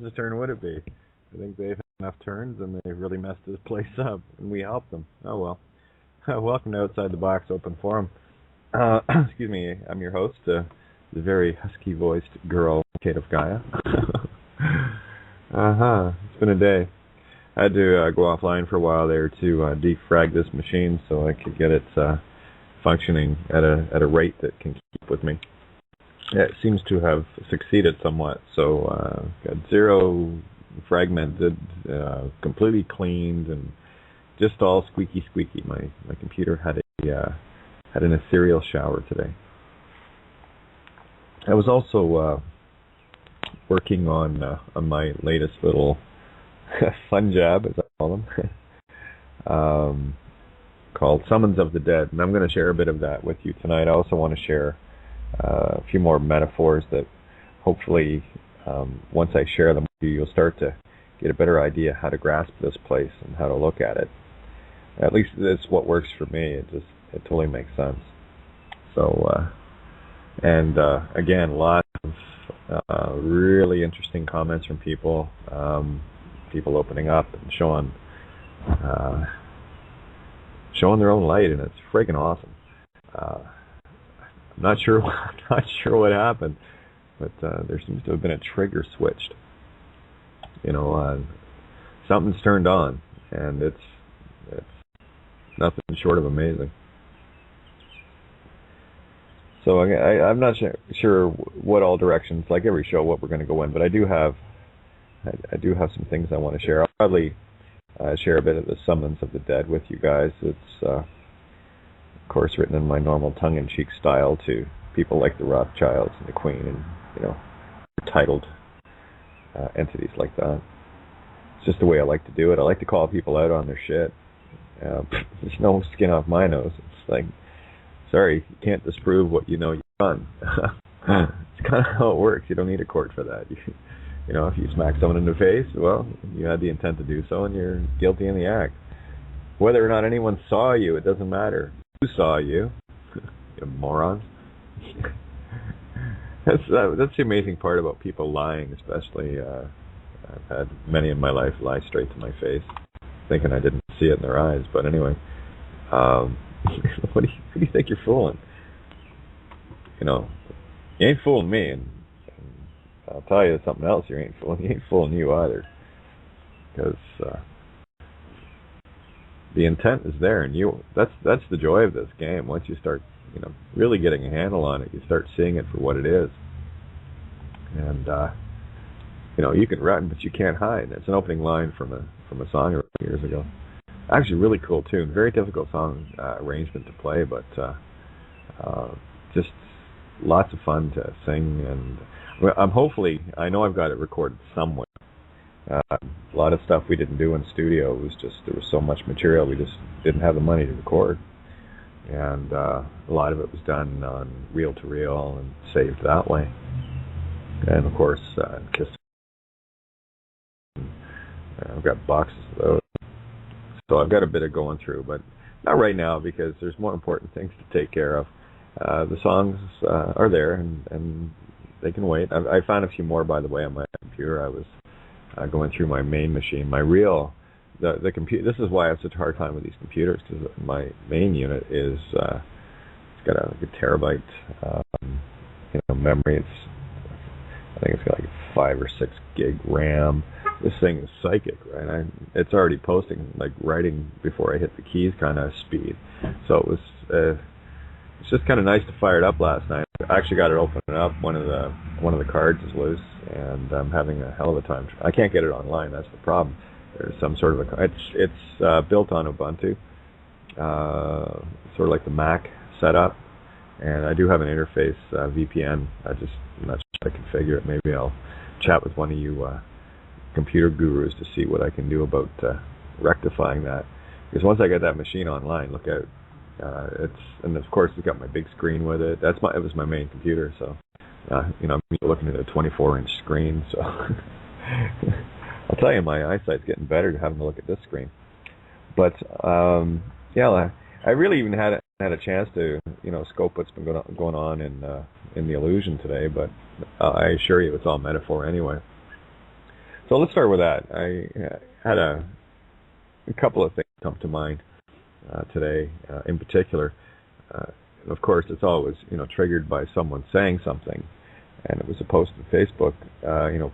else's turn would it be? I think they've had enough turns and they've really messed this place up, and we helped them. Oh well. Welcome to Outside the Box Open Forum. Excuse me, I'm your host, the very husky-voiced girl, Kate of Gaia. It's been a day. I had to go offline for a while there to defrag this machine so I could get it functioning at a rate that can keep with me. It seems to have succeeded somewhat, so got zero fragmented, completely cleaned, and just all squeaky. My computer had an ethereal shower today. I was also working on my latest little fun job, as I call them, called Summons of the Dead, and I'm going to share a bit of that with you tonight. I also want to share a few more metaphors that hopefully, once I share them with you, you'll start to get a better idea how to grasp this place and how to look at it. At least it's what works for me. It totally makes sense. So, again, lots of really interesting comments from people, people opening up and showing their own light, and it's friggin' awesome. I'm not sure what happened, but there seems to have been a trigger switched. Something's turned on, and it's nothing short of amazing. So I'm not sure what all directions, like every show, what we're going to go in, but I do have some things I want to share. I'll probably share a bit of the Summons of the Dead with you guys. It's of course written in my normal tongue-in-cheek style to people like the Rothschilds and the Queen, and titled entities like that. It's just the way I like to do it. I like to call people out on their shit. There's no skin off my nose. It's like, sorry, you can't disprove what you know you've done. It's kind of how it works. You don't need a court for that. If you smack someone in the face, well, you had the intent to do so, and you're guilty in the act. Whether or not anyone saw you, it doesn't matter. Who saw you? You morons. That's the amazing part about people lying, especially. I've had many in my life lie straight to my face, thinking I didn't see it in their eyes. But anyway, who do you think you're fooling? You ain't fooling me, and I'll tell you something else. You ain't fooling you either, because the intent is there, and that's the joy of this game. Once you start, really getting a handle on it, you start seeing it for what it is, and you can run, but you can't hide. It's an opening line from a song years ago. Actually, really cool tune. Very difficult song arrangement to play, but just lots of fun to sing. And I know I've got it recorded somewhere. A lot of stuff we didn't do in studio. There was so much material we just didn't have the money to record, and a lot of it was done on reel-to-reel and saved that way. And of course, I've got boxes of those. So I've got a bit of going through, but not right now because there's more important things to take care of. The songs are there, and they can wait. I found a few more, by the way, on my computer. I was going through my main machine. The computer. This is why I have such a hard time with these computers, because my main unit is it's got a terabyte memory. I think it's got like 5 or 6 gig RAM. This thing is psychic, right? It's already posting, like writing before I hit the keys kind of speed. So it's just kind of nice to fire it up last night. I actually got it open up. One of the cards is loose, and I'm having a hell of a time. I can't get it online. That's the problem. There's some sort of it's built on Ubuntu, sort of like the Mac setup, and I do have an interface VPN. I'm not sure how to configure it. Maybe I'll chat with one of you computer gurus to see what I can do about rectifying that. Because once I get that machine online, look out. And of course it's got my big screen with it. It was my main computer, so I'm looking at a 24-inch screen. So I'll tell you, my eyesight's getting better having to look at this screen. But I really even had a chance to scope what's been going on in the illusion today. But I assure you, it's all metaphor anyway. So let's start with that. I had a couple of things come to mind today, in particular. Of course, it's always triggered by someone saying something, and it was a post on Facebook.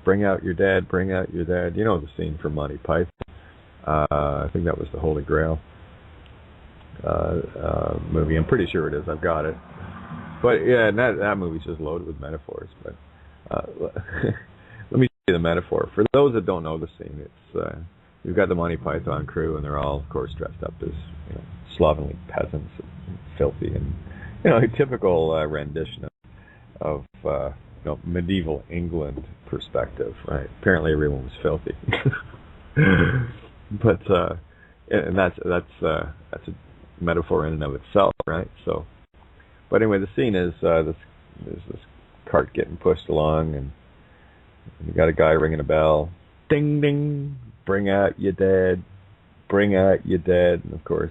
Bring out your dead, bring out your dead. You know the scene from Monty Python. I think that was the Holy Grail movie. I'm pretty sure it is. I've got it. But yeah, and that movie's just loaded with metaphors. But let me see the metaphor. For those that don't know the scene, it's you've got the Monty Python crew, and they're all, of course, dressed up as slovenly peasants, and filthy, and a typical rendition of medieval England perspective, right? Apparently, everyone was filthy, but and that's a metaphor in and of itself, right? So, but anyway, the scene is there's this cart getting pushed along, and you got a guy ringing a bell, ding ding, bring out your dead, bring out your dead, and of course,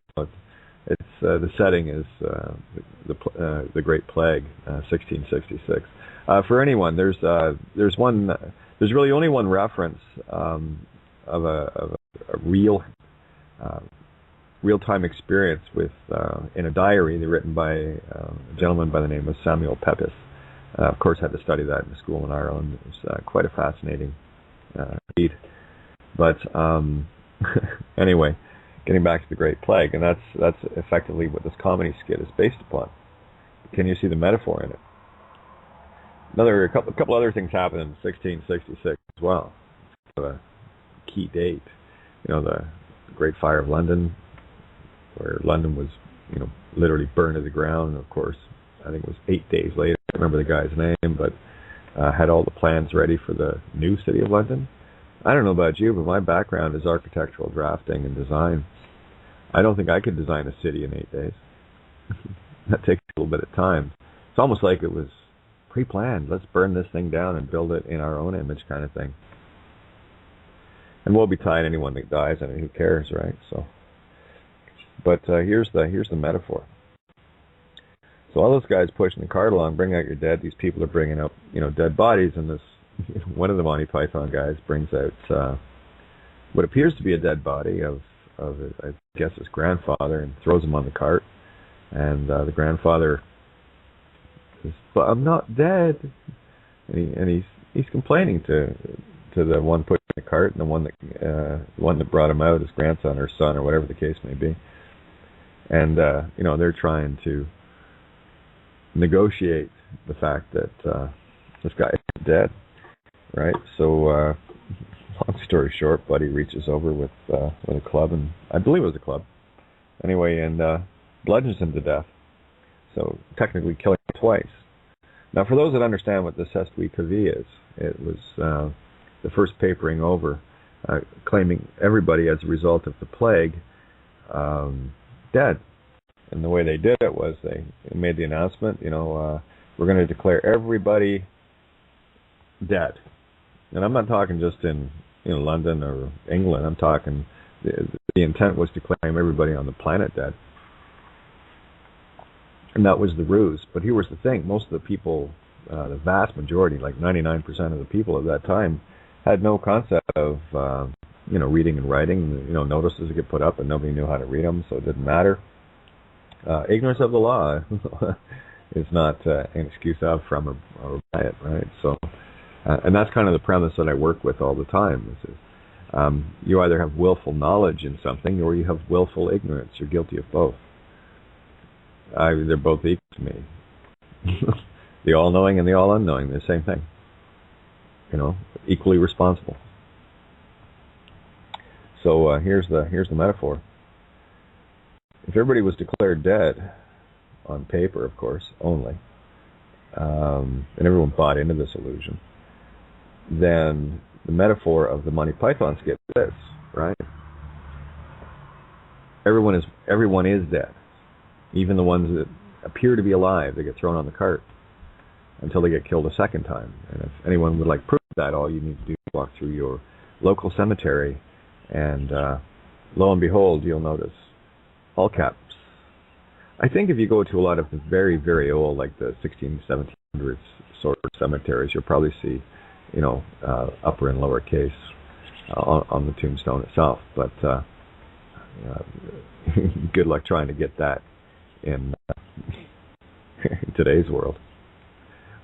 it's the setting is the Great Plague, 1666. For anyone, there's really only one reference of a real-time experience with in a diary written by a gentleman by the name of Samuel Pepys. Of course, I had to study that in school in Ireland. It was quite a fascinating read. But anyway, getting back to the Great Plague, and that's effectively what this comedy skit is based upon. Can you see the metaphor in it? A couple other things happened in 1666 as well. A key date, the Great Fire of London, where London was, literally burned to the ground. And of course, I think it was 8 days later. I don't remember the guy's name, but had all the plans ready for the new city of London. I don't know about you, but my background is architectural drafting and design. I don't think I could design a city in 8 days. That takes a little bit of time. It's almost like it was pre-planned. Let's burn this thing down and build it in our own image, kind of thing. And woe betide anyone that dies. I mean, who cares, right? So, but here's the metaphor. So all those guys pushing the cart along, bring out your dead. These people are bringing up, dead bodies, and this one of the Monty Python guys brings out what appears to be a dead body of I guess his grandfather, and throws him on the cart. And the grandfather says, "But I'm not dead," and he's complaining to the one pushing the cart, and the one that brought him out, his grandson or son or whatever the case may be. And they're trying to negotiate the fact that this guy is dead, right? So long story short, Buddy reaches over with a club, and I believe it was a club anyway, and bludgeons him to death. So technically killing him twice. Now, for those that understand what the C'est Oui Que Vie is, it was the first papering over, claiming everybody as a result of the plague dead. And the way they did it was they made the announcement, we're going to declare everybody dead. And I'm not talking just in London or England. I'm talking the intent was to claim everybody on the planet dead. And that was the ruse. But here was the thing. Most of the people, the vast majority, like 99% of the people at that time, had no concept of, reading and writing. Notices would get put up and nobody knew how to read them, so it didn't matter. Ignorance of the law is not an excuse of, from, or by it, right? So, and that's kind of the premise that I work with all the time. You either have willful knowledge in something or you have willful ignorance. You're guilty of both. They're both equal to me. The all-knowing and the all-unknowing, they're the same thing. Equally responsible. So here's the metaphor. If everybody was declared dead, on paper, of course, only, and everyone bought into this illusion, then the metaphor of the Monty Python skit is this, right? Everyone is dead. Even the ones that appear to be alive, they get thrown on the cart until they get killed a second time. And if anyone would like proof of that, all you need to do is walk through your local cemetery, and lo and behold, you'll notice all caps. I think if you go to a lot of the very, very old, like the 1700s sort of cemeteries, you'll probably see, upper and lower case on the tombstone itself. But good luck trying to get that in today's world.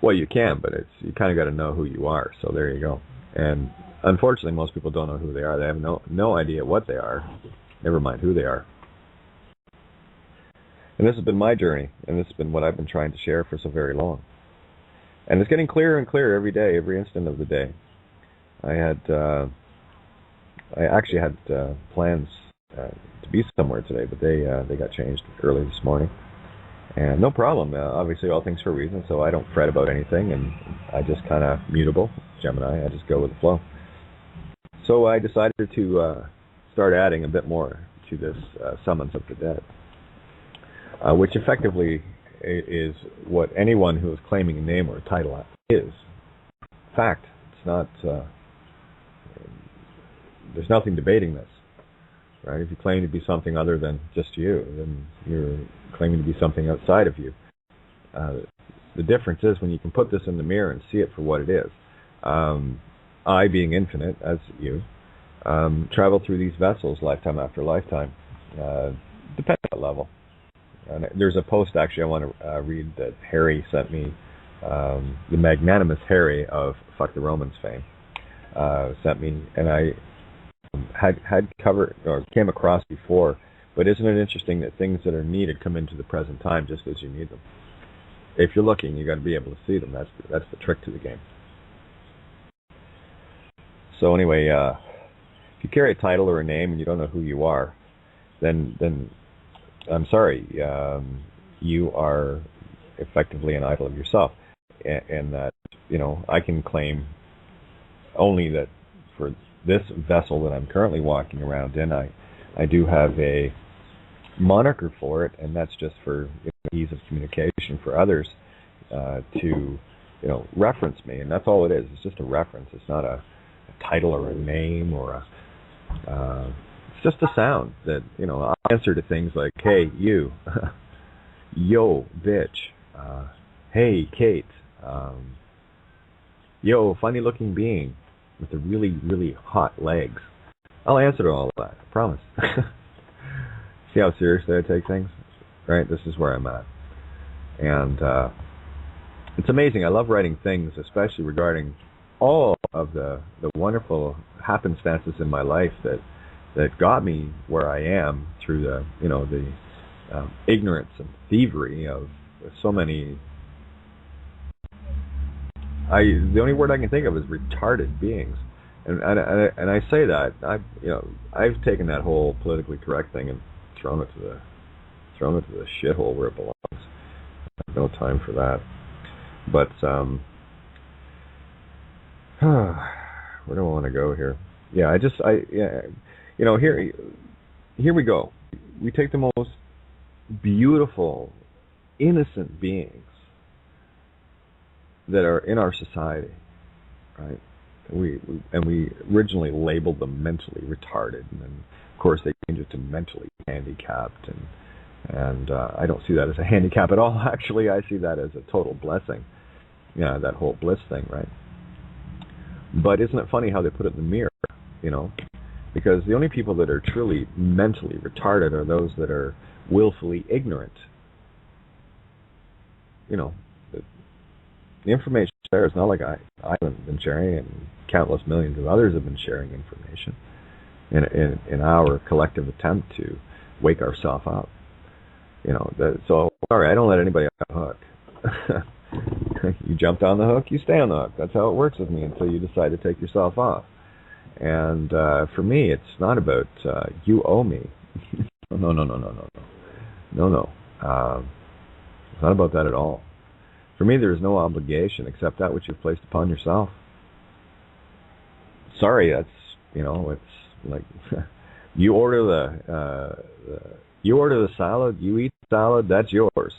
Well, you can, but you kind of got to know who you are. So there you go. And unfortunately, most people don't know who they are. They have no idea what they are. Never mind who they are. And this has been my journey, and this has been what I've been trying to share for so very long. And it's getting clearer and clearer every day, every instant of the day. I actually had plans to be somewhere today, but they got changed early this morning. And no problem. Obviously, all things for a reason, so I don't fret about anything, and I just kind of mutable, Gemini. I just go with the flow. So I decided to start adding a bit more to this summons of the dead, which effectively is what anyone who is claiming a name or a title is. Fact. It's not. There's nothing debating this, right? If you claim to be something other than just you, then you're claiming to be something outside of you. The difference is when you can put this in the mirror and see it for what it is. I, being infinite, as you, travel through these vessels lifetime after lifetime, depending on the level. And there's a post, actually, I want to read that Harry sent me, the magnanimous Harry of Fuck the Romans fame, sent me, and I had covered, or came across before, but isn't it interesting that things that are needed come into the present time just as you need them? If you're looking, you got to be able to see them. That's the trick to the game. So anyway, if you carry a title or a name and you don't know who you are, then I'm sorry, you are effectively an idol of yourself, and that, I can claim only that for this vessel that I'm currently walking around in, I do have a moniker for it, and that's just for ease of communication for others to reference me, and that's all it is. It's just a reference. It's not a title or a name or it's just a sound that I answer to things like, hey you, yo bitch, hey Kate, yo funny looking being with the really, really hot legs. I'll answer to all of that, I promise. See how seriously I take things? Right? This is where I'm at. And it's amazing. I love writing things, especially regarding all of the wonderful happenstances in my life that got me where I am through the ignorance and thievery of so many. The only word I can think of is retarded beings, and I say that I've taken that whole politically correct thing and thrown it to the shithole where it belongs. I have no time for that. But where do I want to go here? Yeah, here we go. We take the most beautiful, innocent beings that are in our society, right? We originally labeled them mentally retarded, and then of course they changed it to mentally handicapped, and I don't see that as a handicap at all. Actually, I see that as a total blessing. Yeah, that whole bliss thing, right? But isn't it funny how they put it in the mirror? Because the only people that are truly mentally retarded are those that are willfully ignorant. The information there is not like I've been sharing, and countless millions of others have been sharing information in our collective attempt to wake ourselves up. So sorry, I don't let anybody off the hook. You jumped on the hook, you stay on the hook. That's how it works with me until you decide to take yourself off. And for me, it's not about you owe me. No. It's not about that at all. For me, there is no obligation except that which you've placed upon yourself. Sorry, that's it's like you order the salad, you eat the salad, that's yours,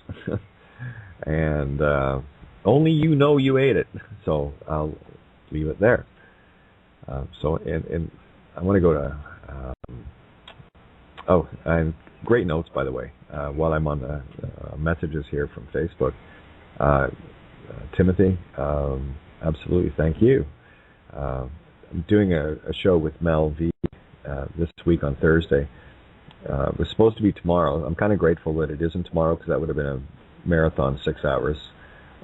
and only you ate it. So I'll leave it there. And I want to go to and great notes, by the way, while I'm on the messages here from Facebook. Timothy, absolutely, thank you. I'm doing a show with Mel V this week on Thursday. It was supposed to be tomorrow. I'm kind of grateful that it isn't tomorrow, because that would have been a marathon 6 hours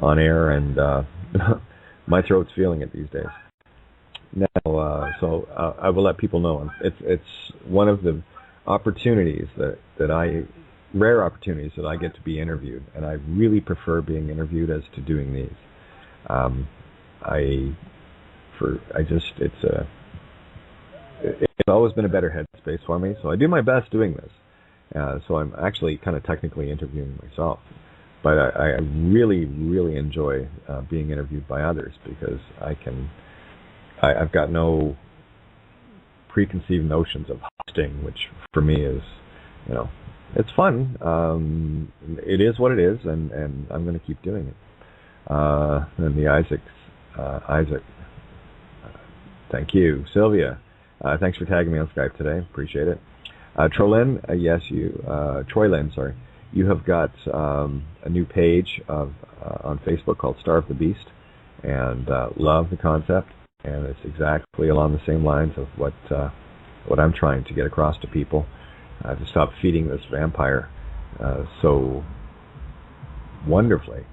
on air, and my throat's feeling it these days. Now, so I will let people know. It's one of the opportunities rare opportunities that I get to be interviewed, and I really prefer being interviewed as to doing these. It's always been a better headspace for me, so I do my best doing this. So I'm actually kind of technically interviewing myself, but I really, really enjoy being interviewed by others, because I've got no preconceived notions of hosting, which for me is, it's fun. It is what it is, and I'm going to keep doing it. And the Isaac, thank you. Sylvia, thanks for tagging me on Skype today. Appreciate it. Troylyn, Troylyn, sorry. You have got a new page on Facebook called Starve the Beast, and love the concept, and it's exactly along the same lines of what I'm trying to get across to people, to stop feeding this vampire so wonderfully,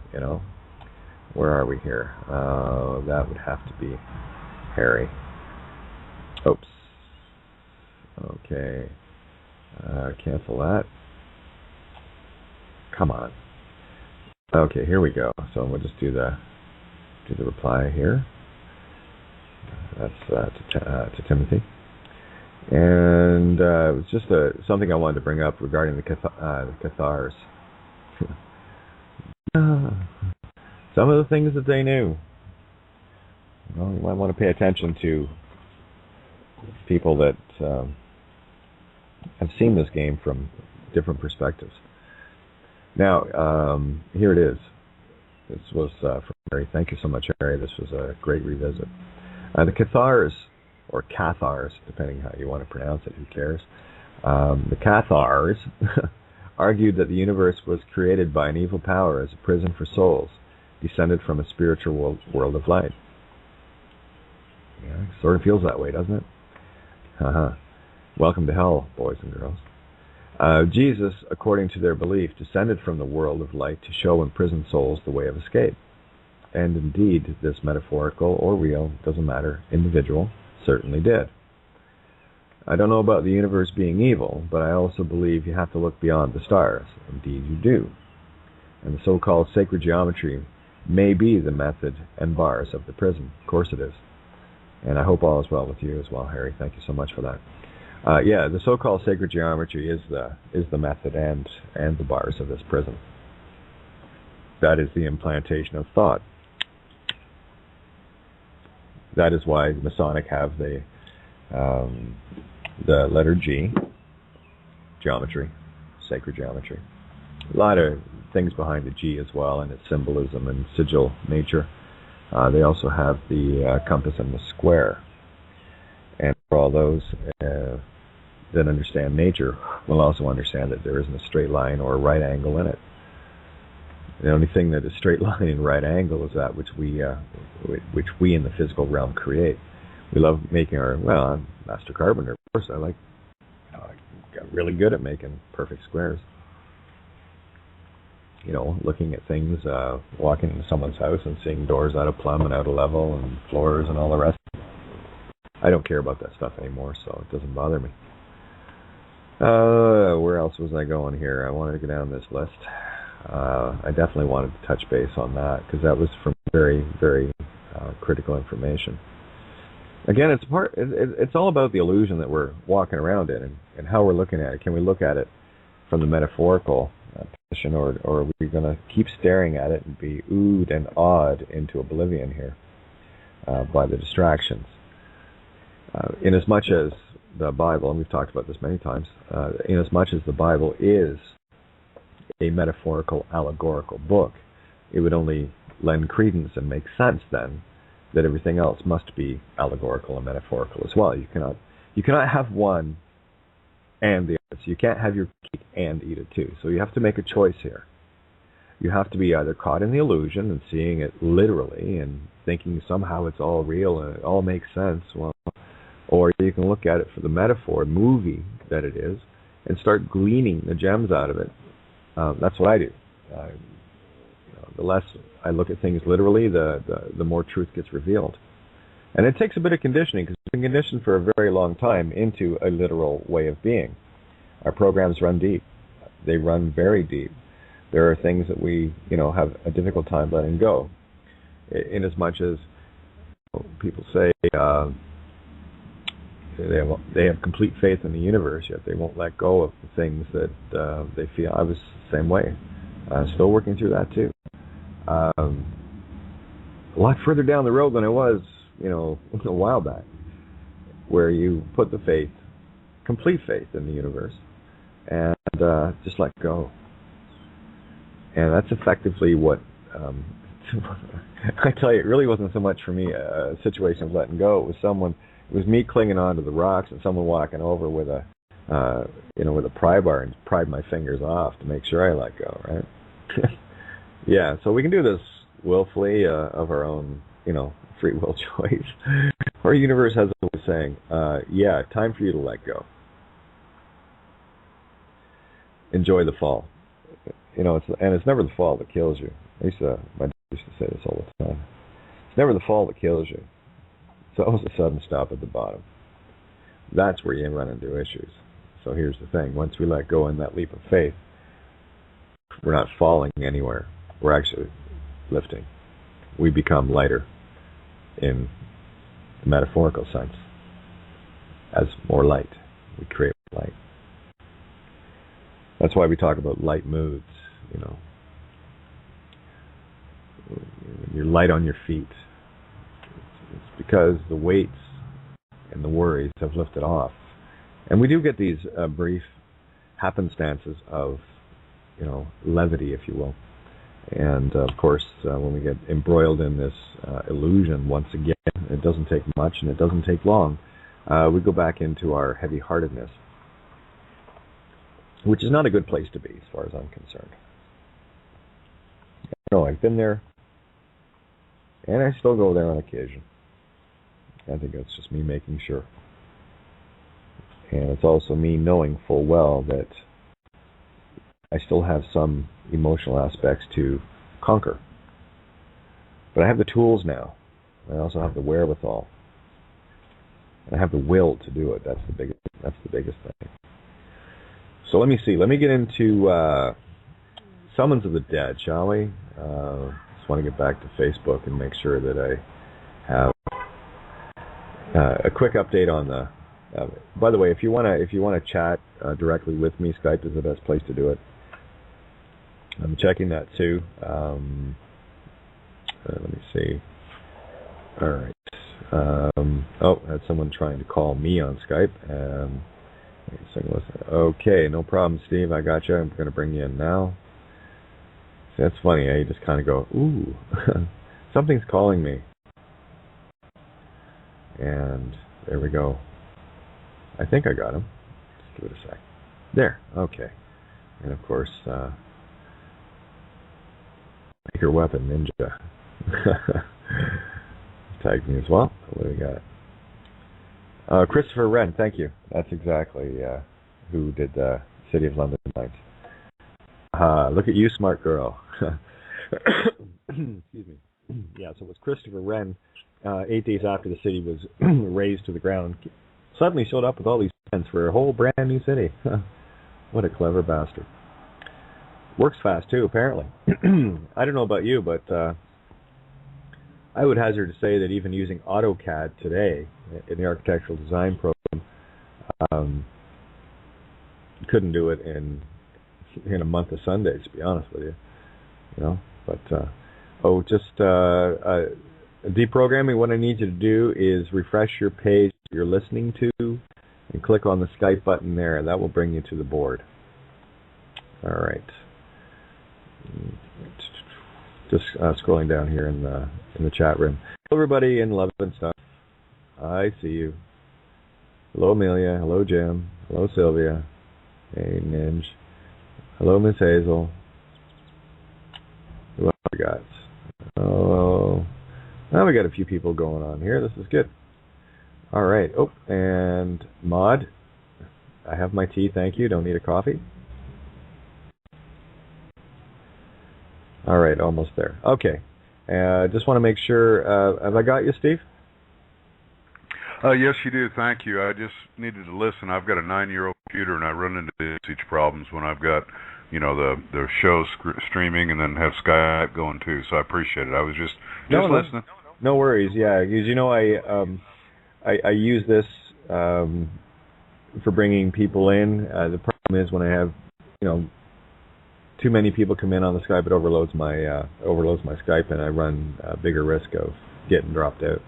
Where are we here? That would have to be Harry. Oops. Okay. Cancel that. Come on. Okay, here we go. So we'll just do the reply here. That's to Timothy. And it was just something I wanted to bring up regarding the Cathars. Some of the things that they knew. Well, you might want to pay attention to people that have seen this game from different perspectives. Now, here it is. This was from Harry. Thank you so much, Harry. This was a great revisit. The Cathars, or Cathars, depending how you want to pronounce it, who cares? The Cathars argued that the universe was created by an evil power as a prison for souls, descended from a spiritual world of light. Yeah, sort of feels that way, doesn't it? Welcome to hell, boys and girls. Jesus, according to their belief, descended from the world of light to show imprisoned souls the way of escape. And indeed, this metaphorical or real, doesn't matter, individual, certainly did. I don't know about the universe being evil, but I also believe you have to look beyond the stars. Indeed you do. And the so-called sacred geometry may be the method and bars of the prison. Of course it is. And I hope all is well with you as well, Harry. Thank you so much for that. Yeah, the so-called sacred geometry is the method and the bars of this prison. That is the implantation of thought. That is why the Masonic have the letter G, geometry, sacred geometry. A lot of things behind the G as well, and its symbolism and sigil nature. They also have the compass and the square. And for all those that understand nature will also understand that there isn't a straight line or a right angle in it. The only thing that is straight line and right angle is that which we in the physical realm create. We love making I'm a master carpenter, of course. I got really good at making perfect squares. Looking at things, walking into someone's house and seeing doors out of plumb and out of level and floors and all the rest. I don't care about that stuff anymore, so it doesn't bother me. Where else was I going here? I wanted to go down this list. I definitely wanted to touch base on that, because that was from very, very critical information. Again, it's all about the illusion that we're walking around in, and how we're looking at it. Can we look at it from the metaphorical position, or are we going to keep staring at it and be oohed and awed into oblivion here by the distractions? In as much as the Bible, and we've talked about this many times, in as much as the Bible is a metaphorical, allegorical book, it would only lend credence and make sense then that everything else must be allegorical and metaphorical as well. You cannot have one and the other. So you can't have your cake and eat it too. So you have to make a choice here. You have to be either caught in the illusion and seeing it literally and thinking somehow it's all real and it all makes sense, well, or you can look at it for the metaphor, movie that it is, and start gleaning the gems out of it. That's what I do. The less I look at things literally, the more truth gets revealed. And it takes a bit of conditioning, because we've been conditioned for a very long time into a literal way of being. Our programs run deep. They run very deep. There are things that we, have a difficult time letting go. In as much as people say they have complete faith in the universe, yet they won't let go of the things that they feel. I was the same way. Still working through that too. A lot further down the road than I was, a while back, where you put the faith, complete faith in the universe, and just let go. And that's effectively what, I tell you, it really wasn't so much for me a situation of letting go. It was me clinging onto the rocks and someone walking over with a pry bar and pried my fingers off to make sure I let go, right? Yeah, so we can do this willfully of our own, free will choice. Our universe has a way of saying, yeah, time for you to let go. Enjoy the fall. It's never the fall that kills you. My dad used to say this all the time. It's never the fall that kills you. It's always a sudden stop at the bottom. That's where you run into issues. So here's the thing. Once we let go in that leap of faith, we're not falling anywhere. We're actually lifting. We become lighter in the metaphorical sense. As more light, we create light. That's why we talk about light moods, You're light on your feet. It's because the weights and the worries have lifted off. And we do get these brief happenstances of, levity, if you will. And, of course, when we get embroiled in this illusion once again, it doesn't take much and it doesn't take long, we go back into our heavy-heartedness, which is not a good place to be as far as I'm concerned. I've been there, and I still go there on occasion. I think that's just me making sure. And it's also me knowing full well that I still have some emotional aspects to conquer. But I have the tools now. I also have the wherewithal. And I have the will to do it. That's the biggest thing. So let me see. Let me get into Summons of the Dead, shall we? Just want to get back to Facebook and make sure that I have a quick update on the. By the way, if you want to chat directly with me, Skype is the best place to do it. I'm checking that too. Let me see. All right. Had someone trying to call me on Skype. Okay, no problem, Steve. I got you. I'm going to bring you in now. See, that's funny. You just kind of go, ooh, something's calling me. And there we go. I think I got him. Just give it a sec. There. Okay. And of course, Maker Weapon Ninja tagged me as well. What do we got? Christopher Wren, thank you. That's exactly who did City of London Nights. Look at you, smart girl. Excuse me. Yeah, so it was Christopher Wren, 8 days after the city was razed to the ground, suddenly showed up with all these plans for a whole brand new city. What a clever bastard. Works fast too, apparently. I don't know about you, but I would hazard to say that even using AutoCAD today in the architectural design program, couldn't do it in a month of Sundays, to be honest with you. But just deprogramming. What I need you to do is refresh your page you're listening to and click on the Skype button there. That will bring you to the board. All right. Just scrolling down here in the chat room. Hello, everybody in Love and Stuff. I see you. Hello, Amelia. Hello, Jim. Hello, Sylvia. Hey, Ninj. Hello, Miss Hazel. Who else we got? Oh, now we got a few people going on here. This is good. All right. Oh, and Maud, I have my tea. Thank you. Don't need a coffee. All right, almost there. Okay. Just want to make sure. Have I got you, Steve? Yes, you do. Thank you. I just needed to listen. I've got a 9-year-old computer, and I run into usage problems when I've got, the show streaming and then have Skype going too. So I appreciate it. I was just listening. No worries. Yeah, because I use this for bringing people in. The problem is when I have too many people come in on the Skype, it overloads my Skype, and I run a bigger risk of getting dropped out.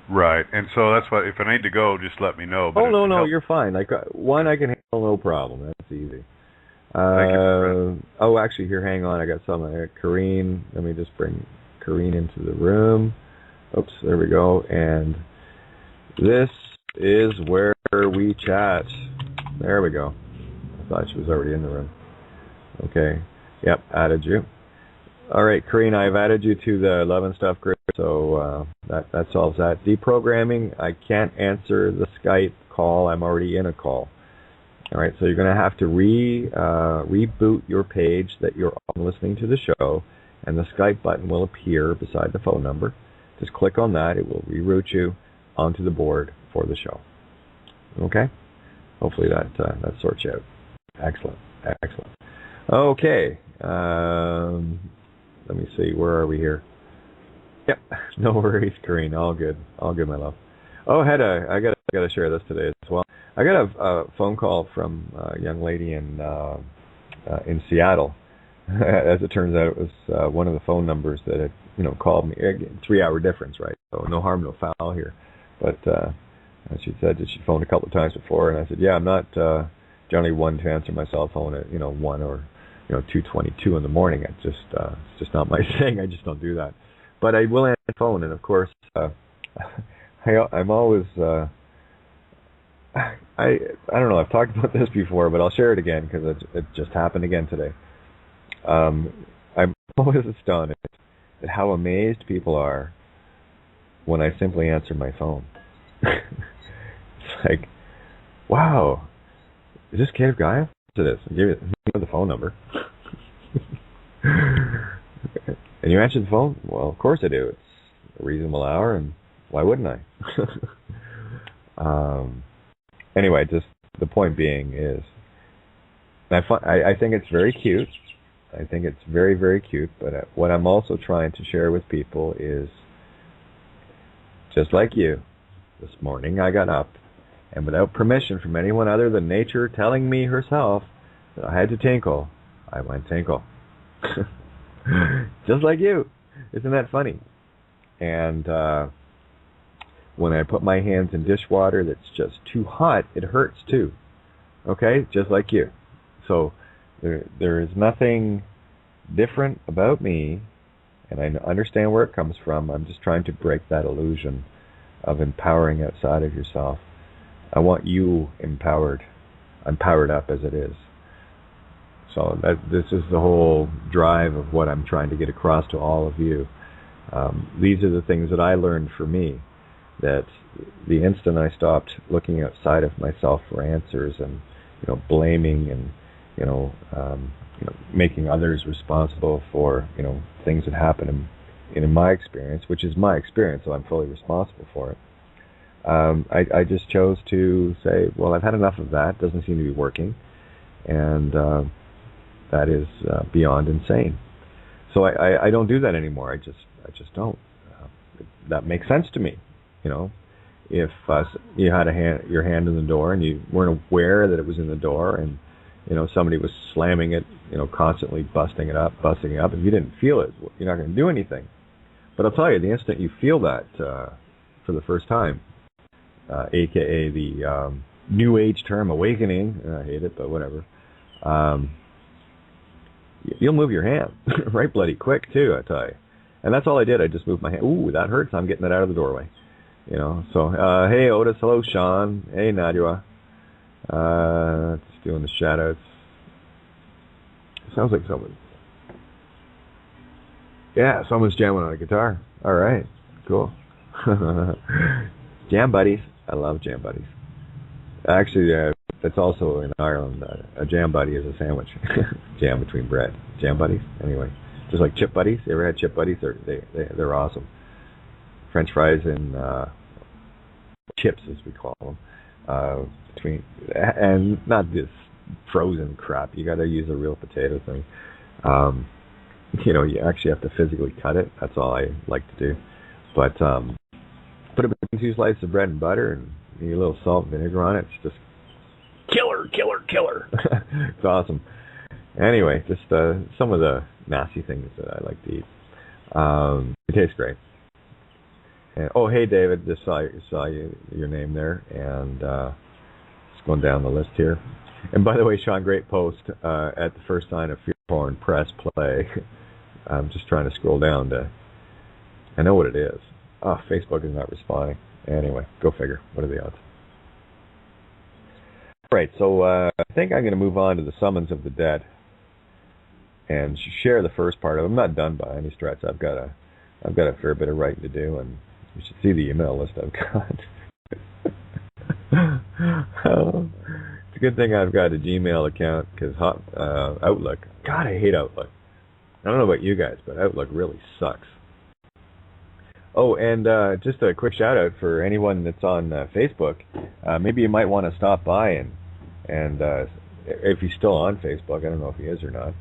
Right, and so that's why if I need to go, just let me know. But no, you're fine. Like one, I can handle, no problem. That's easy. Thank you. Oh, actually, here, hang on. I got something. I got Kareen. Let me just bring Kareen into the room. Oops, there we go. And this is where we chat. There we go. I thought she was already in the room. Okay. Yep, added you. All right, Kareen, I've added you to the Love and Stuff group, so that solves that. Deprogramming, I can't answer the Skype call. I'm already in a call. All right, so you're going to have to reboot your page that you're on listening to the show, and the Skype button will appear beside the phone number. Just click on that. It will reroute you onto the board for the show. Okay? Hopefully that sorts you out. Excellent. Okay. Let me see. Where are we here? Yep. No worries, Kareen. All good, my love. Oh, I got to share this today as well. I got a phone call from a young lady in Seattle. As it turns out, it was one of the phone numbers that had called me. 3-hour difference, right? So no harm, no foul here. But she said that she phoned a couple of times before, and I said, yeah, I'm not generally one to answer my cell phone at 1 or 2:22 in the morning. It's just not my thing. I just don't do that. But I will answer the phone, and of course, I'm always I don't know. I've talked about this before, but I'll share it again because it just happened again today. I'm always astonished at how amazed people are when I simply answer my phone. It's like, wow, is this Cave Gaia? It is. I'll give you the phone number. And you answer the phone? Well, of course I do. It's a reasonable hour, and why wouldn't I? Anyway, just the point being is, I think it's very cute. I think it's very, very cute. But what I'm also trying to share with people is, just like you, this morning I got up, and without permission from anyone other than nature telling me herself that I had to tinkle, I went tinkle. Just like you. Isn't that funny? And when I put my hands in dishwater that's just too hot, it hurts too. Okay? Just like you. So there is nothing different about me, and I understand where it comes from. I'm just trying to break that illusion of empowering outside of yourself. I want you empowered. I'm powered up as it is. So this is the whole drive of what I'm trying to get across to all of you. These are the things that I learned for me, that the instant I stopped looking outside of myself for answers and blaming and making others responsible for things that happen in my experience, which is my experience, so I'm fully responsible for it. I just chose to say, well, I've had enough of that. It doesn't seem to be working, and that is beyond insane. So I don't do that anymore. I just don't. That makes sense to me. If you had your hand in the door and you weren't aware that it was in the door, and somebody was slamming it, constantly busting it up. If you didn't feel it, you're not going to do anything. But I'll tell you, the instant you feel that for the first time, aka the New Age term awakening, I hate it, but whatever. You'll move your hand right bloody quick too, I tell you. And that's all I did. I just moved my hand. Ooh, that hurts. I'm getting it out of the doorway. So hey Otis, hello Sean, hey Nadja. Just doing the shout outs. Sounds like someone. Yeah, someone's jamming on a guitar. All right, cool. Jam buddies. I love jam buddies. Actually, that's also in Ireland. A jam buddy is a sandwich. Jam between bread. Jam buddies. Anyway, just like chip buddies. You ever had chip buddies? They're awesome. French fries and chips, as we call them. Between and not this frozen crap. You got to use a real potato thing. You actually have to physically cut it. That's all I like to do. But put it between two slices of bread and butter, and a little salt and vinegar on it. It's just killer. It's awesome. Anyway, just some of the nasty things that I like to eat. It tastes great. And, oh, hey, David, just saw your name there, and just going down the list here. And by the way, Sean, great post at the first sign of fear porn, press play. I'm just trying to scroll down to. I know what it is. Oh, Facebook is not responding. Anyway, go figure. What are the odds? All right, so I think I'm going to move on to the summons of the dead and share the first part of it. I'm not done by any stretch. I've got a fair bit of writing to do, and you should see the email list I've got. It's a good thing I've got a Gmail account, because Outlook, God, I hate Outlook. I don't know about you guys, but Outlook really sucks. Oh, and just a quick shout out for anyone that's on Facebook. Maybe you might want to stop by and if he's still on Facebook, I don't know if he is or not,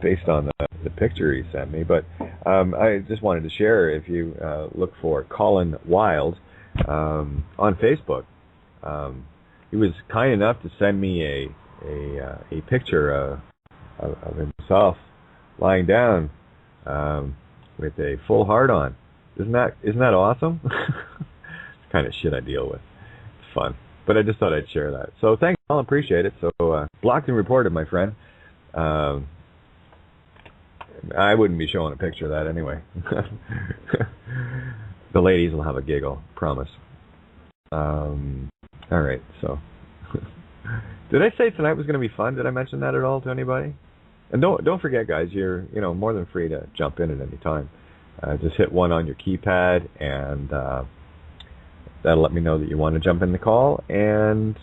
based on the picture he sent me. But I just wanted to share, if you look for Colin Wild on Facebook. He was kind enough to send me a picture of himself lying down with a full heart on. Isn't that awesome? It's kind of shit I deal with. It's fun, but I just thought I'd share that. So thanks, I'll appreciate it. So blocked and reported, my friend. I wouldn't be showing a picture of that anyway. The ladies will have a giggle, promise. All right, so did I say tonight was going to be fun? Did I mention that at all to anybody? And don't forget, guys, you're more than free to jump in at any time. Just hit 1 on your keypad, and that'll let me know that you want to jump in the call. And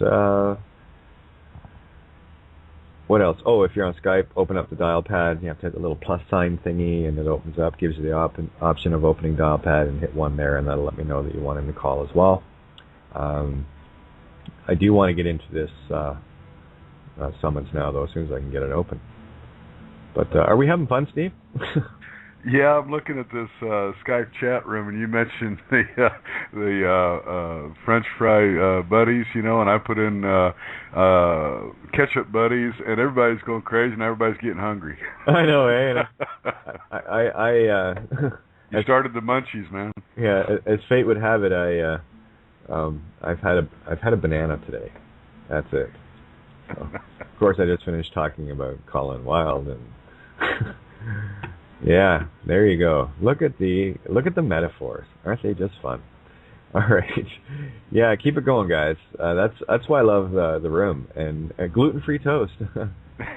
what else? Oh, if you're on Skype, open up the dial pad. You have to hit the little plus sign thingy, and it opens up, gives you the option of opening dial pad, and hit 1 there, and that'll let me know that you want in the call as well. I do want to get into this summons now, though, as soon as I can get it open. But are we having fun, Steve? Yeah, I'm looking at this Skype chat room, and you mentioned the French fry buddies, and I put in ketchup buddies, and everybody's going crazy, and everybody's getting hungry. I know, eh? You started the munchies, man. Yeah, as fate would have it, I've had a banana today. That's it. So, of course, I just finished talking about Colin Wild, and yeah, there you go. Look at the metaphors. Aren't they just fun? All right, yeah, keep it going, guys. That's why I love the room, and gluten-free toast.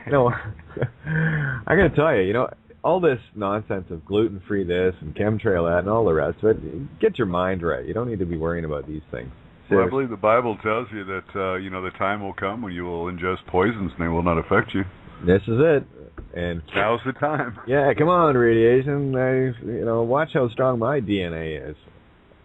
No, I gotta tell you, all this nonsense of gluten-free this and chemtrail that and all the rest of it. Get your mind right. You don't need to be worrying about these things. Well, I believe the Bible tells you that the time will come when you will ingest poisons and they will not affect you. This is it. And now's the time. Yeah, come on, radiation. Watch how strong my DNA is.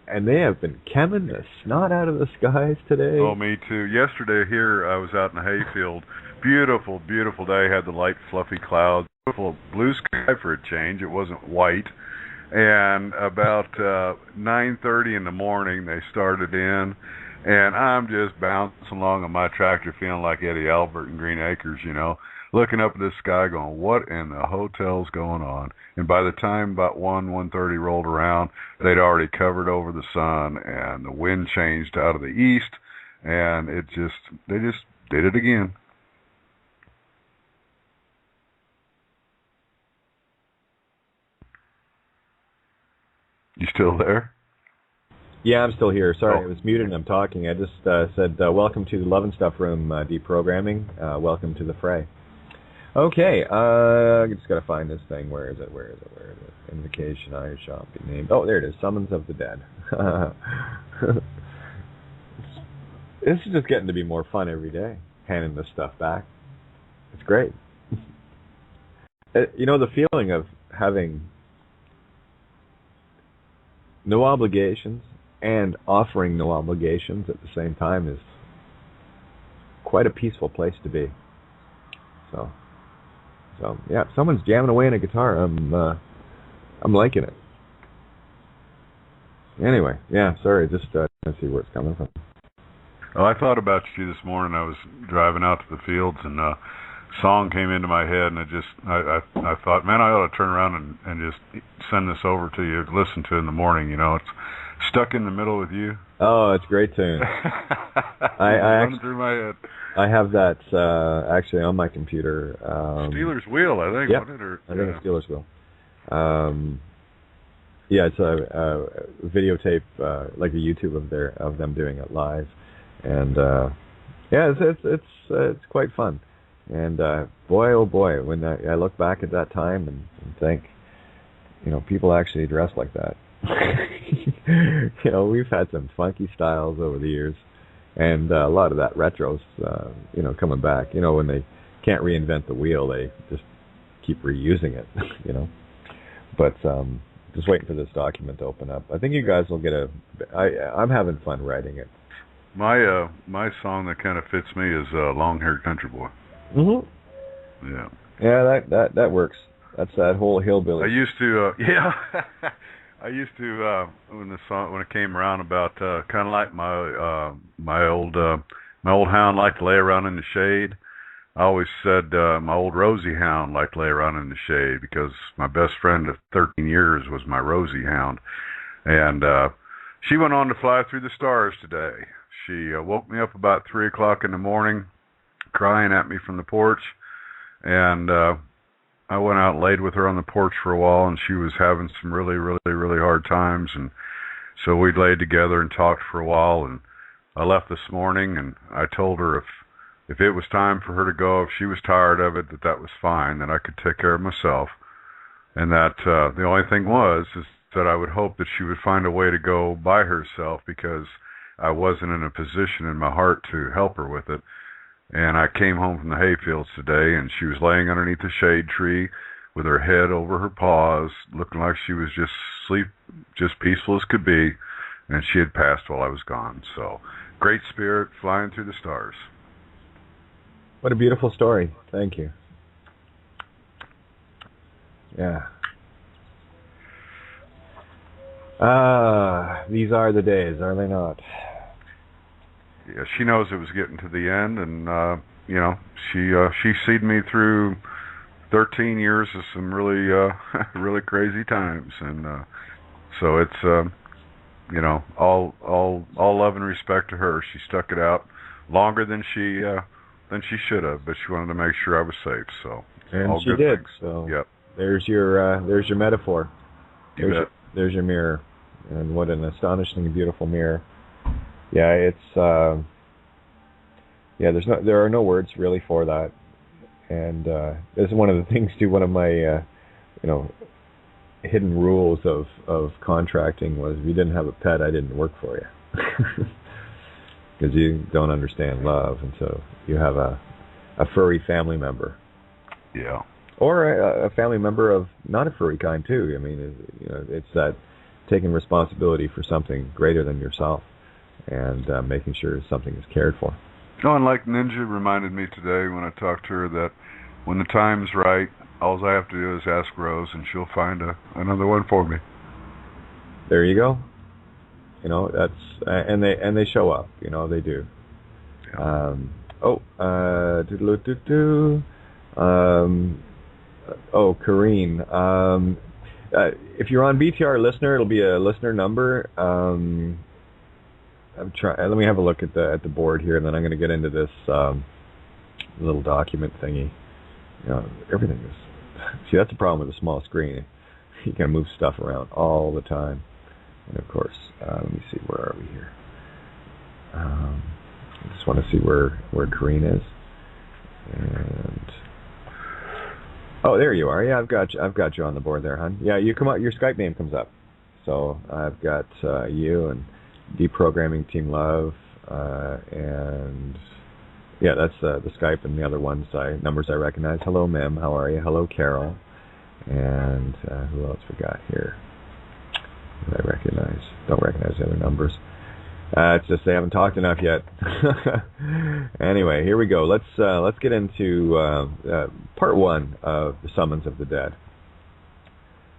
And they have been chemming the snot out of the skies today. Oh, me too. Yesterday here, I was out in the hayfield. Beautiful, beautiful day. Had the light, fluffy clouds. Beautiful blue sky for a change. It wasn't white. And about 9:30 in the morning, they started in. And I'm just bouncing along on my tractor feeling like Eddie Albert in Green Acres, looking up at the sky going, what in the hotel's going on? And by the time about 1:30 rolled around, they'd already covered over the sun, and the wind changed out of the east, and they just did it again. You still there? Yeah, I'm still here. Sorry, I was muted and I'm talking. I just said, welcome to the Love and Stuff Room deprogramming. Welcome to the fray. Okay, I just gotta find this thing. Where is it? Where is it? Where is it? Invocation, I shall be named. Oh, there it is. Summons of the Dead. This is just getting to be more fun every day, handing this stuff back. It's great. You know, the feeling of having no obligations and offering no obligations at the same time is quite a peaceful place to be. So yeah, if someone's jamming away on a guitar, I'm liking it. Anyway, yeah, sorry, just trying to see where it's coming from. Well, I thought about you this morning. I was driving out to the fields, and a song came into my head, and I thought, man, I ought to turn around and just send this over to you, listen to it in the morning. You know, it's Stuck in the Middle with You. Oh, it's a great tune. I running through my head. I have that actually on my computer. Steelers Wheel, I think. Yep. Wasn't it? Or, I think it's Steelers Wheel. Yeah, it's a videotape, like a YouTube of them doing it live, and yeah, it's quite fun. And boy, oh boy, when I look back at that time and think, you know, people actually dress like that. You know, we've had some funky styles over the years, and a lot of that retro's, you know, coming back. You know, when they can't reinvent the wheel, they just keep reusing it. You know, but just waiting for this document to open up. I think you guys will get I'm having fun writing it. My song that kind of fits me is Long Haired Country Boy. Mhm. Yeah. Yeah, that works. That's that whole hillbilly. I used to I used to when it came around about kind of like my old hound liked to lay around in the shade. I always said my old Rosie hound liked to lay around in the shade because my best friend of 13 years was my Rosie hound, and she went on to fly through the stars today. She woke me up about 3 o'clock in the morning, crying at me from the porch, and I went out and laid with her on the porch for a while, and she was having some really, really, really hard times, and so we laid together and talked for a while, and I left this morning, and I told her if it was time for her to go, if she was tired of it, that was fine, that I could take care of myself, and that the only thing is that I would hope that she would find a way to go by herself because I wasn't in a position in my heart to help her with it. And I came home from the hayfields today, and she was laying underneath a shade tree with her head over her paws, looking like she was just peaceful as could be, and she had passed while I was gone. So, great spirit flying through the stars. What a beautiful story. Thank you. Yeah. These are the days, are they not? Yeah, she knows it was getting to the end, and you know, she seen me through 13 years of some really really crazy times, and so it's you know, all love and respect to her. She stuck it out longer than she should have, but she wanted to make sure I was safe. So and all she good did. things. So yep. There's your metaphor. There's your mirror, and what an astonishingly beautiful mirror. Yeah, it's there are no words really for that, and this is one of the things too. One of my you know, hidden rules of contracting was if you didn't have a pet, I didn't work for you, because you don't understand love, and so you have a furry family member. Yeah. Or a family member of not a furry kind too. I mean, you know, it's that taking responsibility for something greater than yourself, and making sure something is cared for. Oh, and like Ninja reminded me today when I talked to her that when the time's right, all I have to do is ask Rose, and she'll find another one for me. There you go. You know, that's and they show up. You know, they do. Yeah. Kareen. If you're on BTR listener, it'll be a listener number. Let me have a look at the board here, and then I'm going to get into this little document thingy. You know, everything is. See, that's the problem with a small screen. You can move stuff around all the time, and of course, let me see, where are we here? I just want to see where Kareen is, and Oh, there you are. Yeah, I've got you on the board there, hon. Yeah, you come up. Your Skype name comes up. So I've got you and Deprogramming Team Love, and yeah, that's the Skype, and the other ones numbers I recognize. Hello, Mem. How are you? Hello, Carol. And who else we got here? Who I recognize? Don't recognize the other numbers. It's just they haven't talked enough yet. Anyway, here we go. Let's get into part one of the Summons of the Dead.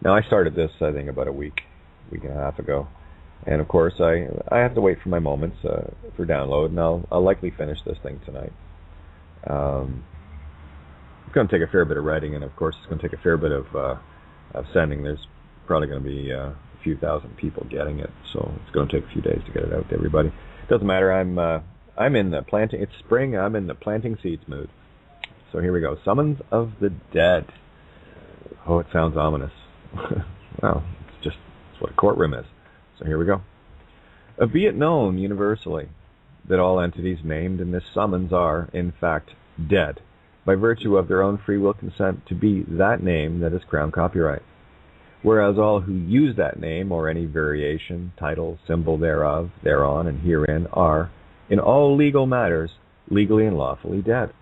Now, I started this, I think, about a week and a half ago, and of course I have to wait for my moments for download, and I'll likely finish this thing tonight. It's going to take a fair bit of writing, and of course it's going to take a fair bit of sending. There's probably going to be a few thousand people getting it, so it's going to take a few days to get it out to everybody. Doesn't matter. I'm in the planting. It's spring. I'm in the planting seeds mood. So here we go. Summons of the Dead. Oh, it sounds ominous. Well, it's what a courtroom is. So here we go. Be it known universally that all entities named in this summons are, in fact, dead, by virtue of their own free will consent to be that name that is Crown copyright. Whereas all who use that name or any variation, title, symbol thereof, thereon, and herein are, in all legal matters, legally and lawfully dead.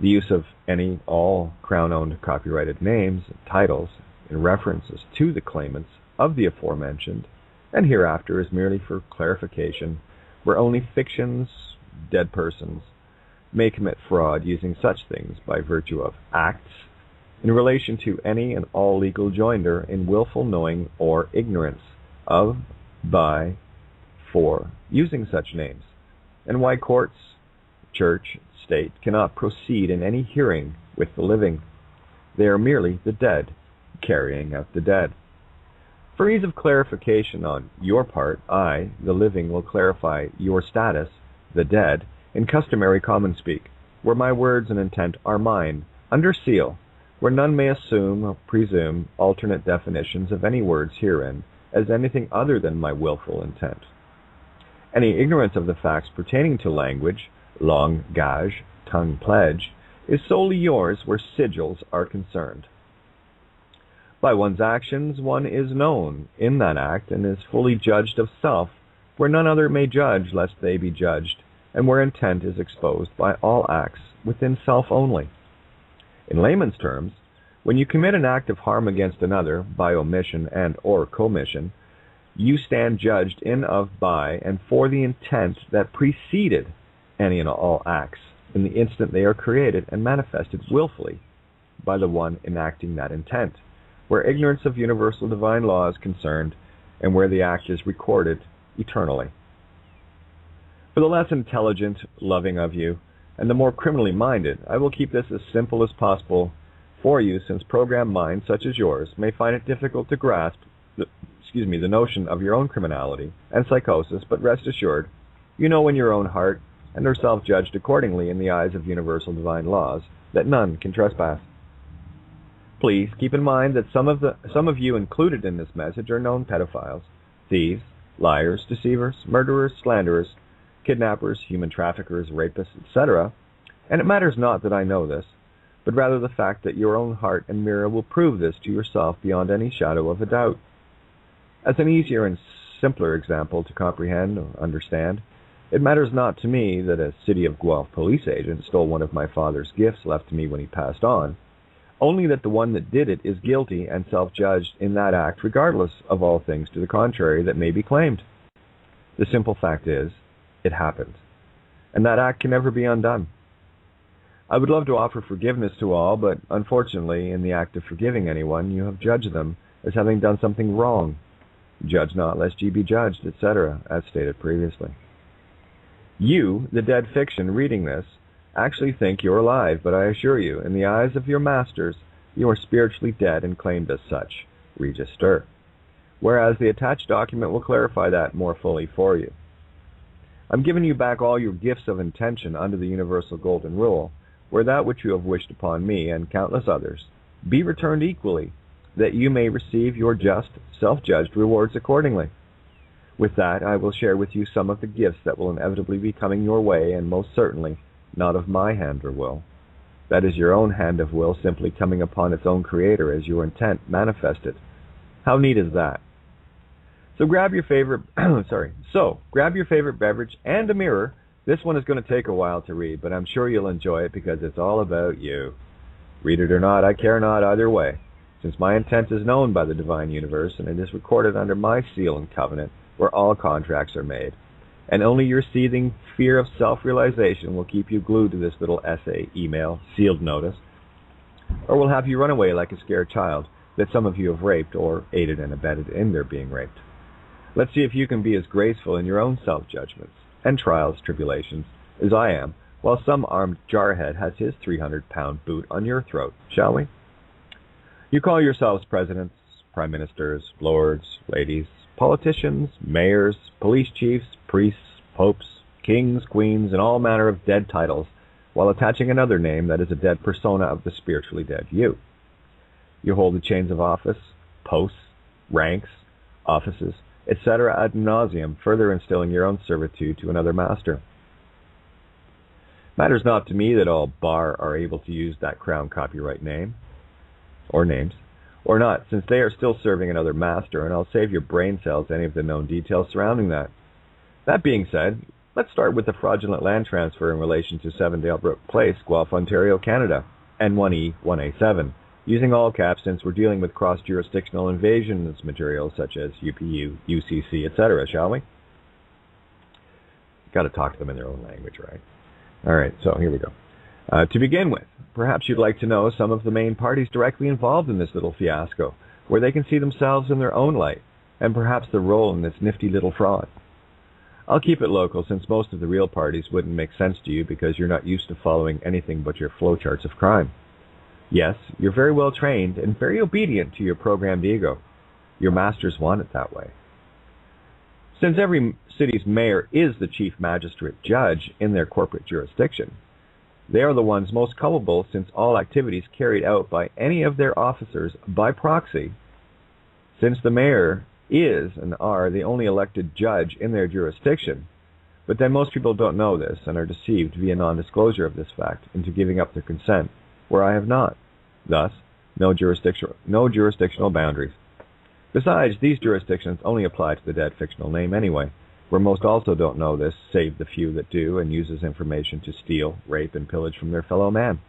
The use of any all Crown-owned copyrighted names, titles, and references to the claimants of the aforementioned and hereafter is merely for clarification, where only fictions, dead persons, may commit fraud using such things by virtue of acts in relation to any and all legal joinder in willful knowing or ignorance of, by, for using such names, and why courts, church, state cannot proceed in any hearing with the living. They are merely the dead, carrying out the dead. For ease of clarification on your part, I, the living, will clarify your status, the dead, in customary common speak, where my words and intent are mine, under seal, where none may assume or presume alternate definitions of any words herein as anything other than my willful intent. Any ignorance of the facts pertaining to language, langage, tongue pledge, is solely yours where sigils are concerned. By one's actions one is known in that act and is fully judged of self, where none other may judge lest they be judged, and where intent is exposed by all acts within self only. In layman's terms, when you commit an act of harm against another by omission and or commission, you stand judged in, of, by, and for the intent that preceded any and all acts in the instant they are created and manifested willfully by the one enacting that intent, where ignorance of universal divine law is concerned, and where the act is recorded eternally. For the less intelligent, loving of you, and the more criminally minded, I will keep this as simple as possible for you, since programmed minds such as yours may find it difficult to grasp the notion of your own criminality and psychosis, but rest assured, you know in your own heart, and are self-judged accordingly in the eyes of universal divine laws, that none can trespass. Please keep in mind that some of you included in this message are known pedophiles, thieves, liars, deceivers, murderers, slanderers, kidnappers, human traffickers, rapists, etc., and it matters not that I know this, but rather the fact that your own heart and mirror will prove this to yourself beyond any shadow of a doubt. As an easier and simpler example to comprehend or understand, it matters not to me that a City of Guelph police agent stole one of my father's gifts left to me when he passed on, only that the one that did it is guilty and self-judged in that act regardless of all things to the contrary that may be claimed. The simple fact is, it happened, and that act can never be undone. I would love to offer forgiveness to all, but unfortunately, in the act of forgiving anyone, you have judged them as having done something wrong. Judge not, lest ye be judged, etc., as stated previously. You, the dead fiction, reading this, actually think you're alive, but I assure you, in the eyes of your masters, you are spiritually dead and claimed as such, register. Whereas the attached document will clarify that more fully for you. I'm giving you back all your gifts of intention under the universal golden rule, where that which you have wished upon me and countless others be returned equally, that you may receive your just, self-judged rewards accordingly. With that, I will share with you some of the gifts that will inevitably be coming your way, and most certainly not of my hand or will, That is your own hand of will simply coming upon its own creator as your intent manifested. How neat is that? So grab your favorite grab your favorite beverage and a mirror. This one is going to take a while to read, but I'm sure you'll enjoy it because it's all about you. Read it or not, I care not either way, since my intent is known by the divine universe and it is recorded under my seal and covenant where all contracts are made. And only your seething fear of self-realization will keep you glued to this little essay, email, sealed notice, or will have you run away like a scared child that some of you have raped or aided and abetted in their being raped. Let's see if you can be as graceful in your own self-judgments and trials, tribulations, as I am, while some armed jarhead has his 300-pound boot on your throat, shall we? You call yourselves presidents, prime ministers, lords, ladies, politicians, mayors, police chiefs, priests, popes, kings, queens, and all manner of dead titles, while attaching another name that is a dead persona of the spiritually dead you. You hold the chains of office, posts, ranks, offices, etc. ad nauseum, further instilling your own servitude to another master. Matters not to me that all bar are able to use that crown copyright name, or names, or not, since they are still serving another master, and I'll save your brain cells any of the known details surrounding that. That being said, let's start with the fraudulent land transfer in relation to 7 Dalebrook Place, Guelph, Ontario, Canada, N1E1A7, using all caps since we're dealing with cross-jurisdictional invasions materials such as UPU, UCC, etc., shall we? Got to talk to them in their own language, right? All right, so here we go. To begin with, perhaps you'd like to know some of the main parties directly involved in this little fiasco, where they can see themselves in their own light, and perhaps their role in this nifty little fraud. I'll keep it local since most of the real parties wouldn't make sense to you because you're not used to following anything but your flowcharts of crime. Yes, you're very well trained and very obedient to your programmed ego. Your masters want it that way. Since every city's mayor is the chief magistrate judge in their corporate jurisdiction, they are the ones most culpable since all activities carried out by any of their officers by proxy, since the mayor is and are the only elected judge in their jurisdiction. But then most people don't know this and are deceived via non-disclosure of this fact into giving up their consent, where I have not. Thus, no jurisdictional boundaries. Besides, these jurisdictions only apply to the dead fictional name anyway, where most also don't know this, save the few that do, and uses information to steal, rape, and pillage from their fellow man.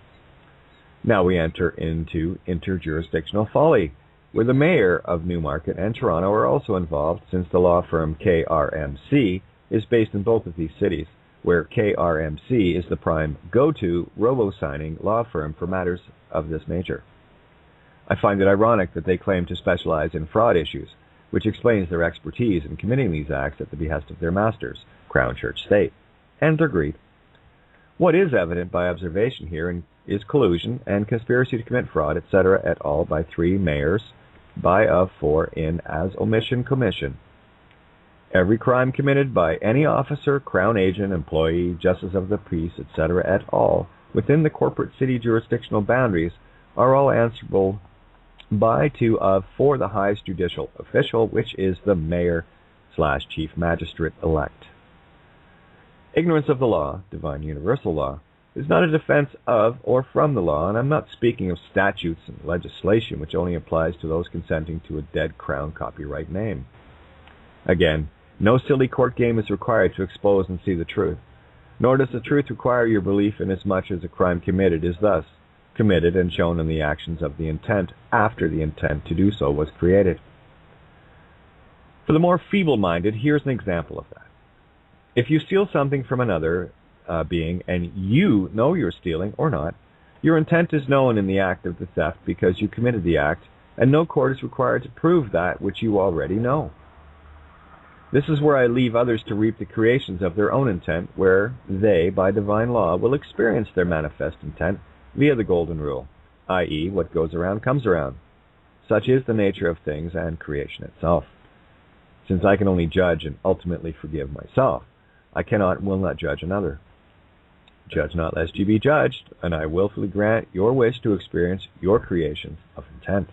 Now we enter into interjurisdictional folly, where the mayor of Newmarket and Toronto are also involved, since the law firm KRMC is based in both of these cities, where KRMC is the prime go-to robo-signing law firm for matters of this nature. I find it ironic that they claim to specialize in fraud issues, which explains their expertise in committing these acts at the behest of their masters, Crown Church State, and their greed. What is evident by observation here is collusion and conspiracy to commit fraud, etc. et al. By 3 mayors, by of 4 in as omission commission. Every crime committed by any officer, crown agent, employee, justice of the peace, etc. et al. Within the corporate city jurisdictional boundaries are all answerable by 2 of 4 the highest judicial official, which is the mayor/chief magistrate elect. Ignorance of the law, divine universal law, is not a defense of or from the law, and I'm not speaking of statutes and legislation which only applies to those consenting to a dead crown copyright name. Again, no silly court game is required to expose and see the truth, nor does the truth require your belief inasmuch as a crime committed is thus committed and shown in the actions of the intent after the intent to do so was created. For the more feeble-minded, here's an example of that. If you steal something from another being and you know you're stealing or not, your intent is known in the act of the theft because you committed the act, and no court is required to prove that which you already know. This is where I leave others to reap the creations of their own intent, where they, by divine law, will experience their manifest intent via the golden rule, i.e., what goes around comes around. Such is the nature of things and creation itself. Since I can only judge and ultimately forgive myself, I cannot and will not judge another. Judge not lest ye be judged, and I willfully grant your wish to experience your creations of intent.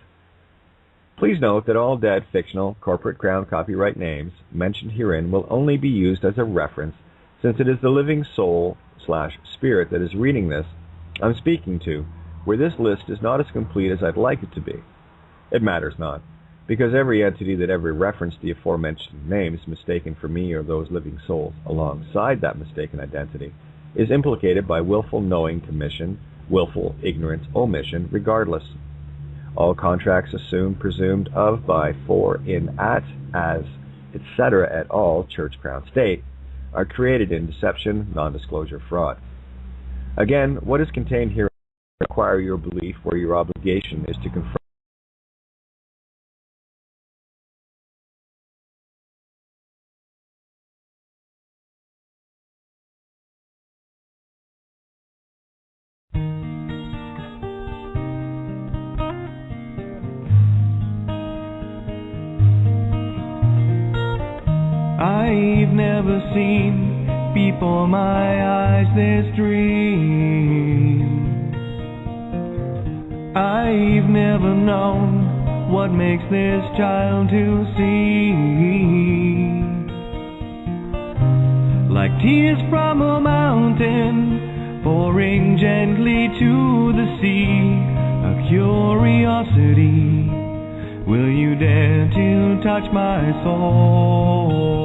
Please note that all dead fictional corporate crown copyright names mentioned herein will only be used as a reference, since it is the living soul/spirit that is reading this I'm speaking to, where this list is not as complete as I'd like it to be. It matters not, because every entity that ever referenced the aforementioned names mistaken for me or those living souls alongside that mistaken identity is implicated by willful knowing commission, willful ignorance omission, regardless. All contracts assumed, presumed of, by, for, in, at, as, etc. at all, church, crown, state, are created in deception, non-disclosure, fraud. Again, what is contained here require your belief where your obligation is to confirm. I've never seen before my eyes this dream. I've never known what makes this child to see. Like tears from a mountain pouring gently to the sea, a curiosity. Will you dare to touch my soul?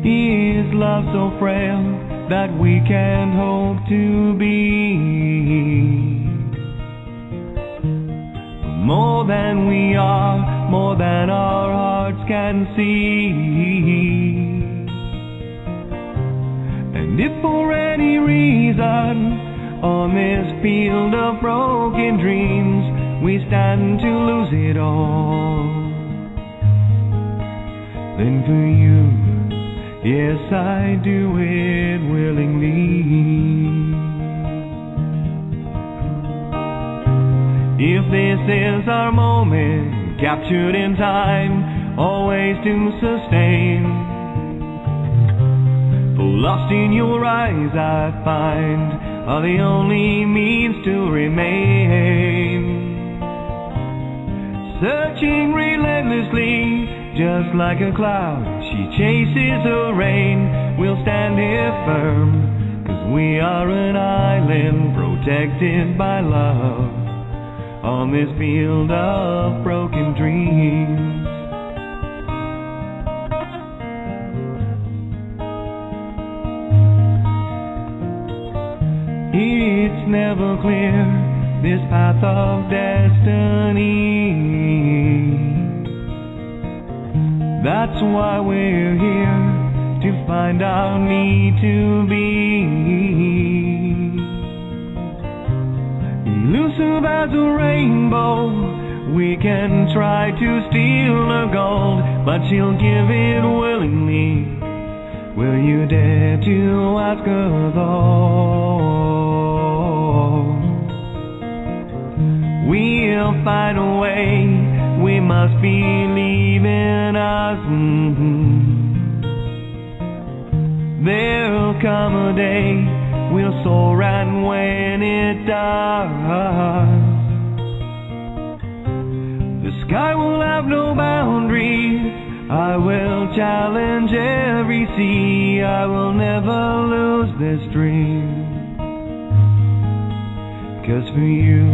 Is love so frail that we can't hope to be more than we are, more than our hearts can see? And if for any reason on this field of broken dreams we stand to lose it all, then for you, yes, I do it willingly. If this is our moment, captured in time, always to sustain, for lost in your eyes I find are the only means to remain. Searching relentlessly, just like a cloud, she chases the rain. We'll stand here firm, 'cause we are an island protected by love on this field of broken dreams. It's never clear, this path of destiny. That's why we're here, to find our need to be. Elusive as a rainbow, we can try to steal her gold, but she'll give it willingly. Will you dare to ask her though? We'll find a way, we must believe in us. There'll come a day, we'll soar, and when it does, the sky will have no boundaries. I will challenge every sea, I will never lose this dream. 'Cause for you,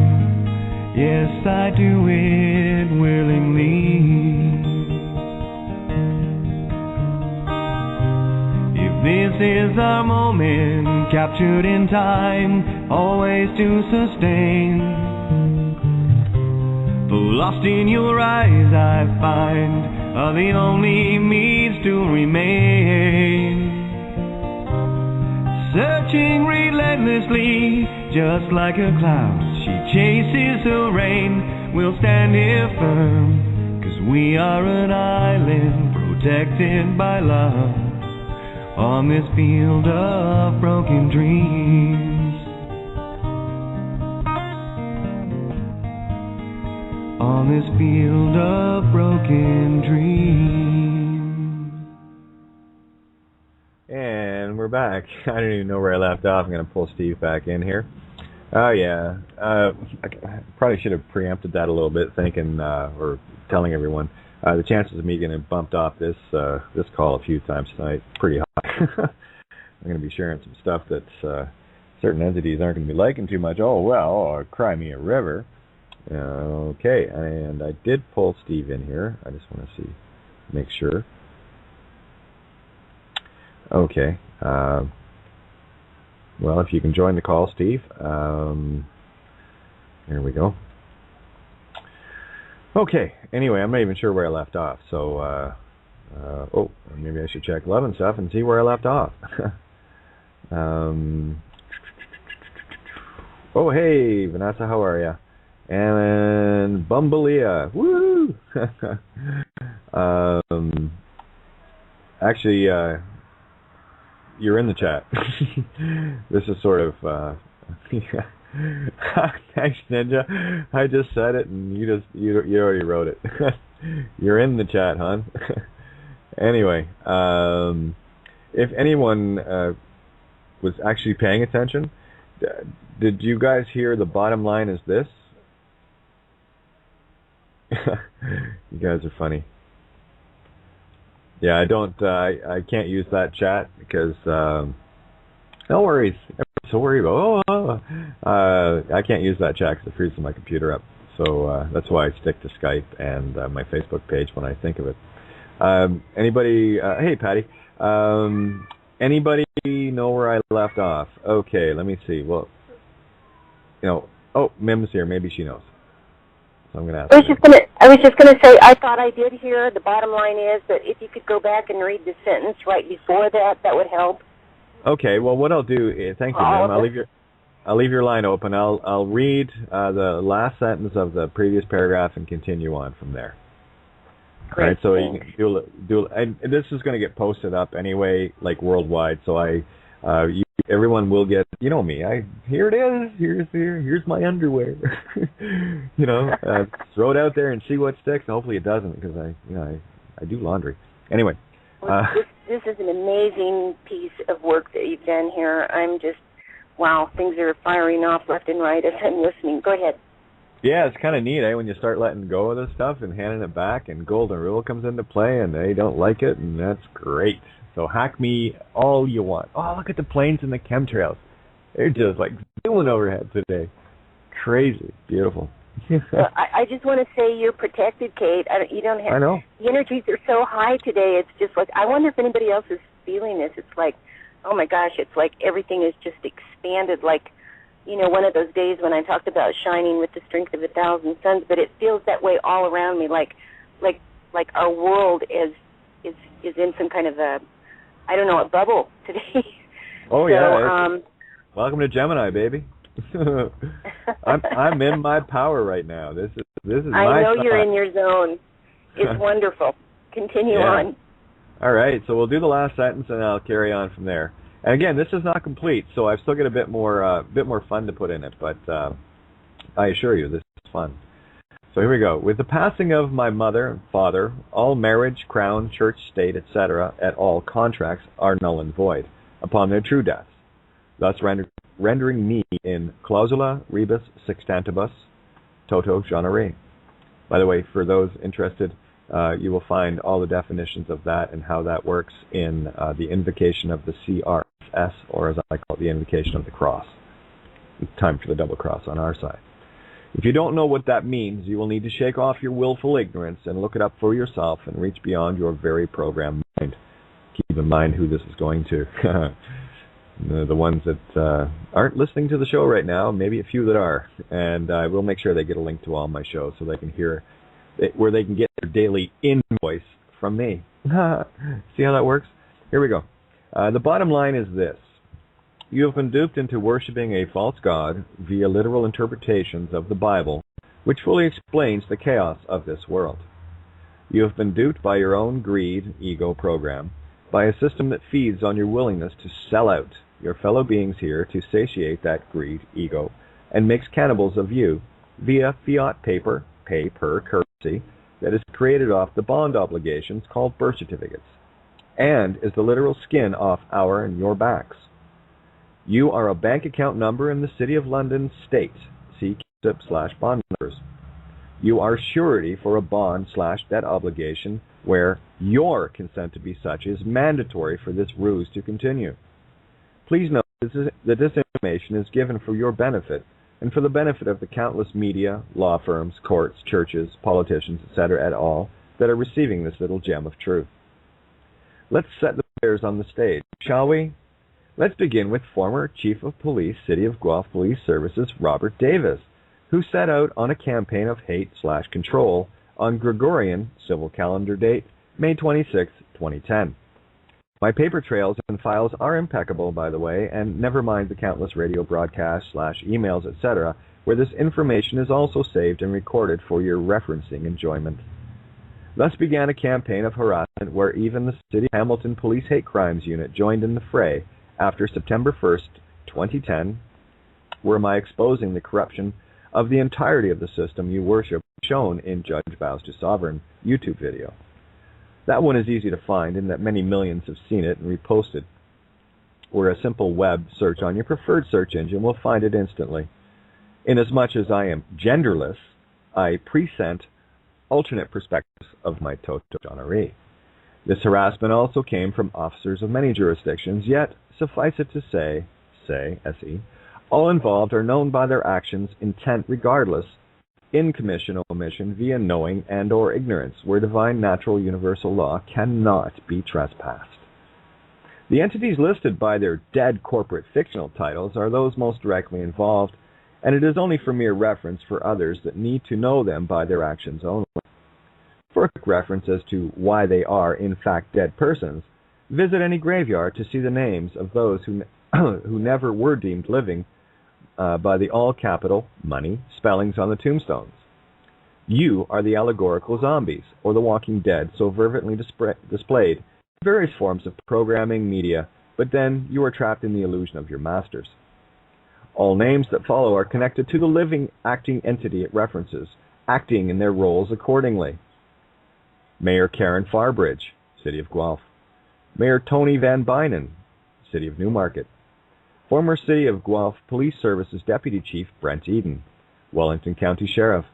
yes, I do it willingly. If this is our moment, captured in time, always to sustain, for lost in your eyes I find are the only means to remain. Searching relentlessly, just like a cloud, she chases the rain. We'll stand here firm, 'cause we are an island protected by love on this field of broken dreams. On this field of broken dreams. And we're back. I don't even know where I left off. I'm going to pull Steve back in here. Oh, yeah. I probably should have preempted that a little bit, thinking, or telling everyone, the chances of me getting bumped off this call a few times tonight, pretty high. I'm going to be sharing some stuff that certain entities aren't going to be liking too much. Oh, well, cry me a river. Okay, and I did pull Steve in here. I just want to make sure. Okay. Well, if you can join the call, Steve. There we go. Okay. Anyway, I'm not even sure where I left off. So, maybe I should check love and stuff and see where I left off. Oh, hey, Vanessa, how are you? And Bumbleia, woo! Actually, you're in the chat. This is sort of thanks, Ninja. I just said it, and you already wrote it. You're in the chat, hon. Anyway, if anyone was actually paying attention, did you guys hear the bottom line is this? You guys are funny. Yeah, I can't use that chat because no worries. So worry about I can't use that chat because it freezes my computer up. So that's why I stick to Skype and my Facebook page when I think of it. Anybody? Hey, Patty. Anybody know where I left off? Okay, let me see. Well, Mim's here. Maybe she knows. So I'm gonna ask. I was just gonna say I thought I did hear. The bottom line is that if you could go back and read the sentence right before that would help. Okay. Well, what I'll do is, thank you, Mim. I'll leave your line open. I'll read the last sentence of the previous paragraph and continue on from there. Great. Right. So you can do. And this is going to get posted up anyway, like worldwide. So everyone will get. You know me. Here it is. Here's my underwear. Throw it out there and see what sticks. Hopefully it doesn't, because I do laundry. Anyway. This is an amazing piece of work that you've done here. I'm just, wow, things are firing off left and right as I'm listening. Go ahead. Yeah, it's kind of neat, when you start letting go of this stuff and handing it back, and Golden Rule comes into play, and they don't like it, and that's great. So hack me all you want. Oh, look at the planes and the chemtrails. They're just like zooming overhead today. Crazy. Beautiful. Well, I just want to say you're protected, Kate. You don't have. I know. The energies are so high today. It's just like, I wonder if anybody else is feeling this. It's like, oh my gosh, it's like everything is just expanded. Like, one of those days when I talked about shining with the strength of 1,000 suns. But it feels that way all around me. Like our world is in some kind of a bubble today. Oh yeah. Welcome to Gemini, baby. I'm in my power right now. This is my I know thought. You're in your zone. It's wonderful. Continue on. All right, so we'll do the last sentence and I'll carry on from there. And again, this is not complete, so I've still got a bit more fun to put in it, but I assure you this is fun. So here we go. With the passing of my mother and father, all marriage, crown, church, state, etc., at all contracts are null and void upon their true deaths, thus rendering me in clausula rebus sextantibus toto genere. By the way, for those interested, you will find all the definitions of that and how that works in the invocation of the CRS, or as I call it, the invocation of the cross. It's time for the double cross on our side. If you don't know what that means, you will need to shake off your willful ignorance and look it up for yourself and reach beyond your very programmed mind. Keep in mind who this is going to. The ones that aren't listening to the show right now, maybe a few that are. And I will make sure they get a link to all my shows so they can hear, where they can get their daily invoice from me. See how that works? Here we go. The bottom line is this. You have been duped into worshiping a false god via literal interpretations of the Bible, which fully explains the chaos of this world. You have been duped by your own greed, ego program, by a system that feeds on your willingness to sell out your fellow beings here to satiate that greed, ego, and makes cannibals of you via fiat paper, pay-per currency, that is created off the bond obligations called birth certificates, and is the literal skin off our and your backs. You are a bank account number in the City of London state, see /bond numbers. You are surety for a bond/debt obligation where your consent to be such is mandatory for this ruse to continue. Please note that this information is given for your benefit and for the benefit of the countless media, law firms, courts, churches, politicians, etc. et al. That are receiving this little gem of truth. Let's set the players on the stage, shall we? Let's begin with former Chief of Police, City of Guelph Police Services, Robert Davis, who set out on a campaign of hate/control on Gregorian civil calendar date, May 26, 2010. My paper trails and files are impeccable, by the way, and never mind the countless radio broadcasts/emails, etc., where this information is also saved and recorded for your referencing enjoyment. Thus began a campaign of harassment where even the City of Hamilton Police Hate Crimes Unit joined in the fray after September 1st, 2010, were my exposing the corruption of the entirety of the system you worship, shown in Judge Bows to Sovereign YouTube video. That one is easy to find in that many millions have seen it and reposted, where a simple web search on your preferred search engine will find it instantly. Inasmuch as I am genderless, I present alternate perspectives of my toto genere. This harassment also came from officers of many jurisdictions, yet, suffice it to say, S.E., all involved are known by their actions, intent regardless, in commission or omission via knowing and or ignorance, where divine natural universal law cannot be trespassed. The entities listed by their dead corporate fictional titles are those most directly involved, and it is only for mere reference for others that need to know them by their actions only. For a quick reference as to why they are in fact dead persons, visit any graveyard to see the names of those who never were deemed living by the all-capital money spellings on the tombstones. You are the allegorical zombies, or the walking dead, so fervently displayed in various forms of programming, media, but then you are trapped in the illusion of your masters. All names that follow are connected to the living, acting entity it references, acting in their roles accordingly. Mayor Karen Farbridge, City of Guelph. Mayor Tony Van Bynen, City of Newmarket. Former City of Guelph Police Services Deputy Chief Brent Eden. Wellington County Sheriff.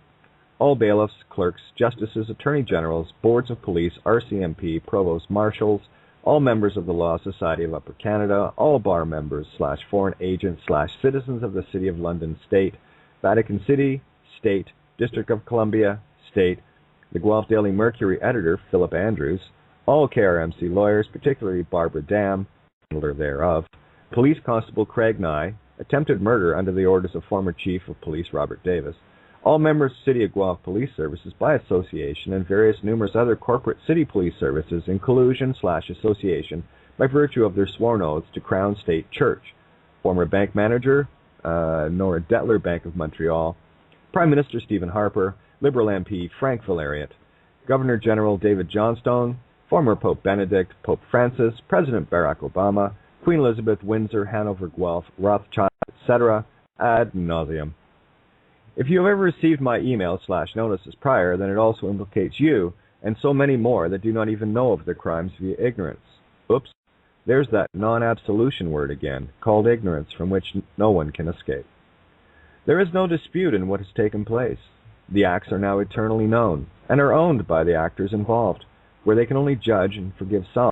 All bailiffs, clerks, justices, attorney generals, boards of police, RCMP, provost marshals, all members of the Law Society of Upper Canada, all bar members / foreign agents / citizens of the City of London State, Vatican City, State, District of Columbia, State, the Guelph Daily Mercury editor Philip Andrews, all KRMC lawyers, particularly Barbara Dam, handler thereof, Police Constable Craig Nye, attempted murder under the orders of former Chief of Police Robert Davis, all members of City of Guelph Police Services by association, and various numerous other corporate city police services in collusion / association by virtue of their sworn oaths to Crown State Church, former bank manager Nora Detler, Bank of Montreal, Prime Minister Stephen Harper, Liberal MP Frank Valeriant, Governor General David Johnstone, former Pope Benedict, Pope Francis, President Barack Obama, Queen Elizabeth, Windsor, Hanover, Guelph, Rothschild, etc., ad nauseum. If you have ever received my email / notices prior, then it also implicates you and so many more that do not even know of their crimes via ignorance. Oops, there's that non-absolution word again, called ignorance, from which no one can escape. There is no dispute in what has taken place. The acts are now eternally known, and are owned by the actors involved, where they can only judge and forgive some,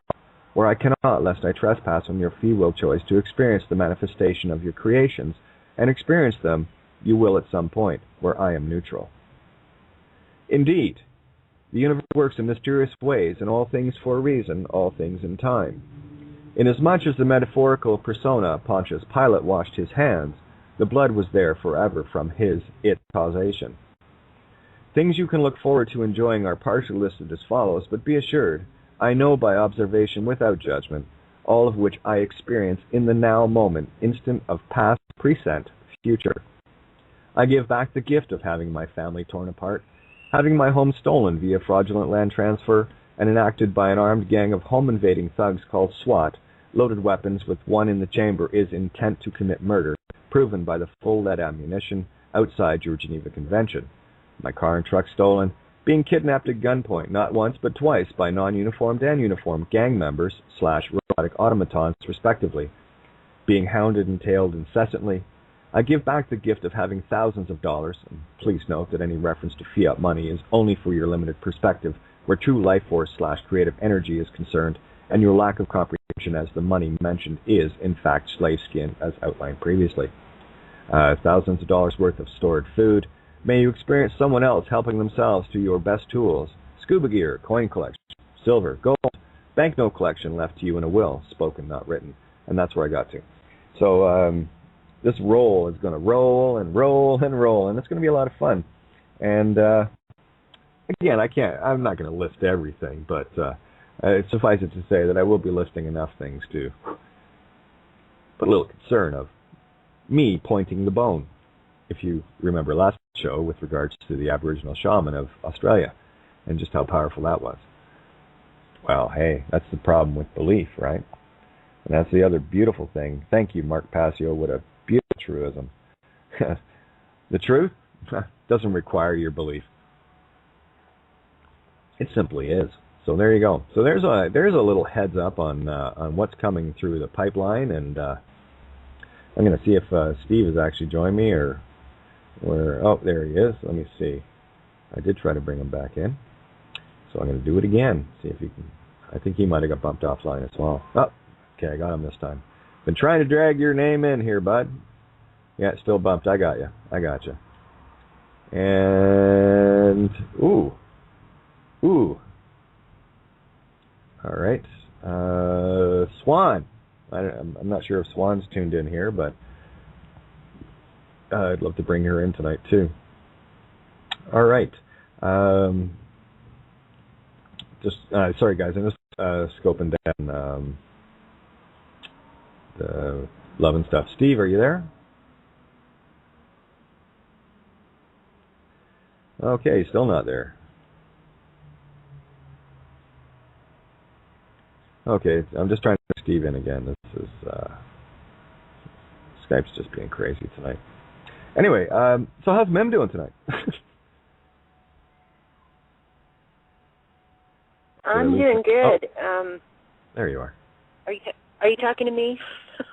where I cannot, lest I trespass on your free will choice to experience the manifestation of your creations, and experience them you will at some point, where I am neutral. Indeed, the universe works in mysterious ways, and all things for a reason, all things in time. Inasmuch as the metaphorical persona Pontius Pilate washed his hands, the blood was there forever from its causation. Things you can look forward to enjoying are partially listed as follows, but be assured, I know by observation without judgment, all of which I experience in the now moment, instant of past, present, future. I give back the gift of having my family torn apart, having my home stolen via fraudulent land transfer, and enacted by an armed gang of home-invading thugs called SWAT, loaded weapons with one in the chamber is intent to commit murder, proven by the full lead ammunition outside your Geneva Convention. My car and truck stolen, being kidnapped at gunpoint not once but twice by non-uniformed and uniformed gang members / robotic automatons respectively, being hounded and tailed incessantly. I give back the gift of having thousands of dollars, and please note that any reference to fiat money is only for your limited perspective, where true life force / creative energy is concerned, and your lack of comprehension as the money mentioned is, in fact, slave skin, as outlined previously. Thousands of dollars worth of stored food. May you experience someone else helping themselves to your best tools. Scuba gear, coin collection, silver, gold, banknote collection left to you in a will, spoken, not written. And that's where I got to. So this roll is going to roll and roll and roll, and it's going to be a lot of fun. And again, I'm not going to list everything, but it suffices to say that I will be listing enough things to put a little concern of me pointing the bone, if you remember last show with regards to the Aboriginal shaman of Australia and just how powerful that was. Well, hey, that's the problem with belief, right? And that's the other beautiful thing. Thank you, Mark Passio. What a beautiful truism. The truth doesn't require your belief. It simply is. So there you go. So there's a little heads up on what's coming through the pipeline, and I'm going to see if Steve has actually joined me, or oh, there he is. Let me see. I did try to bring him back in, so I'm going to do it again. See if he can. I think he might have got bumped offline as well. Oh, okay, I got him this time. Been trying to drag your name in here, bud. Yeah, it's still bumped. I got you. And ooh. All right, Swan. I'm not sure if Swan's tuned in here, but I'd love to bring her in tonight too. All right. Sorry guys, I'm just scoping down the love and stuff. Steve, are you there? Okay, still not there. Okay, I'm just trying to put Steve in again. This is Skype's just being crazy tonight. Anyway, so how's Mem doing tonight? I'm doing good. There you are. Are you talking to me?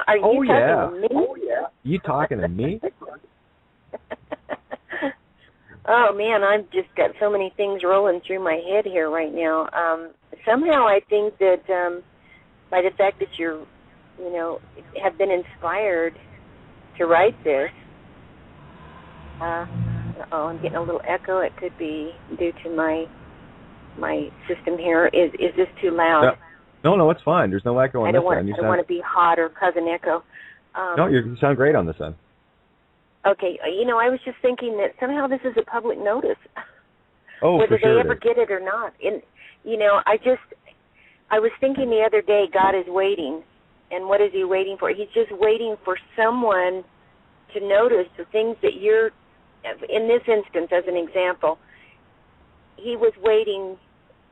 Are you talking to me? Oh yeah. You talking to me? Oh man, I've just got so many things rolling through my head here right now. Somehow I think that by the fact that you're, have been inspired to write this. I'm getting a little echo. It could be due to my system here. Is this too loud? No, it's fine. There's no echo on this end. I don't want to be hot or cause an echo. No, you sound great on this end. Okay, I was just thinking that somehow this is a public notice. Oh, whether for sure they ever get it or not. And I was thinking the other day, God is waiting. And what is he waiting for? He's just waiting for someone to notice the things that you're, in this instance, as an example, he was waiting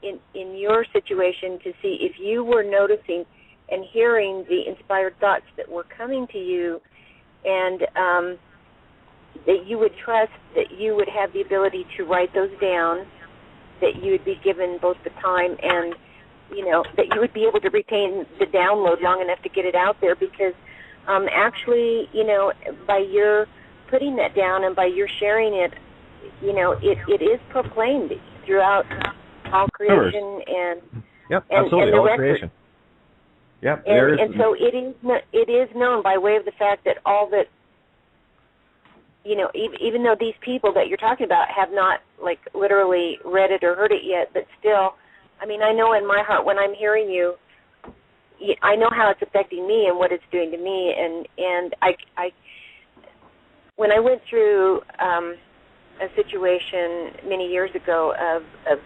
in your situation to see if you were noticing and hearing the inspired thoughts that were coming to you, and that you would trust that you would have the ability to write those down, that you would be given both the time and, that you would be able to retain the download long enough to get it out there, because actually, by your putting that down and by your sharing it, it is proclaimed throughout all creation and absolutely, and the all record. creation. Yep, and so it is known by way of the fact that all that, even though these people that you're talking about have not, literally read it or heard it yet, but still, I know in my heart when I'm hearing you, I know how it's affecting me and what it's doing to me, and I when I went through a situation many years ago of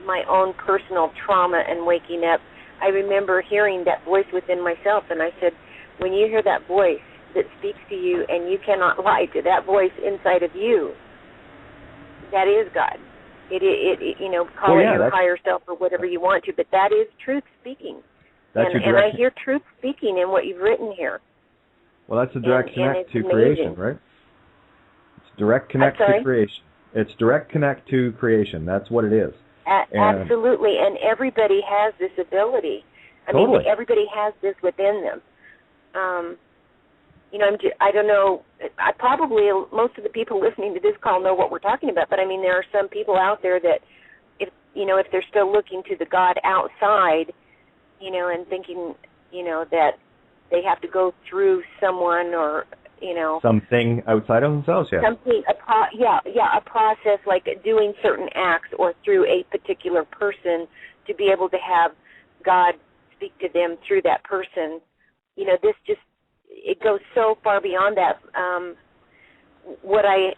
my own personal trauma and waking up, I remember hearing that voice within myself, and I said, when you hear that voice that speaks to you and you cannot lie to that voice inside of you, that is God. Call it your higher self or whatever you want to, but that is truth speaking. And I hear truth speaking in what you've written here. Well, that's a direct connect to creation, right? It's direct connect to creation. It's direct connect to creation. That's what it is. Absolutely, and everybody has this ability. Totally. Everybody has this within them. I don't know. Probably most of the people listening to this call know what we're talking about. But there are some people out there that, if they're still looking to the God outside, and thinking, that they have to go through someone or, something outside of themselves, yeah. Something, a process like doing certain acts or through a particular person to be able to have God speak to them through that person. This just, it goes so far beyond that. What I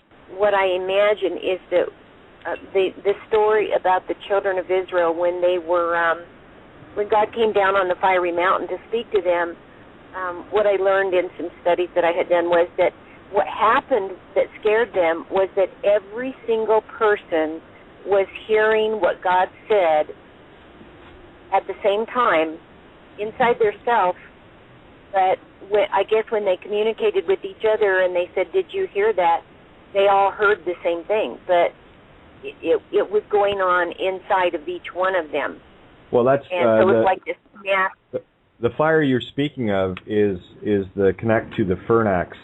imagine is that the story about the children of Israel when they were when God came down on the fiery mountain to speak to them. What I learned in some studies that I had done was that what happened that scared them was that every single person was hearing what God said at the same time inside their self. But I guess when they communicated with each other and they said, "Did you hear that?" they all heard the same thing. But it was going on inside of each one of them. Well, that's and so it was like this mass. The fire you're speaking of is the connect to the Fernax,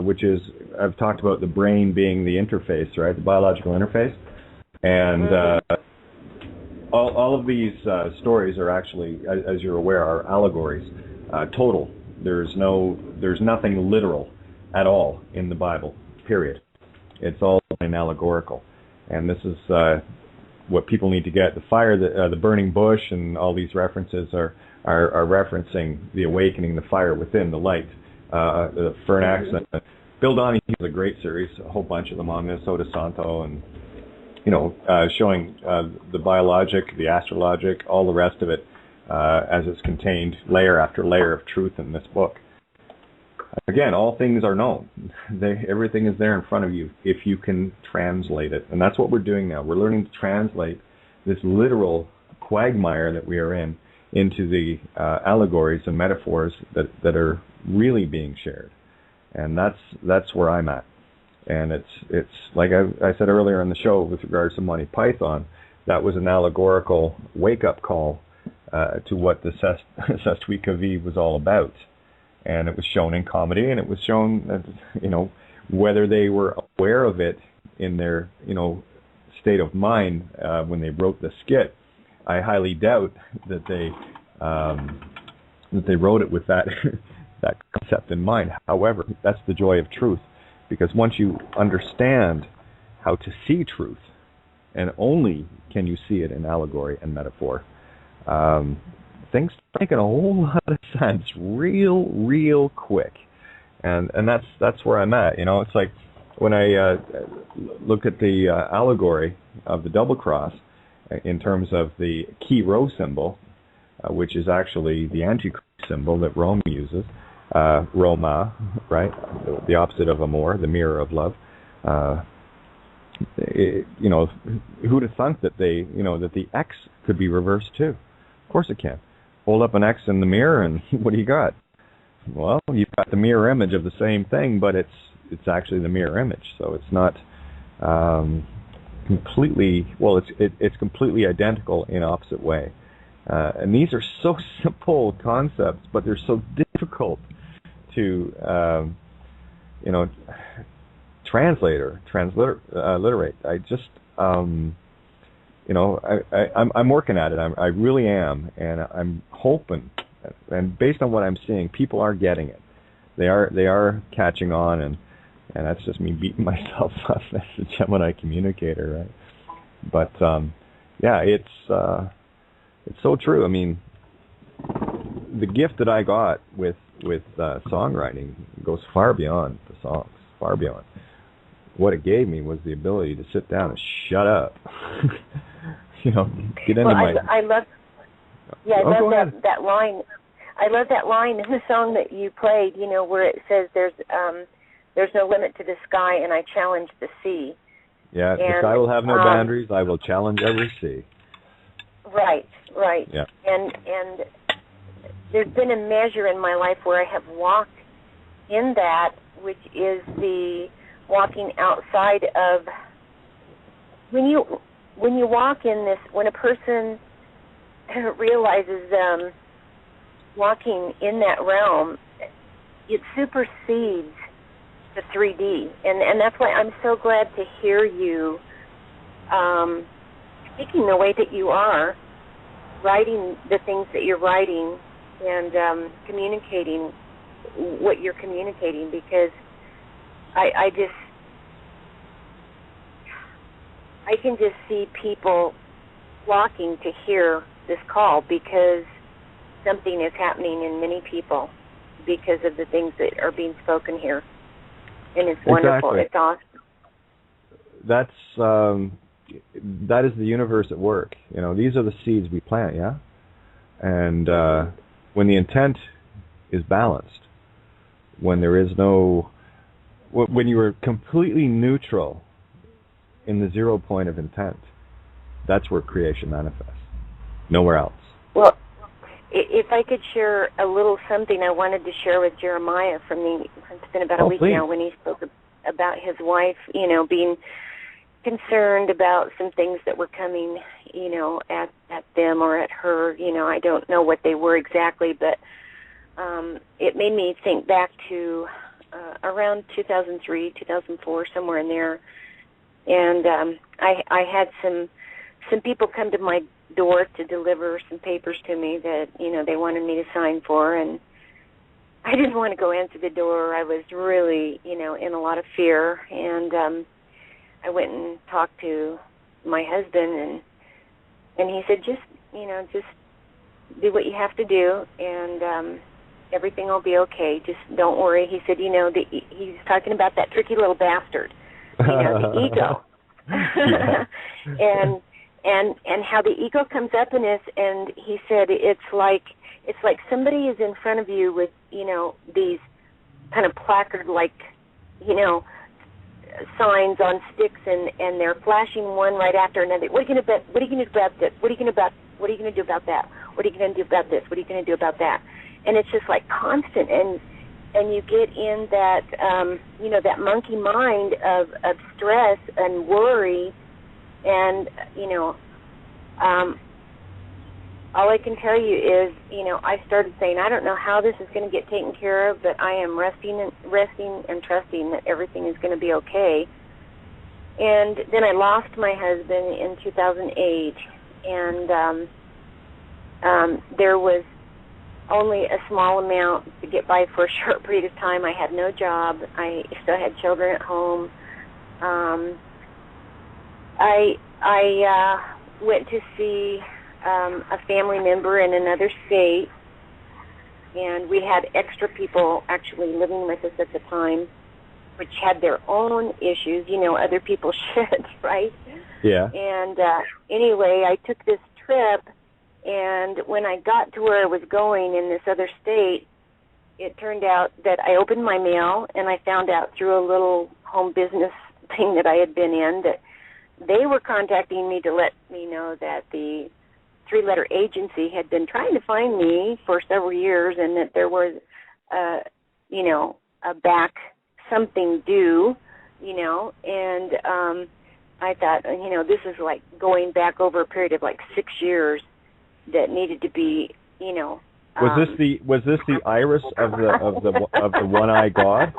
which is, I've talked about the brain being the interface, right, the biological interface, and all of these stories are actually, as you're aware, are allegories, total. There's nothing literal at all in the Bible. Period. It's all allegorical, and this is what people need to get. The fire, the burning bush, and all these references are referencing the awakening, the fire within, the light, the Fernax. Bill Donahue has a great series, a whole bunch of them on this, Oda Santo, and showing the biologic, the astrologic, all the rest of it as it's contained layer after layer of truth in this book. Again, all things are known. Everything is there in front of you if you can translate it. And that's what we're doing now. We're learning to translate this literal quagmire that we are in into the allegories and metaphors that are really being shared. And that's where I'm at. And it's like I said earlier in the show with regards to Monty Python, that was an allegorical wake-up call to what the Sestui Vie was all about. And it was shown in comedy, and it was shown, whether they were aware of it in their, state of mind when they wrote the skit. I highly doubt that they wrote it with that that concept in mind. However, that's the joy of truth, because once you understand how to see truth, and only can you see it in allegory and metaphor, things start making a whole lot of sense real quick, and that's where I'm at. It's like when I look at the allegory of the double cross in terms of the key rho symbol, which is actually the antichrist symbol that Rome uses, Roma, right, the opposite of amor, the mirror of love. Who'd have thunk that that the X could be reversed too? Of course it can. Hold up an X in the mirror, and what do you got? Well, you've got the mirror image of the same thing, but it's actually the mirror image. So it's not completely. Well, it's completely identical in opposite way. And these are so simple concepts, but they're so difficult to translate or transliterate. I just I'm working at it. I really am, and I'm hoping, and based on what I'm seeing, people are getting it. They are catching on, and that's just me beating myself up as a Gemini communicator, right? But it's so true. I mean, the gift that I got with songwriting goes far beyond the songs, far beyond. What it gave me was the ability to sit down and shut up. Get into my... I love that line. I love that line in the song that you played, where it says there's no limit to the sky and I challenge the sea. Yeah, the sky will have no boundaries, I will challenge every sea. Right. Yeah. And there's been a measure in my life where I have walked in that, which is the walking outside of, when you walk in this, when a person realizes walking in that realm, it supersedes the 3D, and that's why I'm so glad to hear you speaking the way that you are, writing the things that you're writing and communicating what you're communicating, because I can just see people flocking to hear this call, because something is happening in many people because of the things that are being spoken here. And it's wonderful. Exactly. It's awesome. That is the universe at work. These are the seeds we plant, yeah? And when the intent is balanced, when there is no... When you are completely neutral in the 0 point of intent, that's where creation manifests. Nowhere else. Well, if I could share a little something I wanted to share with Jeremiah it's been about a week please. now, when he spoke about his wife, being concerned about some things that were coming, at them or at her. I don't know what they were exactly, but it made me think back to around 2003, 2004, somewhere in there. And I had some people come to my door to deliver some papers to me that, they wanted me to sign for, and I didn't want to go answer the door. I was really, in a lot of fear, and I went and talked to my husband, and he said, just do what you have to do, and everything will be okay. Just don't worry. He said, he's talking about that tricky little bastard, the ego. and how the ego comes up in us, and he said it's like somebody is in front of you with, these kind of placard signs on sticks, and they're flashing one right after another. What are you going to do about this? What are you going to do about that? What are you going to do about this? What are you going to do about that? And it's just like constant, and you get in that that monkey mind of stress and worry, and all I can tell you is, I started saying, I don't know how this is going to get taken care of, but I am resting and trusting that everything is going to be okay. And then I lost my husband in 2008, and there was only a small amount to get by for a short period of time. I had no job. I still had children at home. I went to see a family member in another state, and we had extra people actually living with us at the time, which had their own issues. Other people should, right? Yeah. And anyway, I took this trip, and when I got to where I was going in this other state, it turned out that I opened my mail, and I found out through a little home business thing that I had been in that they were contacting me to let me know that the 3-letter agency had been trying to find me for several years, and that there was, a back something due, and I thought, this is like going back over a period of like 6 years that needed to be, Was this the iris of the one-eyed god?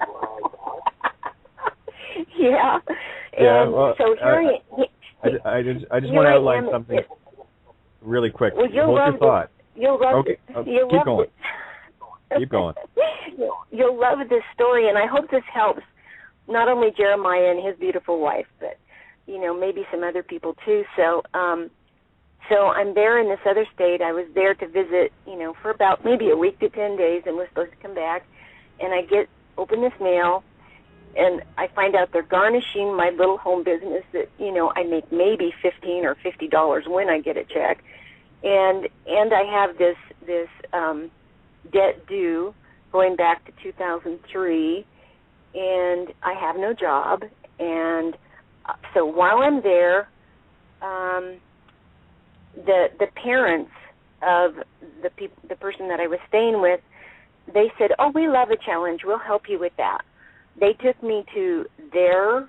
Yeah. Yeah. And well, so here I just want to outline something really quick. Well, Hold your thought. You'll love okay. You'll keep love going. Keep going. You'll love this story, and I hope this helps not only Jeremiah and his beautiful wife, but maybe some other people too. So I'm there in this other state. I was there to visit, for about maybe a week to 10 days, and was supposed to come back. And I open this mail, and I find out they're garnishing my little home business that, I make maybe $15 or $50 when I get a check. And I have this debt due going back to 2003, and I have no job. And so while I'm there, the parents of the person that I was staying with, they said, "Oh, we love a challenge. We'll help you with that." They took me to their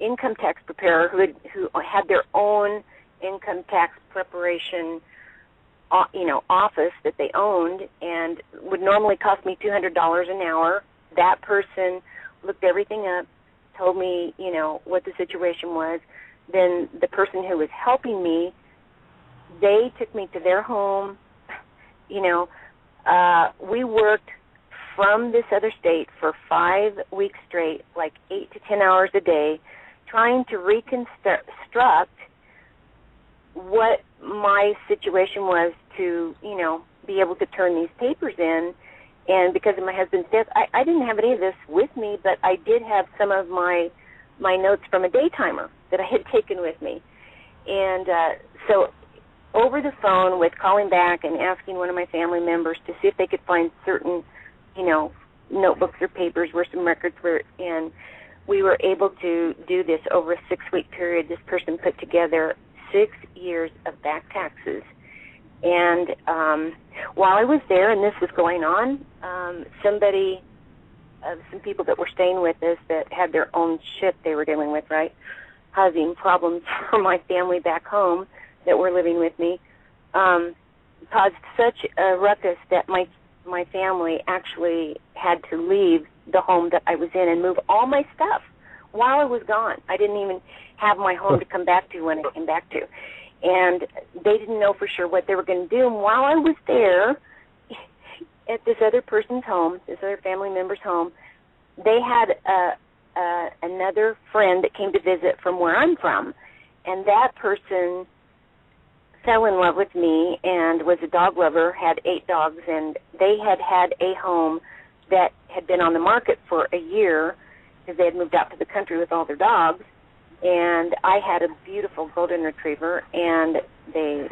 income tax preparer who had their own income tax preparation office that they owned, and would normally cost me $200 an hour. That person looked everything up, told me, what the situation was, then the person who was helping me, they took me to their home. You know, we worked from this other state for 5 weeks straight, like 8 to 10 hours a day, trying to reconstruct what my situation was to, you know, be able to turn these papers in. And because of my husband's death, I didn't have any of this with me, but I did have some of my notes from a daytimer that I had taken with me. And so over the phone with calling back and asking one of my family members to see if they could find certain, you know, notebooks or papers where some records were in, we were able to do this over a 6-week period. This person put together 6 years of back taxes. And while I was there and this was going on, some people that were staying with us that had their own shit they were dealing with, right, causing problems for my family back home that were living with me, caused such a ruckus that my family actually had to leave the home that I was in and move all my stuff while I was gone. I didn't even have my home to come back to when I came back to. And they didn't know for sure what they were going to do. And while I was there at this other person's home, this other family member's home, they had another friend that came to visit from where I'm from. And that person fell in love with me and was a dog lover, had 8 dogs, and they had a home that had been on the market for a year because they had moved out to the country with all their dogs. And I had a beautiful golden retriever, and they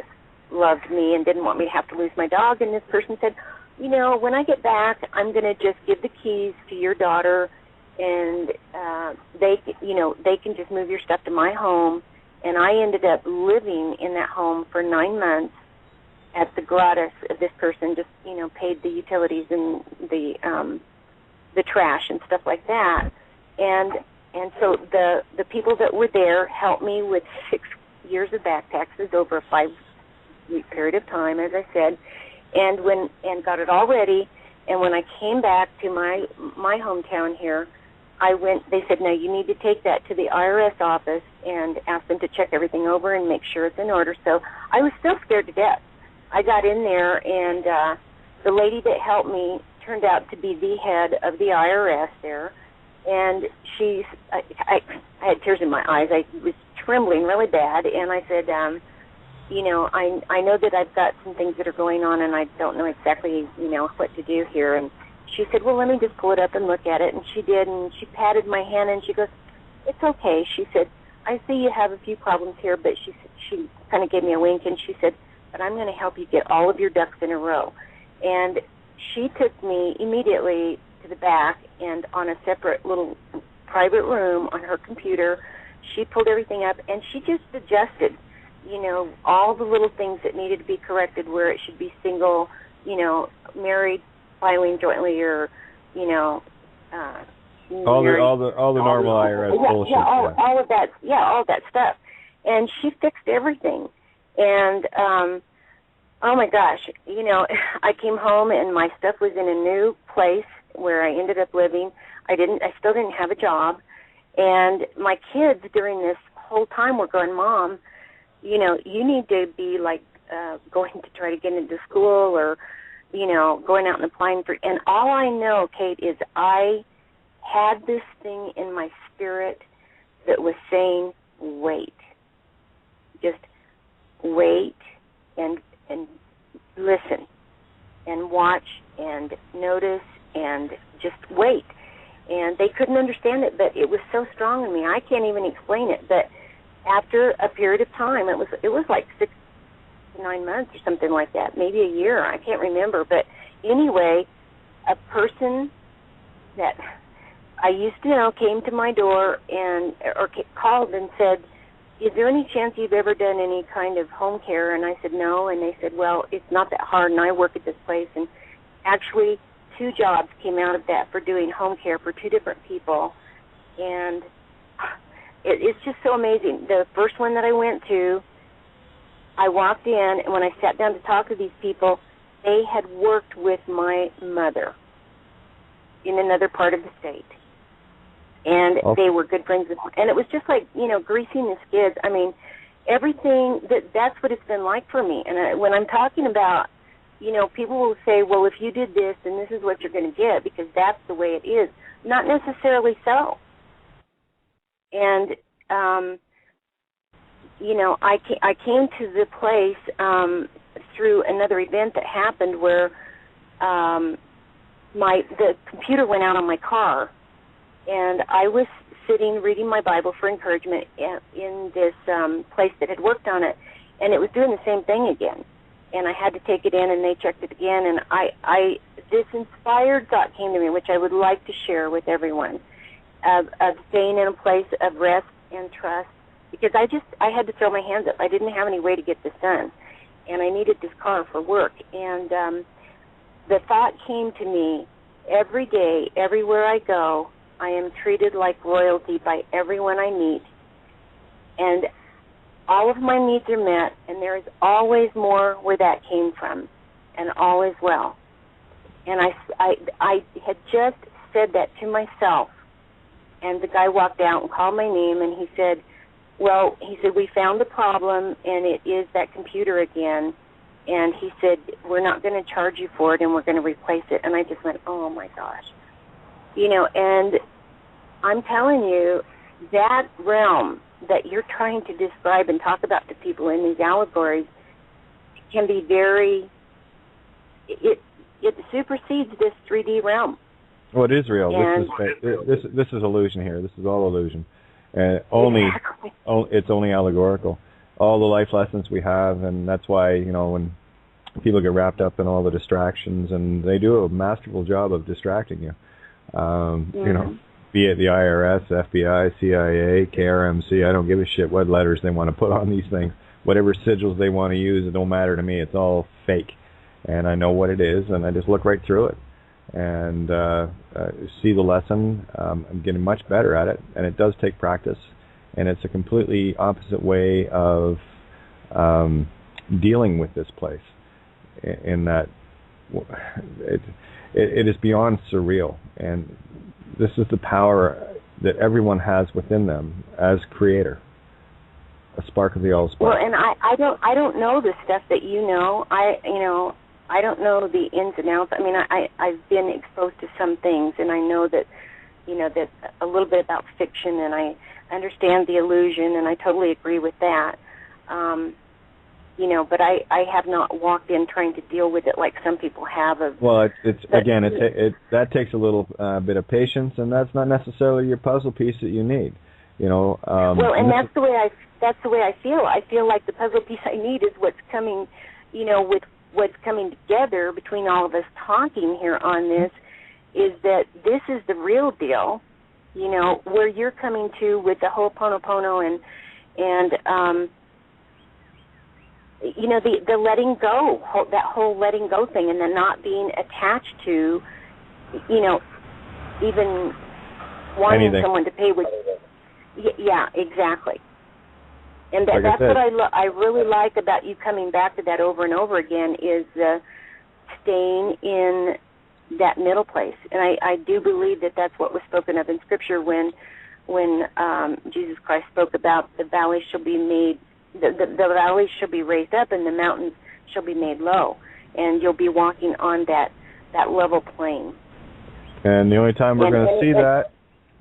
loved me and didn't want me to have to lose my dog. And this person said, you know, when I get back, I'm going to just give the keys to your daughter, and they can just move your stuff to my home. And I ended up living in that home for 9 months at the gratis of this person, just, you know, paid the utilities and the trash and stuff like that. And so the people that were there helped me with 6 years of back taxes over a 5-week period of time, as I said, and got it all ready. And when I came back to my hometown here, they said, no, you need to take that to the IRS office and ask them to check everything over and make sure it's in order. So I was still scared to death. I got in there, and the lady that helped me turned out to be the head of the IRS there. And I had tears in my eyes. I was trembling really bad, and I said, you know, I know that I've got some things that are going on, and I don't know exactly, you know, what to do here. And she said, well, let me just pull it up and look at it. And she did, and she patted my hand, and she goes, it's okay. She said, I see you have a few problems here, but she kind of gave me a wink, and she said, but I'm going to help you get all of your ducks in a row. And she took me immediately to the back, and on a separate little private room on her computer, she pulled everything up, and she just adjusted, you know, all the little things that needed to be corrected where it should be single, you know, married, filing jointly, or, you know, all the normal IRS bullshit. All of that, all that stuff. And she fixed everything. And oh my gosh, you know, I came home and my stuff was in a new place where I ended up living. I still didn't have a job, and my kids during this whole time were going, Mom, you know, you need to be like going to try to get into school, or, you know, going out and applying for. And all I know, Kate, is I had this thing in my spirit that was saying, wait, just wait and listen and watch and notice and just wait. And they couldn't understand it, but it was so strong in me. I can't even explain it. But after a period of time, it was like 6 to 9 months or something like that, maybe a year. I can't remember. But anyway, a person that I used to know came to my door or called and said, is there any chance you've ever done any kind of home care? And I said, no. And they said, well, it's not that hard, and I work at this place. And actually 2 jobs came out of that for doing home care for 2 different people. And it's just so amazing. The first one that I went to, I walked in, and when I sat down to talk to these people, they had worked with my mother in another part of the state. and they were good friends with me. And it was just like, greasing the skids. I mean, everything, that's what it's been like for me. And when I'm talking about, people will say, well, if you did this, then this is what you're going to get, because that's the way it is. Not necessarily so. And, I came to the place through another event that happened where the computer went out on my car, and I was sitting reading my Bible for encouragement in this place that had worked on it, and it was doing the same thing again. And I had to take it in, and they checked it again, and this inspired thought came to me, which I would like to share with everyone, of staying in a place of rest and trust, because I had to throw my hands up. I didn't have any way to get this done, and I needed this car for work. And the thought came to me, every day, everywhere I go, I am treated like royalty by everyone I meet, and all of my needs are met, and there is always more where that came from, and all is well. And I had just said that to myself, and the guy walked out and called my name, and he said, we found the problem, and it is that computer again. And he said, we're not going to charge you for it, and we're going to replace it. And I just went, oh, my gosh. And I'm telling you, that realm that you're trying to describe and talk about to people in these allegories can be it supersedes this 3D realm. Well, it is real. And this is illusion here. This is all illusion. Exactly. It's only allegorical. All the life lessons we have, and that's why, when people get wrapped up in all the distractions, and they do a masterful job of distracting you, be it the IRS, FBI, CIA, KRMC, I don't give a shit what letters they want to put on these things. Whatever sigils they want to use, it don't matter to me. It's all fake. And I know what it is, and I just look right through it and see the lesson. I'm getting much better at it, and it does take practice. And it's a completely opposite way of dealing with this place, in that it is beyond surreal. And this is the power that everyone has within them as creator, a spark of the all-spark. Well, and I don't know the stuff that you know. I don't know the ins and outs. I mean, I've been exposed to some things, and I know that, that a little bit about fiction, and I understand the illusion, and I totally agree with that. But I have not walked in trying to deal with it like some people have. That takes a little bit of patience, and that's not necessarily your puzzle piece that you need. And that's the way I feel. I feel like the puzzle piece I need is what's coming, with what's coming together between all of us talking here on this, is that this is the real deal. Where you're coming to with the Ho'oponopono and the letting go, that whole letting go thing, and then not being attached to, even wanting someone to pay with. Yeah, exactly. And that's what I really like about you coming back to that over and over again, is staying in that middle place. And I do believe that that's what was spoken of in Scripture when Jesus Christ spoke about the valleys shall be made, the valleys shall be raised up, and the mountains shall be made low, and you'll be walking on that level plane. And the only time we're going to see that.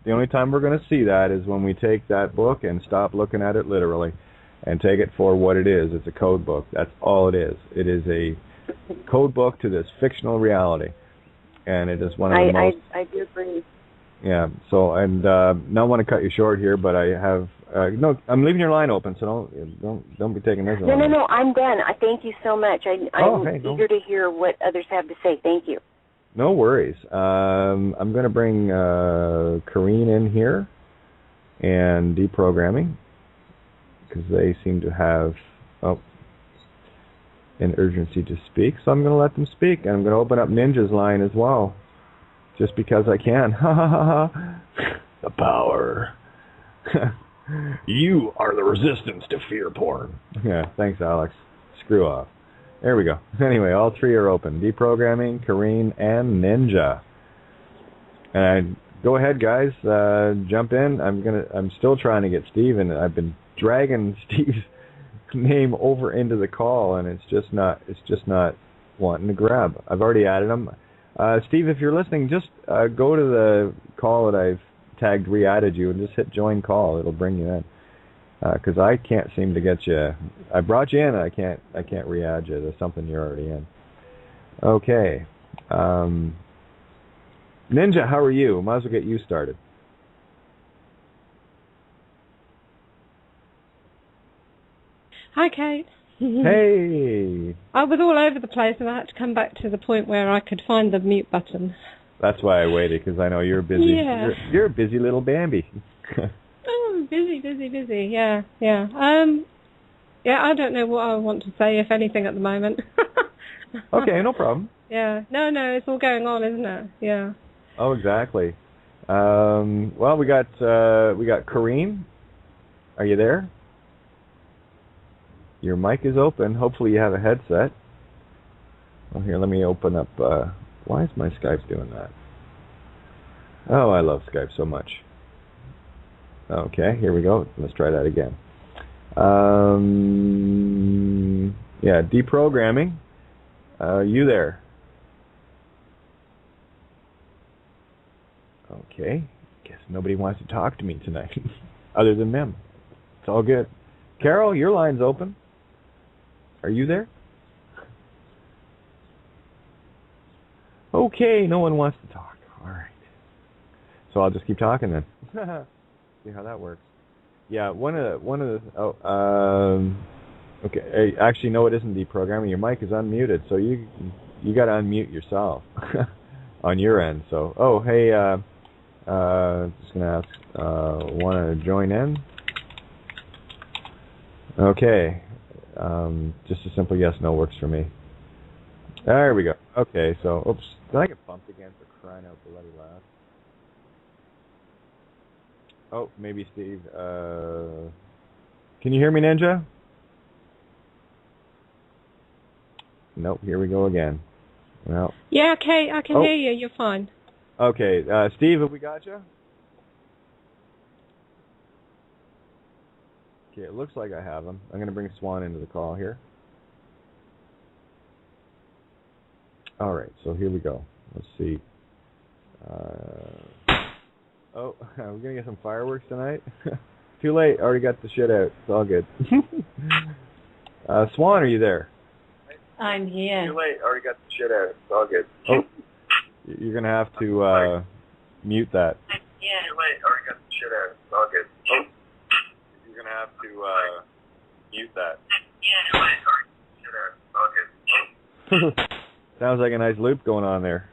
The only time we're going to see that is when we take that book and stop looking at it literally and take it for what it is. It's a code book. That's all it is. It is a code book to this fictional reality. And it is one of the most... I do agree. Yeah. So, and not want to cut you short here, but I have... I'm leaving your line open, so don't be taking this. No, I'm done. I thank you so much. I'm eager to hear what others have to say. Thank you. No worries. I'm going to bring Corrine in here and deprogramming, because they seem to have an urgency to speak. So I'm going to let them speak, and I'm going to open up Ninja's line as well, just because I can. The power. You are the resistance to fear porn. Yeah, thanks, Alex. Screw off. There we go. Anyway, all three are open. Deprogramming, Corrine, and Ninja. And go ahead, guys. Jump in. I'm still trying to get Steve, and I've been dragging Steve's name over into the call, and it's just not wanting to grab. I've already added him. Steve, if you're listening, just go to the call that I've tagged, re-added you, and just hit join call. It'll bring you in. Because I can't seem to get you. I brought you in, and I can't re-add you. There's something you're already in. Okay. Ninja, how are you? Might as well get you started. Hi, Kate. Hey. I was all over the place, and I had to come back to the point where I could find the mute button. That's why I waited, because I know you're busy. Yeah. You're a busy little Bambi. Oh, busy. Yeah. Yeah, I don't know what I want to say, if anything, at the moment. Okay, no problem. Yeah. No, it's all going on, isn't it? Yeah. Oh, exactly. Well, we got Kareem. Are you there? Your mic is open. Hopefully you have a headset. Well, here, let me open up. Why is my Skype doing that? Oh, I love Skype so much. Okay, here we go. Let's try that again. Yeah, deprogramming. You there? Okay. Guess nobody wants to talk to me tonight, other than them. It's all good. Carol, your line's open. Are you there? Okay, no one wants to talk. All right. So I'll just keep talking then. See how that works. Yeah, one of the. Okay. Actually, no, it isn't deprogramming. Your mic is unmuted, so you got to unmute yourself on your end. So, hey, just gonna ask, want to join in? Okay. Just a simple yes/no works for me. There we go. Okay, so, oops, did I get bumped again for crying out bloody loud? Oh, maybe Steve. Can you hear me, Ninja? Nope, here we go again. Well. Yeah, okay, I can hear you. You're fine. Okay, Steve, have we got you? Okay, it looks like I have him. I'm going to bring Swan into the call here. All right, so here we go. Let's see. We're going to get some fireworks tonight. Too late. Already got the shit out. It's all good. Swan, are you there? I'm here. Too late. Already got the shit out. It's all good. Oh, you're going to have to mute that. Yeah. Too late. Already got the shit out. It's all good. Oh, you're going to have to mute that. Yeah. Too late. Already got the shit out. It's all good. Sounds like a nice loop going on there.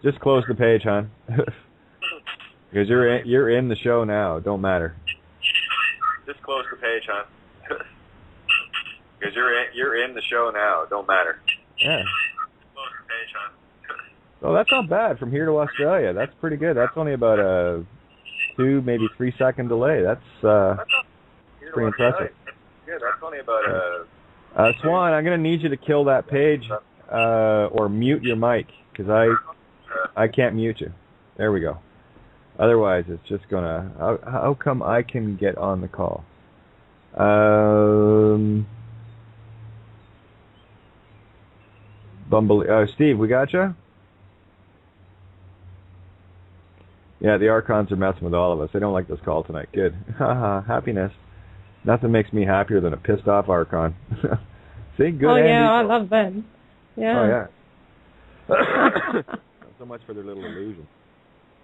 Just close the page, hon. Because you're in the show now. Don't matter. Just close the page, hon. Because you're in the show now. Don't matter. Yeah. Close the page, hon. Oh, that's not bad from here to Australia. That's pretty good. That's only about a 2, maybe 3 second delay. That's pretty impressive. Good. That's only about a. Swan, I'm going to need you to kill that page or mute your mic, because I can't mute you. There we go. Otherwise, it's just going to... How come I can get on the call? Steve, we got you? Yeah, the Archons are messing with all of us. They don't like this call tonight. Good. Happiness. Nothing makes me happier than a pissed off Archon. See, good. Oh, yeah, I love them. Yeah. Oh, yeah. So much for their little illusion.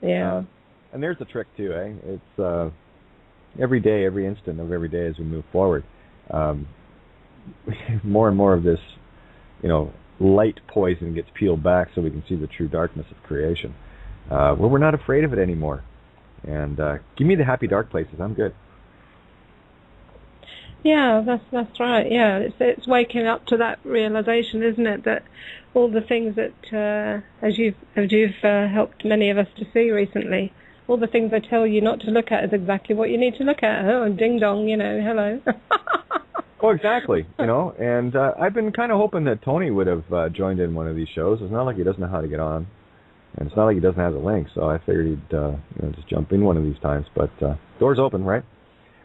Yeah. And there's the trick, too, eh? It's every day, every instant of every day as we move forward, more and more of this, light poison gets peeled back so we can see the true darkness of creation, where we're not afraid of it anymore. And give me the happy dark places. I'm good. Yeah, that's right. Yeah, it's waking up to that realization, isn't it? That all the things that, as you've helped many of us to see recently, all the things I tell you not to look at is exactly what you need to look at. Oh, ding dong, hello. Oh, exactly. And I've been kind of hoping that Tony would have joined in one of these shows. It's not like he doesn't know how to get on. And it's not like he doesn't have the link, so I figured he'd just jump in one of these times. But door's open, right?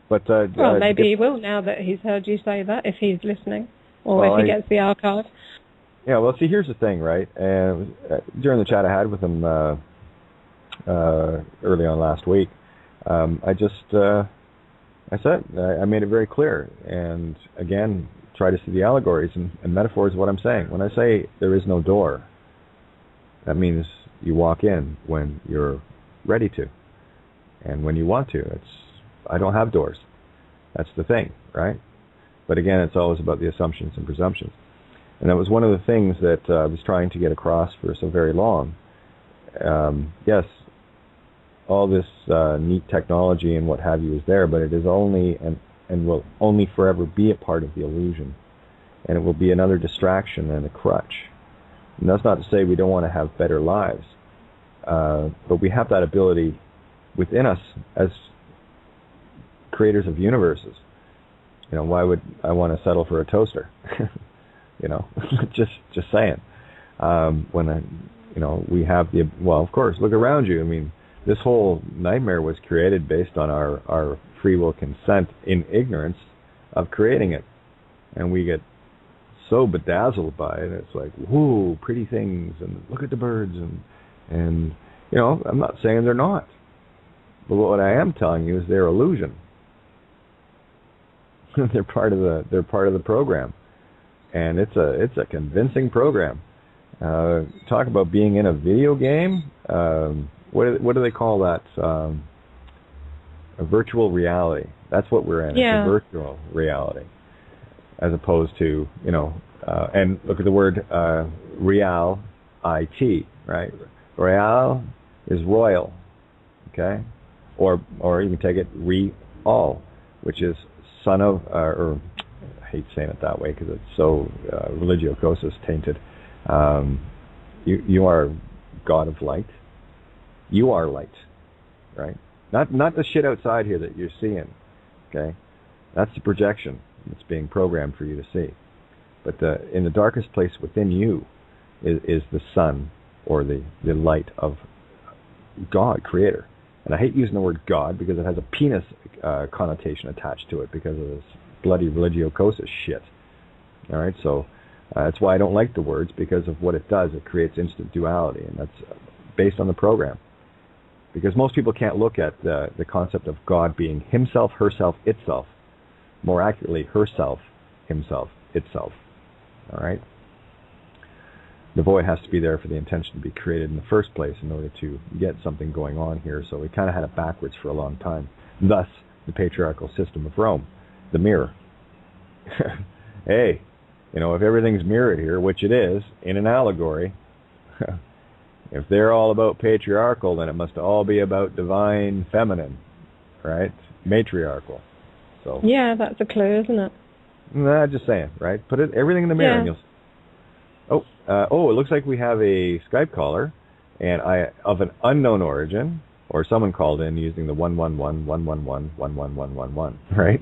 But well, maybe he will now that he's heard you say that, if he's listening, or if he gets the archive. Yeah, well, see, here's the thing, right? And during the chat I had with him early on last week, I made it very clear, and again, try to see the allegories and metaphors of what I'm saying. When I say there is no door, that means you walk in when you're ready to, and when you want to. I don't have doors. That's the thing, right? But again, it's always about the assumptions and presumptions. And that was one of the things that I was trying to get across for so very long. Yes, all this neat technology and what have you is there, but it is only and will only forever be a part of the illusion. And it will be another distraction and a crutch. And that's not to say we don't want to have better lives, but we have that ability within us as creators of universes. Why would I want to settle for a toaster? just saying. We have of course, look around you. I mean, this whole nightmare was created based on our free will consent in ignorance of creating it. And we get so bedazzled by it. It's like, whoo, pretty things, and look at the birds, and I'm not saying they're not. But what I am telling you is they're illusion. They're part of the program. And it's a convincing program. Talk about being in a video game. What do they call that? A virtual reality. That's what we're in. Yeah. It's a virtual reality, as opposed to and look at the word real, it, right? Real is royal, okay, or you can take it real, which is son of or I hate saying it that way because it's so religiocosus tainted. You are God of light. You are light, right? Not the shit outside here that you're seeing, okay? That's the projection that's being programmed for you to see. But in the darkest place within you is the sun or the light of God, Creator. And I hate using the word God because it has a penis connotation attached to it because of this bloody religiocosus shit. All right, so that's why I don't like the words, because of what it does. It creates instant duality, and that's based on the program. Because most people can't look at the concept of God being himself, herself, itself. More accurately, herself, himself, itself. All right? The void has to be there for the intention to be created in the first place in order to get something going on here. So we kind of had it backwards for a long time. Thus, the patriarchal system of Rome, the mirror. Hey, if everything's mirrored here, which it is, in an allegory, if they're all about patriarchal, then it must all be about divine feminine, right? Matriarchal. So yeah, that's a clue, isn't it? Nah, just saying, right? Put everything in the mirror, and you'll. It looks like we have a Skype caller, and of an unknown origin, or someone called in using the 111-111-11111, right?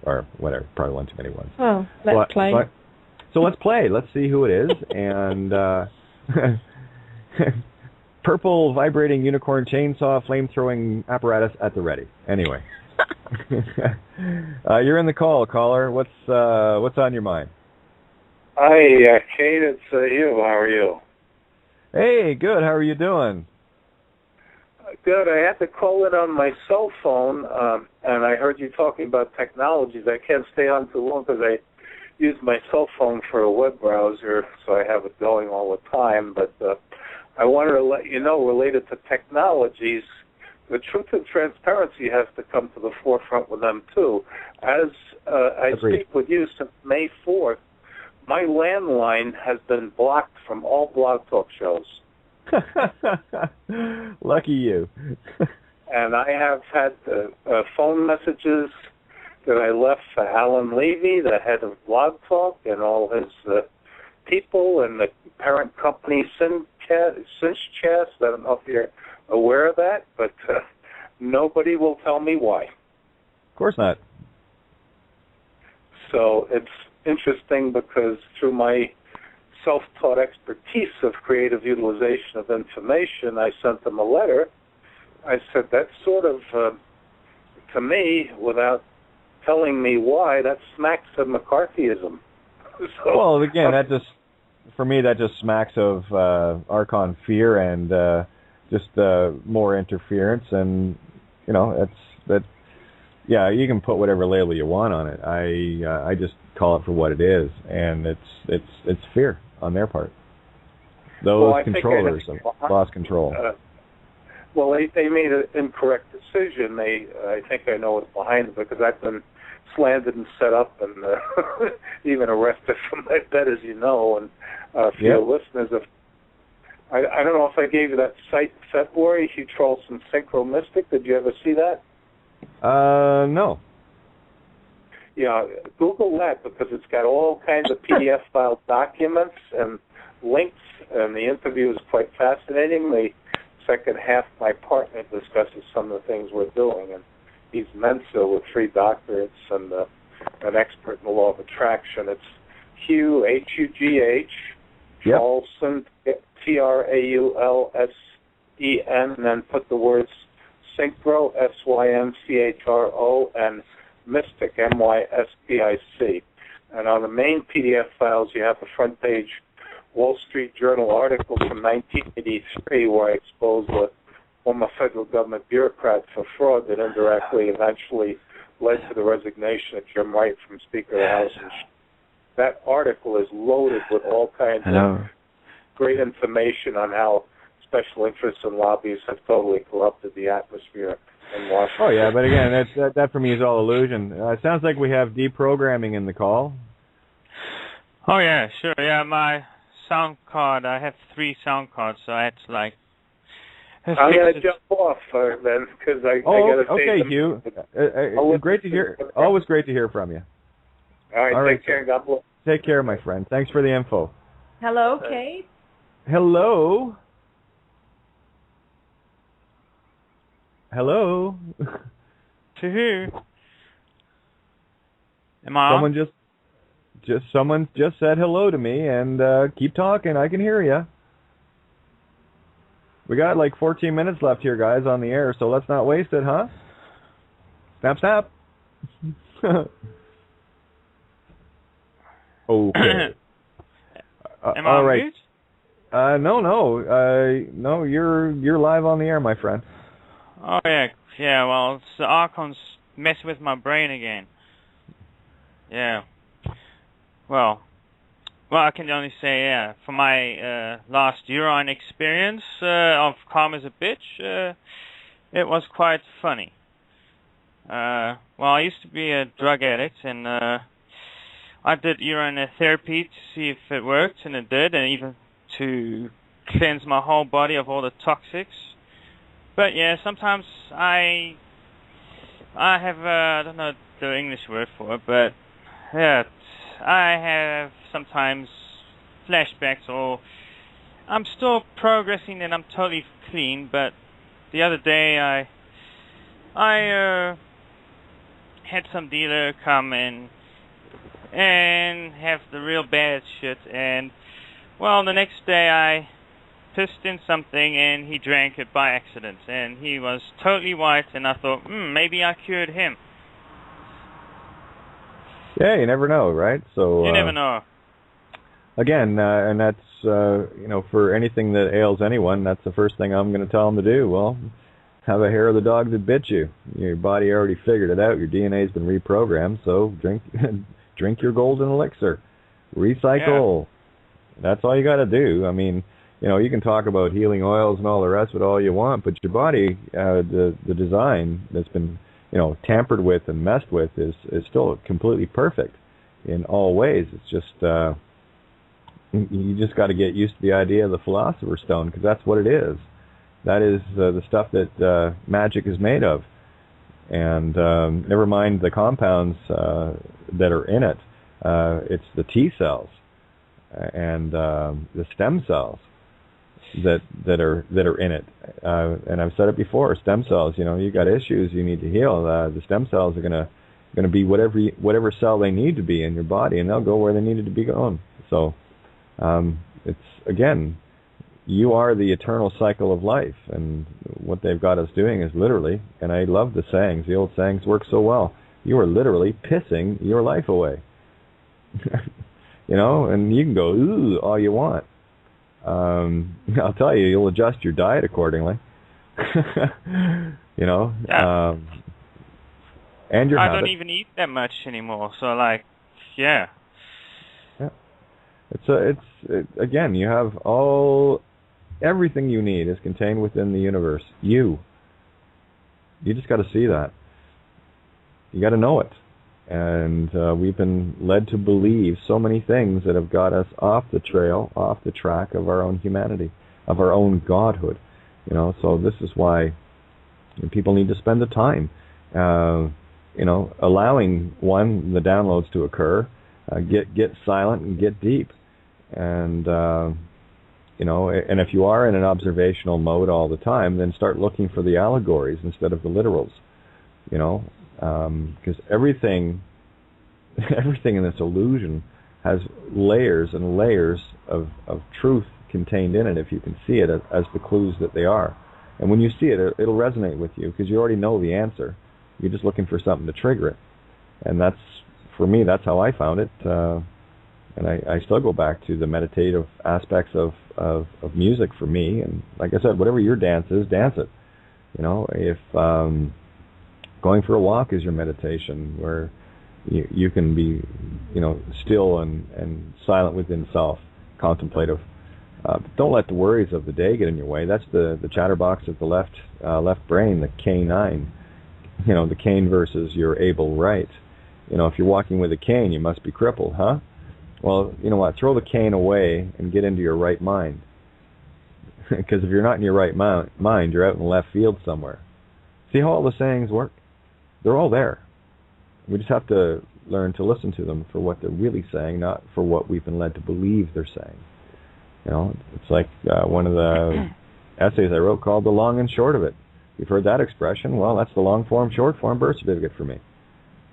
Or whatever, probably one too many ones. Oh, let's play. So let's play. Let's see who it is, and purple vibrating unicorn chainsaw flame-throwing apparatus at the ready. Anyway, you're in the call, caller. What's on your mind? Hi, Kate. It's you. How are you? Hey, good. How are you doing? Good. I had to call it on my cell phone, and I heard you talking about technologies. I can't stay on too long because I use my cell phone for a web browser, so I have it going all the time. But I wanted to let you know, related to technologies, the truth and transparency has to come to the forefront with them, too. As I speak with you since May 4th, my landline has been blocked from all Blog Talk shows. Lucky you. And I have had phone messages that I left for Alan Levy, the head of Blog Talk, and all his people, and the parent company Syncrenicity. I don't know if you're aware of that, but nobody will tell me why. Of course not. So it's interesting because through my self-taught expertise of creative utilization of information, I sent them a letter. I said, that sort of, to me, without telling me why, that smacks of McCarthyism. So, well, again, for me, that just smacks of Archon fear and just more interference, and yeah, you can put whatever label you want on it. I just call it for what it is, and it's fear on their part. Those controllers have lost control. Well, they made an incorrect decision. I think I know what's behind it, because I've been slandered and set up and even arrested from my bed, as you know. And for your listeners, I don't know if I gave you that site in February, Hugh Charleston Syncrenicity. Did you ever see that? No. Yeah, Google that, because it's got all kinds of PDF file documents and links, and the interview is quite fascinating. The second half, my partner discusses some of the things we're doing, and he's Mensa with 3 doctorates and an expert in the law of attraction. It's Hugh, H-U-G-H, Charleston, Traulsen, and then put the words Synchro, S-Y-N-C-H-R-O, and Mystic, M-Y-S-T-I-C. And on the main PDF files, you have a front page Wall Street Journal article from 1983 where I exposed the former federal government bureaucrat for fraud that indirectly eventually led to the resignation of Jim Wright from Speaker of the House. And that article is loaded with all kinds of great information on how special interests and lobbies have totally corrupted the atmosphere in Washington. Oh, yeah, but again, that for me is all illusion. It sounds like we have deprogramming in the call. Oh, yeah, sure. Yeah, my sound card, I have 3 sound cards, so I had to, I'm going to jump off then, because I got to say... Okay, Hugh. Great to hear. Always great to hear from you. All right, take care. God bless. Take care, my friend. Thanks for the info. Hello, Kate. Hello. Hello. To who? Am I on? Someone just said hello to me, and keep talking. I can hear you. We got like 14 minutes left here, guys, on the air, so let's not waste it, huh? Snap, snap. Okay. Am I all on right. mute? No, you're live on the air, my friend. Oh, yeah, well, it's the Archons messing with my brain again. Yeah. Well, I can only say, for my last urine experience of Calm as a Bitch, it was quite funny. Well, I used to be a drug addict, and I did urine therapy to see if it worked, and it did, and even to cleanse my whole body of all the toxics. But yeah, sometimes I have, I don't know the English word for it, but yeah, I have sometimes flashbacks, or I'm still progressing and I'm totally clean, but the other day I had some dealer come in and have the real bad shit, and well, the next day I pissed in something and he drank it by accident, and he was totally white, and I thought, maybe I cured him. Yeah, you never know, right? So you never know. Again, and that's for anything that ails anyone, that's the first thing I'm going to tell them to do. Well, have a hair of the dog that bit you. Your body already figured it out. Your DNA's been reprogrammed. So drink your golden elixir, recycle. Yeah. That's all you got to do. I mean, you can talk about healing oils and all the rest of it all you want, but your body, the design that's been tampered with and messed with is still completely perfect in all ways. It's just you just got to get used to the idea of the Philosopher's Stone, because that's what it is. That is the stuff that magic is made of, and never mind the compounds that are in it. It's the T cells and the stem cells that are in it, and I've said it before. Stem cells, you got issues you need to heal. The stem cells are gonna be whatever cell they need to be in your body, and they'll go where they needed to be going. So It's, again, you are the eternal cycle of life, and what they've got us doing is literally, and I love the sayings, the old sayings work so well, you are literally pissing your life away. You know, and you can go, ooh, all you want. I'll tell you, you'll adjust your diet accordingly. You know, Yeah. and your I habits. don't even eat that much anymore, so like, yeah. Yeah. Again, you have everything you need is contained within the universe. You just got to see that. You got to know it. And we've been led to believe so many things that have got us off the trail, off the track of our own humanity, of our own godhood. You know, so this is why people need to spend the time, you know, allowing the downloads to occur, get silent and get deep, and you know, and if you are in an observational mode all the time, then start looking for the allegories instead of the literals. You know, because everything in this illusion has layers and layers of truth contained in it, if you can see it as the clues that they are. And when you see it, it'll resonate with you because you already know the answer. You're just looking for something to trigger it. And that's, for me, that's how I found it. And I still go back to the meditative aspects of music for me. And like I said, whatever your dance is, dance it. You know, if going for a walk is your meditation, where you can be, you know, still and silent within self, contemplative. But don't let the worries of the day get in your way. That's the chatterbox of the left brain, the canine. You know, the cane versus your able right. You know, if you're walking with a cane, you must be crippled, huh? Well, you know what? Throw the cane away and get into your right mind. Because if you're not in your right mind, you're out in the left field somewhere. See how all the sayings work? They're all there. We just have to learn to listen to them for what they're really saying, not for what we've been led to believe they're saying. You know, it's like one of the essays I wrote called The Long and Short of It. You've heard that expression. Well, that's the long form, short form birth certificate for me.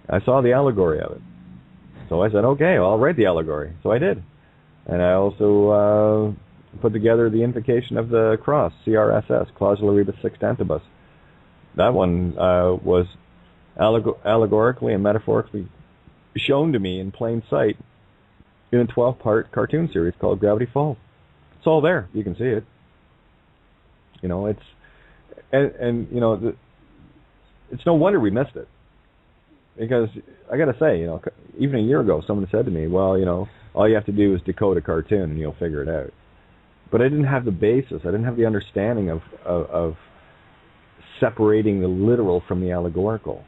I saw the allegory of it. So I said, okay, well, I'll write the allegory. So I did. And I also put together the invocation of the cross, CRSS, Clausula Rebus Sextantibus. That one was allegorically and metaphorically shown to me in plain sight in a 12-part cartoon series called Gravity Falls. It's all there. You can see it. You know, it's and you know, it's no wonder we missed it. Because I got to say, you know, even a year ago, someone said to me, "Well, you know, all you have to do is decode a cartoon and you'll figure it out." But I didn't have the basis. I didn't have the understanding of separating the literal from the allegorical.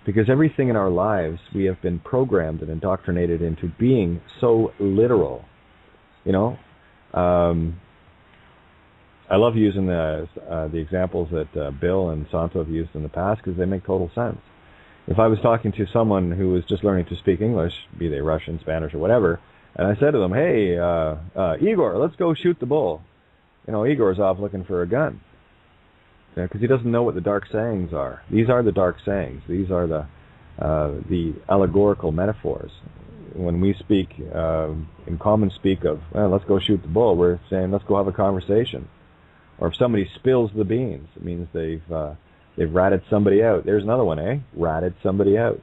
Because everything in our lives, we have been programmed and indoctrinated into being so literal. You know, I love using the examples that Bill and Santo have used in the past because they make total sense. If I was talking to someone who was just learning to speak English, be they Russian, Spanish, or whatever, and I said to them, "Hey, Igor, let's go shoot the bull," you know, Igor's off looking for a gun. Because he doesn't know what the dark sayings are. These are the dark sayings. These are the allegorical metaphors. When we speak, in common speak of, well, let's go shoot the bull, we're saying, let's go have a conversation. Or if somebody spills the beans, it means they've ratted somebody out. There's another one, eh? Ratted somebody out.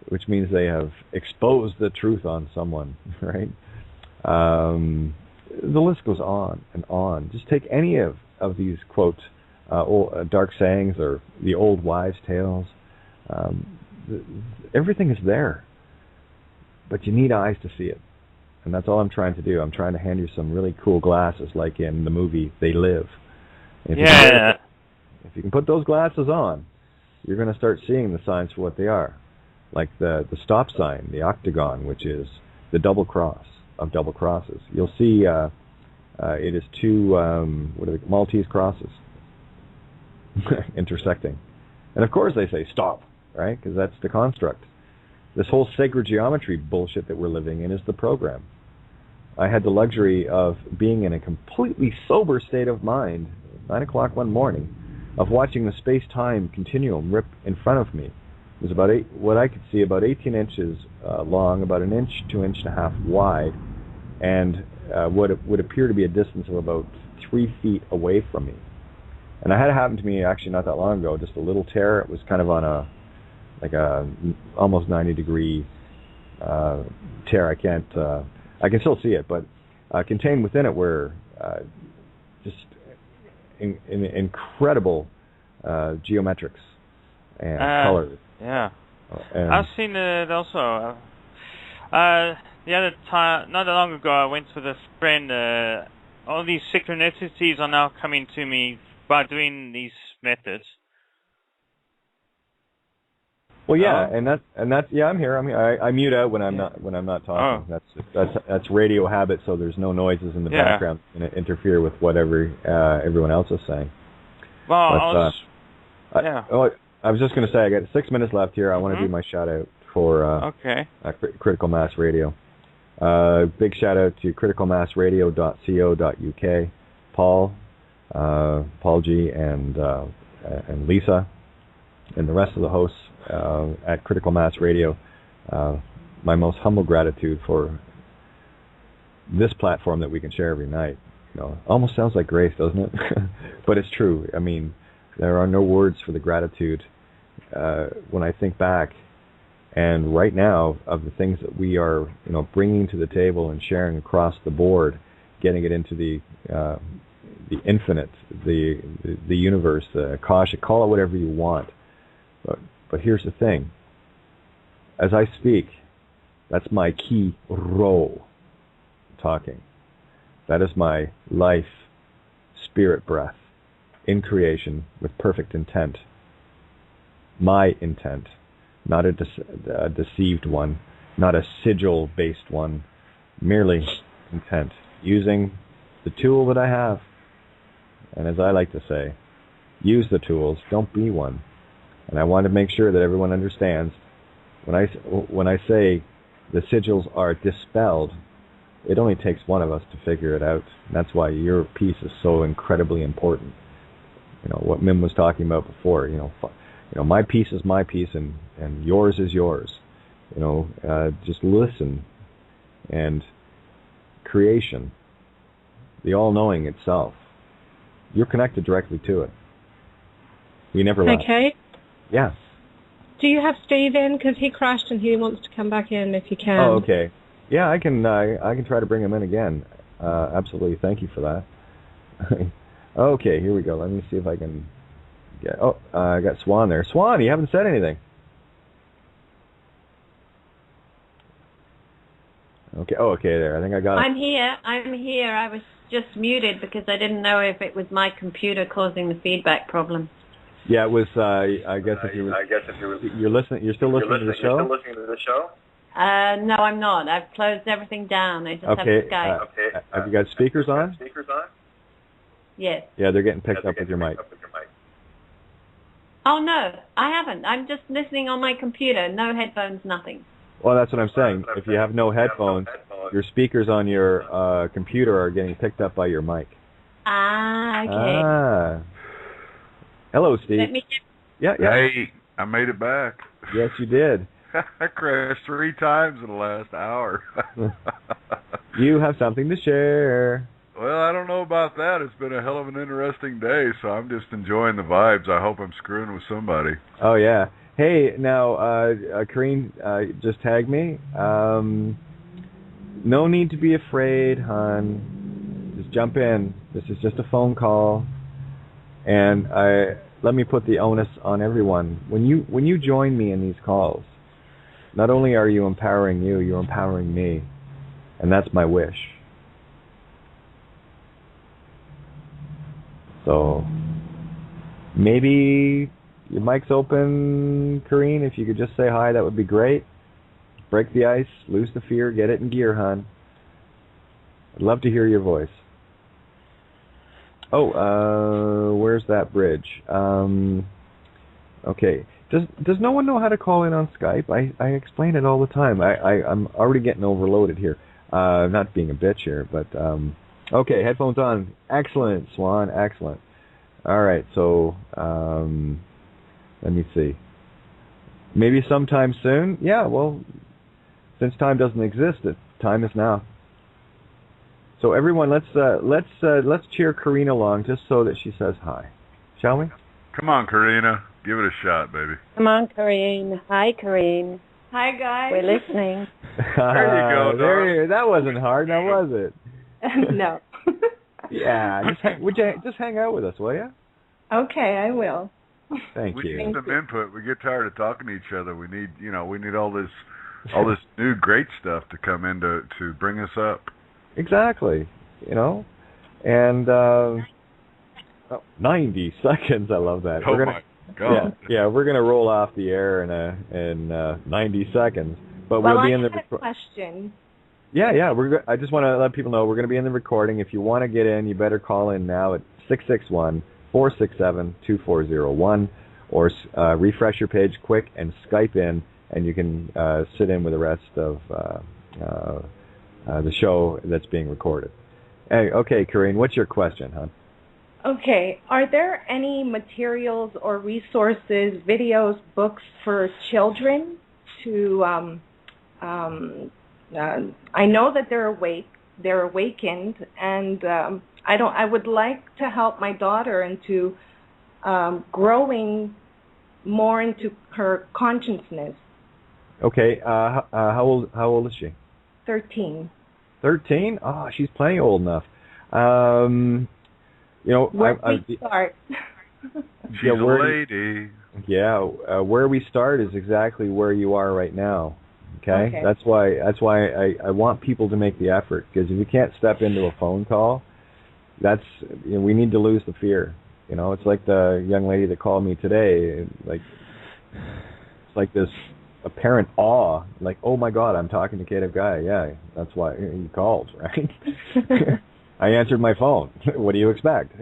Which means they have exposed the truth on someone, right? The list goes on and on. Just take any of these, quote, old, dark sayings or the old wives' tales. Everything is there, but you need eyes to see it, and that's all I'm trying to do. I'm trying to hand you some really cool glasses, like in the movie They Live. If you can put those glasses on, you're going to start seeing the signs for what they are, like the stop sign, the octagon, which is the double cross of double crosses. You'll see it is two Maltese crosses intersecting. And of course they say stop, right? Because that's the construct. This whole sacred geometry bullshit that we're living in is the program. I had the luxury of being in a completely sober state of mind, 9 o'clock one morning, of watching the space-time continuum rip in front of me. It was about what I could see, about 18 inches long, about an inch to inch and a half wide, and what would appear to be a distance of about 3 feet away from me. And it had happened to me actually not that long ago, just a little tear. It was kind of on a almost 90-degree tear. I can still see it, but contained within it were just incredible geometrics and colors. Yeah. And I've seen it also. The other time, not that long ago, I went with a friend. All these synchronicities are now coming to me by doing these methods. Well, yeah, and that's yeah. I'm here. I mute out when I'm not talking. Oh. That's radio habit. So there's no noises in the background and interfere with whatever everyone else is saying. Well, I was just going to say I got 6 minutes left here. I want to do my shout out for Critical Mass Radio. Big shout out to criticalmassradio.co.uk, Paul G, and Lisa, and the rest of the hosts at Critical Mass Radio. My most humble gratitude for this platform that we can share every night. Almost sounds like grace, doesn't it? But it's true. I mean, there are no words for the gratitude when I think back. And right now, of the things that we are, bringing to the table and sharing across the board, getting it into the infinite, the universe, the Akasha, call it whatever you want. But here's the thing. As I speak, that's my key role talking. That is my life, spirit breath in creation with perfect intent. My intent. Not a deceived one, not a sigil-based one, merely intent, using the tool that I have. And as I like to say, use the tools, don't be one. And I want to make sure that everyone understands, when I say the sigils are dispelled, it only takes one of us to figure it out. And that's why your piece is so incredibly important. What Mim was talking about before, my piece is my piece and yours is yours. Just listen. And creation, the all-knowing itself, you're connected directly to it. We never left. Okay. Yeah. Do you have Steve in? Because he crashed and he wants to come back in if you can. Oh, okay. Yeah, I can try to bring him in again. Absolutely. Thank you for that. Okay, here we go. Let me see if I can... I got Swan there. Swan, you haven't said anything. Okay. Oh, okay. There. I think I got it. I'm here. I was just muted because I didn't know if it was my computer causing the feedback problem. Yeah, it was. I guess if you were. You're listening. You're still listening to the show. No, I'm not. I've closed everything down. I just have Skype. Have you got speakers on? Yes. Yeah, they're getting picked up with your mic. Oh, no, I haven't. I'm just listening on my computer. No headphones, nothing. Well, that's what I'm saying. If you have no headphones, your speakers on your computer are getting picked up by your mic. Ah, okay. Ah. Hello, Steve. Let me Yeah. Hey, I made it back. Yes, you did. I crashed 3 times in the last hour. You have something to share. Well, I don't know about that. It's been a hell of an interesting day, so I'm just enjoying the vibes. I hope I'm screwing with somebody. Oh, yeah. Hey, now, Kareen just tagged me. No need to be afraid, hon. Just jump in. This is just a phone call. And let me put the onus on everyone. When you join me in these calls, not only are you empowering you, you're empowering me. And that's my wish. So maybe your mic's open, Kareen. If you could just say hi, that would be great. Break the ice, lose the fear, get it in gear, hon. I'd love to hear your voice. Oh, where's that bridge? Okay. Does no one know how to call in on Skype? I explain it all the time. I'm already getting overloaded here. Not being a bitch here, but okay, headphones on. Excellent, Swan. Excellent. All right, so let me see. Maybe sometime soon? Yeah, well, since time doesn't exist, time is now. So everyone, let's cheer Karina along just so that she says hi, shall we? Come on, Karina, give it a shot, baby. Come on, Corrine. Hi, Corrine. Hi, guys. We're listening. There you go, There, that wasn't hard, now was it? No. Yeah, would you just hang out with us, will you? Okay, I will. Thank We you. need some input. We get tired of talking to each other. We need, all this new great stuff to come in to bring us up. Exactly, and 90 seconds. I love that. Oh my God! Yeah, we're gonna roll off the air in 90 seconds, but we'll be in the question. Yeah. I just want to let people know we're going to be in the recording. If you want to get in, you better call in now at 661-467-2401, or refresh your page quick and Skype in, and you can sit in with the rest of the show that's being recorded. Hey, okay, Corrine, what's your question, hon? Okay, are there any materials or resources, videos, books for children to? I know that they're awakened, and I would like to help my daughter into growing more into her consciousness. Okay, how old is she? 13. 13? Oh, she's plenty old enough. Where we start? She's a lady. Yeah, where we start is exactly where you are right now. Okay? That's why I want people to make the effort, because if you can't step into a phone call, we need to lose the fear. It's like the young lady that called me today. It's like this apparent awe, like, oh my God, I'm talking to Gaia. Yeah, that's why he called, right? I answered my phone. What do you expect?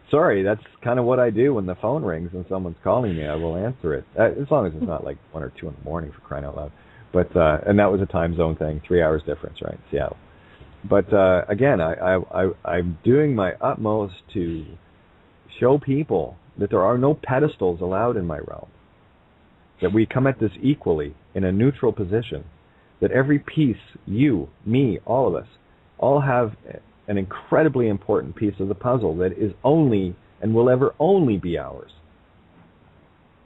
Sorry, that's kind of what I do when the phone rings and someone's calling me. I will answer it, as long as it's not like 1 or 2 in the morning, for crying out loud. But and that was a time zone thing, 3 hours difference, right? Seattle. But again, I'm doing my utmost to show people that there are no pedestals allowed in my realm, that we come at this equally in a neutral position, that every piece, you, me, all of us, all have an incredibly important piece of the puzzle that is only and will ever only be ours.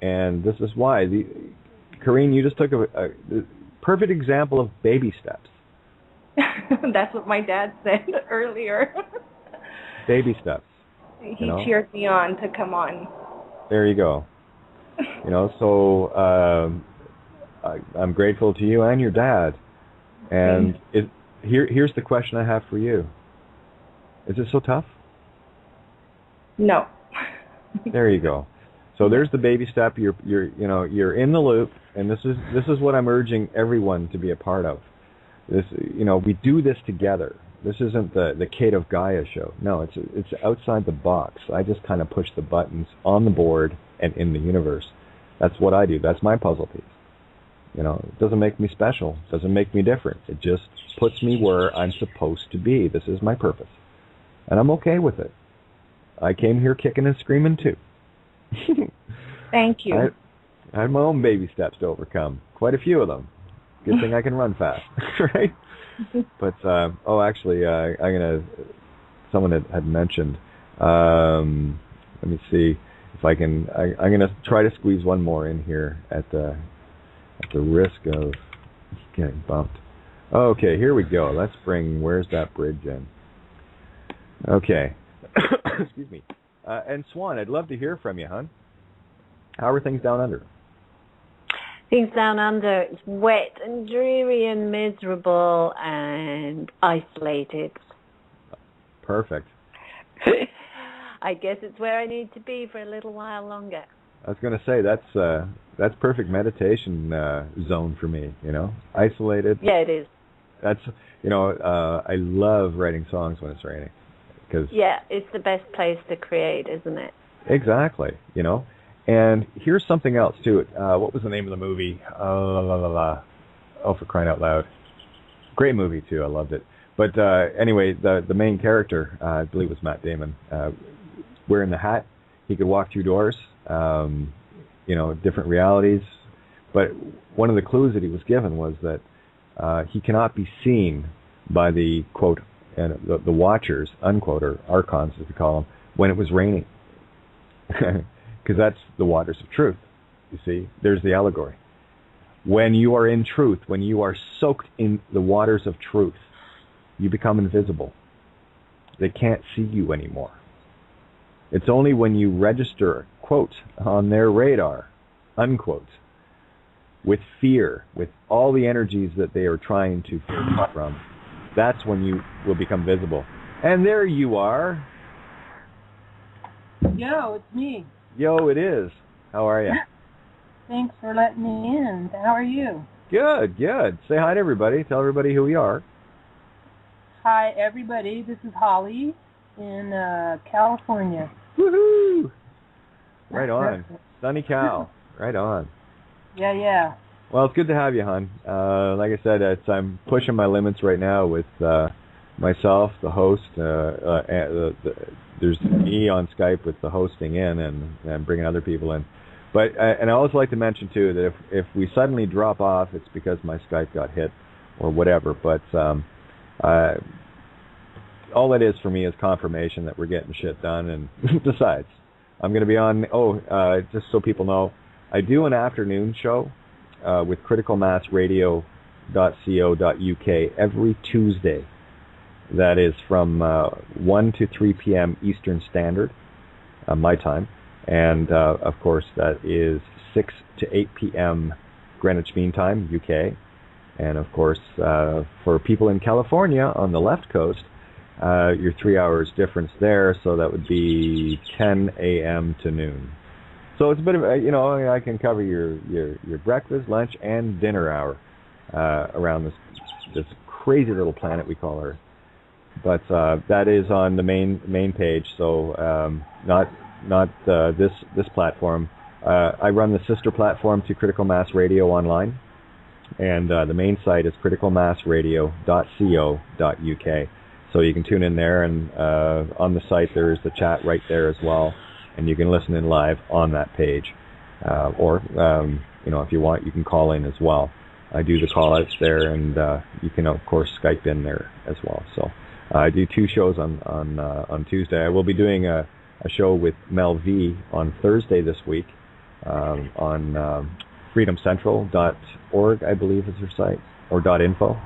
And this is why, Corrine, you just took a perfect example of baby steps. That's what my dad said earlier. Baby steps. He cheered me on to come on. There you go. So I'm grateful to you and your dad. And here's the question I have for you. Is it so tough? No. There you go. So there's the baby step. You're in the loop, and this is what I'm urging everyone to be a part of. This, we do this together. This isn't the Kate of Gaia show. No, it's outside the box. I just kind of push the buttons on the board and in the universe. That's what I do. That's my puzzle piece. It doesn't make me special. It doesn't make me different. It just puts me where I'm supposed to be. This is my purpose. And I'm okay with it. I came here kicking and screaming too. Thank you. I had my own baby steps to overcome. Quite a few of them. Good thing I can run fast, right? But, actually, someone had mentioned, let me see if I can, I'm going to try to squeeze one more in here at the risk of getting bumped. Okay, here we go. Let's bring Where's That Bridge in. Okay. Excuse me. And Swan, I'd love to hear from you, hon. How are things down under? Things down under, it's wet and dreary and miserable and isolated. Perfect. I guess it's where I need to be for a little while longer. I was going to say, that's perfect meditation zone for me, isolated. Yeah, it is. That's, I love writing songs when it's raining. Yeah, it's the best place to create, isn't it? Exactly, And here's something else, too. What was the name of the movie? Oh, for crying out loud. Great movie, too. I loved it. But anyway, the main character, I believe it was Matt Damon, wearing the hat, he could walk through doors, different realities. But one of the clues that he was given was that he cannot be seen by the, quote, and the watchers, unquote, or archons as we call them, when it was raining. Because that's the waters of truth. You see, there's the allegory. When you are in truth, when you are soaked in the waters of truth, you become invisible. They can't see you anymore. It's only when you register, quote, on their radar, unquote, with fear, with all the energies that they are trying to filter from, that's when you will become visible. And there you are. Yo, it's me. Yo, it is. How are you? Thanks for letting me in. How are you? Good, good. Say hi to everybody. Tell everybody who we are. Hi, everybody. This is Holly in California. Woohoo! Right on. Sunny Cal. Right on. Yeah. Well, it's good to have you, hon. Like I said, I'm pushing my limits right now with myself, the host. There's me on Skype with the hosting in and bringing other people in. But and I always like to mention too that if we suddenly drop off, it's because my Skype got hit or whatever. But all that is for me is confirmation that we're getting shit done. And besides, I'm going to be on. Just so people know, I do an afternoon show with criticalmassradio.co.uk every Tuesday. That is from 1 to 3 p.m. Eastern Standard, my time. And, of course, that is 6 to 8 p.m. Greenwich Mean Time, UK. And, of course, for people in California on the left coast, you're 3 hours difference there, so that would be 10 a.m. to noon. So it's a bit of, I can cover your breakfast, lunch, and dinner hour around this crazy little planet we call Earth. But that is on the main page, so not this platform. I run the sister platform to Critical Mass Radio online, and the main site is criticalmassradio.co.uk. So you can tune in there, and on the site there is the chat right there as well, and you can listen in live on that page. Or if you want, you can call in as well. I do the call-outs there, and you can, of course, Skype in there as well. So I do 2 shows on Tuesday. I will be doing a show with Mel V on Thursday this week on freedomcentral.org, I believe is her site, or .info.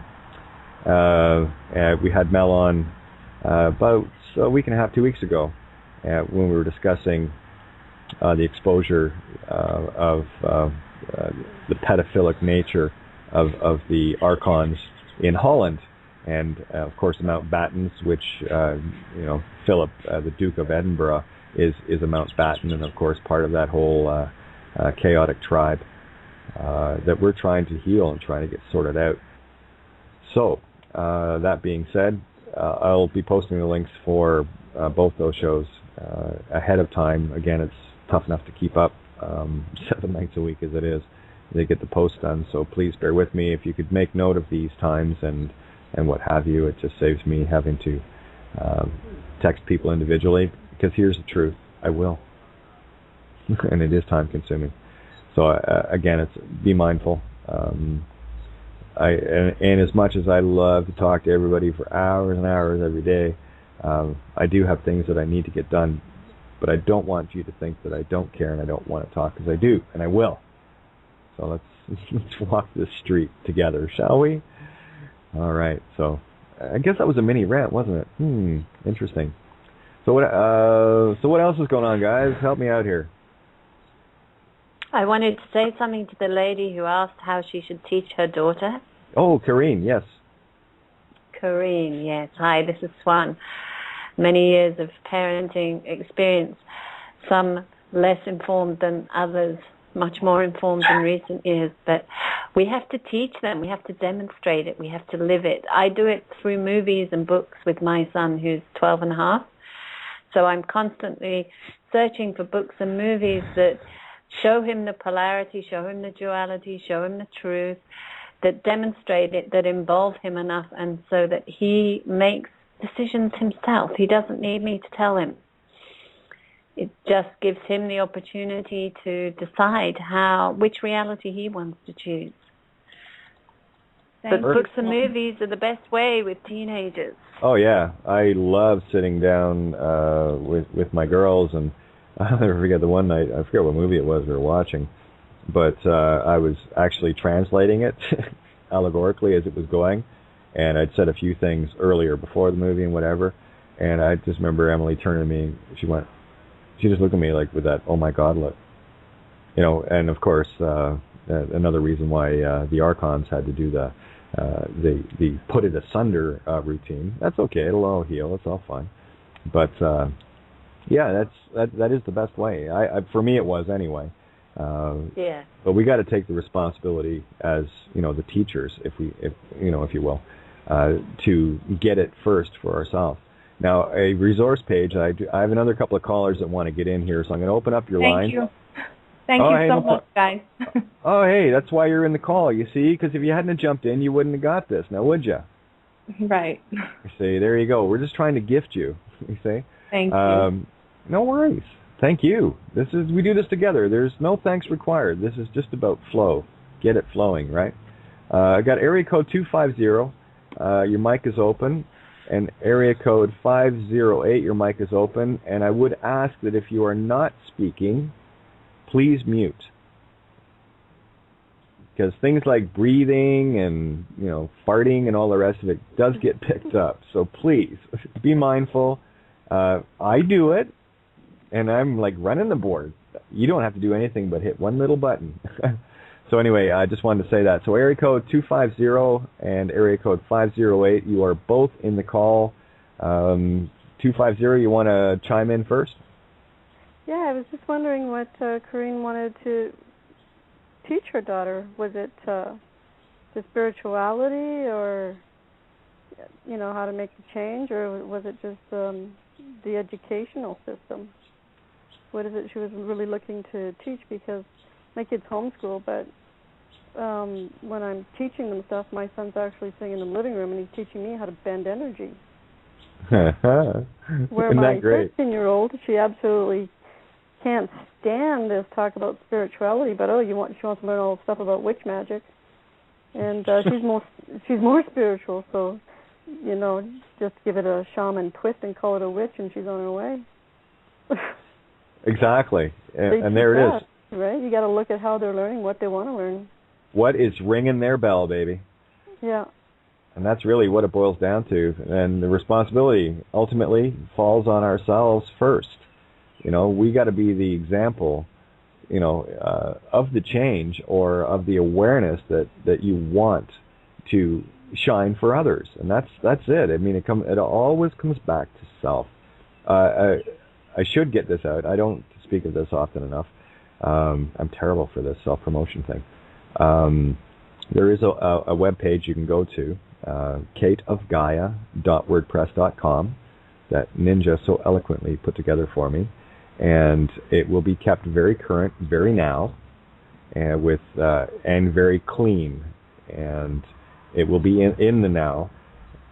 We had Mel on about a week and a half, 2 weeks ago, when we were discussing the exposure of the pedophilic nature of the archons in Holland. And, of course, the Mountbattens, which, Philip, the Duke of Edinburgh, is a Mountbatten, and, of course, part of that whole chaotic tribe that we're trying to heal and trying to get sorted out. So, that being said, I'll be posting the links for both those shows ahead of time. Again, it's tough enough to keep up 7 nights a week as it is. They get the post done, so please bear with me. If you could make note of these times and what have you, it just saves me having to text people individually, because here's the truth, I will. And it is time consuming. So again, it's be mindful. And as much as I love to talk to everybody for hours and hours every day, I do have things that I need to get done, but I don't want you to think that I don't care and I don't want to talk, because I do, and I will. So let's walk this street together, shall we? All right, so I guess that was a mini rant, wasn't it? Interesting. So what else is going on, guys? Help me out here. I wanted to say something to the lady who asked how she should teach her daughter. Oh, Karine, yes. Karine, yes. Hi, this is Swan. Many years of parenting experience, some less informed than others, much more informed in recent years, but we have to teach them, we have to demonstrate it, we have to live it. I do it through movies and books with my son, who's 12 and a half. So I'm constantly searching for books and movies that show him the polarity, show him the duality, show him the truth, that demonstrate it, that involve him enough, and so that he makes decisions himself. He doesn't need me to tell him. It just gives him the opportunity to decide which reality he wants to choose. But books and movies are the best way with teenagers. Oh yeah, I love sitting down with my girls, and I'll never forget the one night. I forget what movie it was we were watching, but I was actually translating it allegorically as it was going, and I'd said a few things earlier before the movie and whatever, and I just remember Emily turning to me. She just looked at me like with that "oh my God" look, and of course another reason why the Archons had to do the put it asunder routine. That's okay. It'll all heal. It's all fine. But yeah, that is the best way. For me, it was anyway. Yeah. But we got to take the responsibility as the teachers, if you will, to get it first for ourselves. Now, a resource page. I have another couple of callers that want to get in here, so I'm going to open up your line. Thank you so much, guys. Oh, hey, that's why you're in the call, you see? Because if you hadn't jumped in, you wouldn't have got this, now would you? Right. You see, there you go. We're just trying to gift you, you see? Thank you. No worries. Thank you. We do this together. There's no thanks required. This is just about flow. Get it flowing, right? I got area code 250. Your mic is open. And area code 508, your mic is open. And I would ask that if you are not speaking, please mute, because things like breathing and farting and all the rest of it does get picked up. So please be mindful. I do it, and I'm like running the board. You don't have to do anything but hit one little button. So anyway, I just wanted to say that. So area code 250 and area code 508, you are both in the call. 250, you want to chime in first? Yeah, I was just wondering what Corinne wanted to teach her daughter. Was it the spirituality, or how to make a change, or was it just the educational system? What is it she was really looking to teach? Because my kids homeschool, but when I'm teaching them stuff, my son's actually sitting in the living room and he's teaching me how to bend energy. Where Isn't my that great? 13-year-old, she absolutely can't stand this talk about spirituality, but she wants to learn all the stuff about witch magic, and she's more spiritual. So, just give it a shaman twist and call it a witch, and she's on her way. Exactly, and there it is. Right, you got to look at how they're learning, what they want to learn. What is ringing their bell, baby? Yeah. And that's really what it boils down to. And the responsibility ultimately falls on ourselves first. We got to be the example, of the change or of the awareness that you want to shine for others. And that's it. I mean, it always comes back to self. I should get this out. I don't speak of this often enough. I'm terrible for this self-promotion thing. There is a web page you can go to, kateofgaia.wordpress.com, that Ninja so eloquently put together for me, and it will be kept very current, very now, and and very clean, and it will be in the now.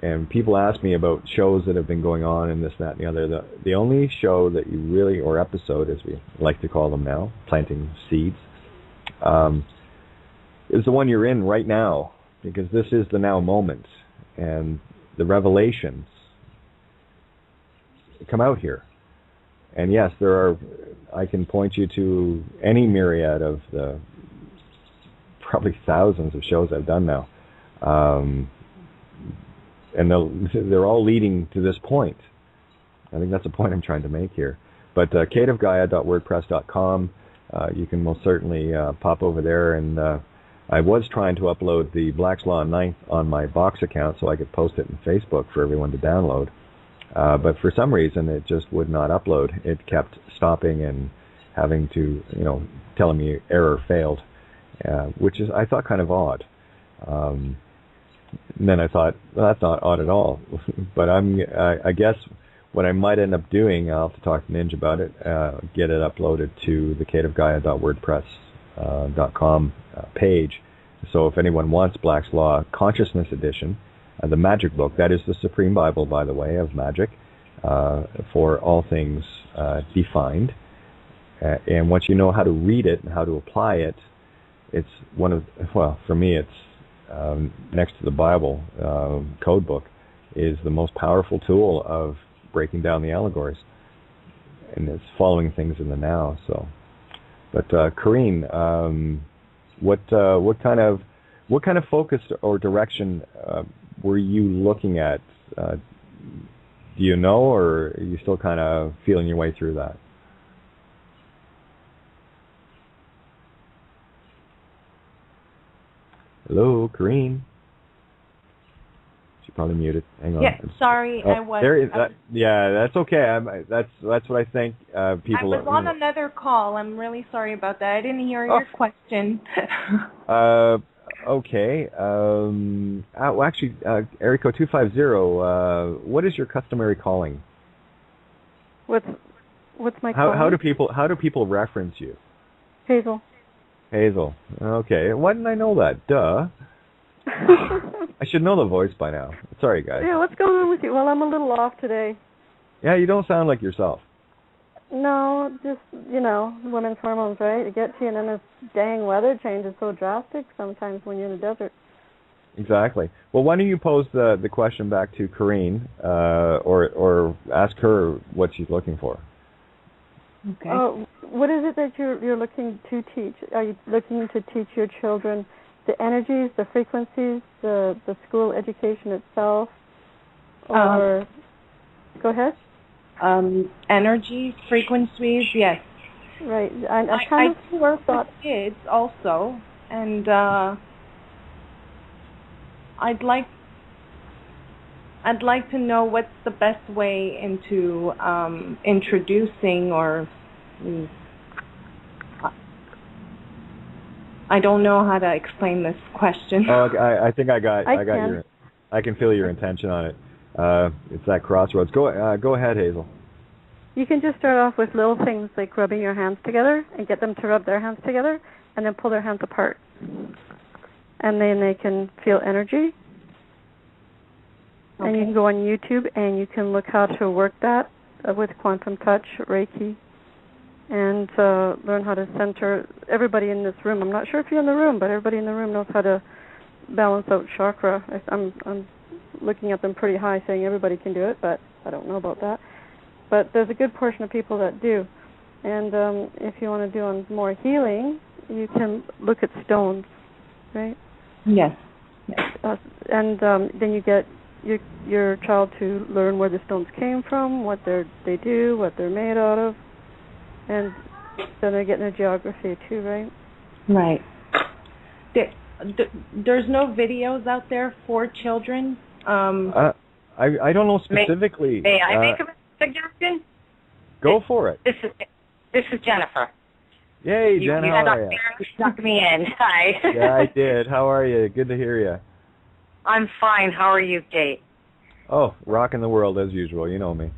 And people ask me about shows that have been going on and this, that, and the other. The only show that you really, or episode as we like to call them now, planting seeds, is the one you're in right now, because this is the now moment, and the revelations come out here. And yes, I can point you to any myriad of the probably thousands of shows I've done now. And they're all leading to this point. I think that's the point I'm trying to make here. But kateofgaia.wordpress.com, you can most certainly pop over there. And I was trying to upload the Black's Law 9th on my Box account so I could post it in Facebook for everyone to download. But for some reason, it just would not upload. It kept stopping and having to, telling me error failed, which is, I thought, kind of odd. And then I thought, well, that's not odd at all. But I guess what I might end up doing, I'll have to talk to Ninja about it, get it uploaded to the kateofgaia.wordpress.com page. So if anyone wants Black's Law Consciousness Edition, the magic book, that is the Supreme Bible, by the way, of magic, for all things defined. And once you know how to read it and how to apply it, it's for me, next to the Bible code book, is the most powerful tool of breaking down the allegories, and it's following things in the now. So, but Corrine, what kind of focus or direction were you looking at? Do you know, or are you still kind of feeling your way through that? Hello, Corrine. She probably muted. Hang on. Yeah, sorry, I was. Yeah, that's okay. That's what I think. People. I was on another call. I'm really sorry about that. I didn't hear your question. Okay. Well, actually, area code 250. What is your customary calling? What's my calling? How do people reference you? Hazel. Hazel. Okay. Why didn't I know that? Duh. I should know the voice by now. Sorry, guys. Yeah, what's going on with you? Well, I'm a little off today. Yeah, you don't sound like yourself. No, just, women's hormones, right? It gets you, and then this dang weather change is so drastic sometimes when you're in the desert. Exactly. Well, why don't you pose the question back to Corrine, or ask her what she's looking for. Okay. What is it that you're looking to teach? Are you looking to teach your children the energies, the frequencies, the school education itself? Or go ahead. Energies, frequencies, yes. Right. I kind of work with kids also, and I'd like to know what's the best way into introducing, or I don't know how to explain this question. Oh, I think I can feel your intention on it. It's that crossroads. Go ahead, Hazel. You can just start off with little things like rubbing your hands together and get them to rub their hands together and then pull their hands apart. And then they can feel energy. Okay. And you can go on YouTube and you can look how to work that with quantum touch, Reiki, and learn how to center everybody in this room. I'm not sure if you're in the room, but everybody in the room knows how to balance out chakra. I'm looking at them pretty high saying everybody can do it, but I don't know about that. But there's a good portion of people that do. And if you want to do on more healing, you can look at stones, right? Yes. And then you get your child to learn where the stones came from, what they do, what they're made out of, and then they're getting their geography too, right? Right. There's no videos out there for children. I don't know specifically. May I make a suggestion? Go for it. This is Jennifer. Yay, Jen, how are you? You snuck me in. Hi. Yeah, I did. How are you? Good to hear you. I'm fine. How are you, Kate? Oh, rocking the world as usual. You know me.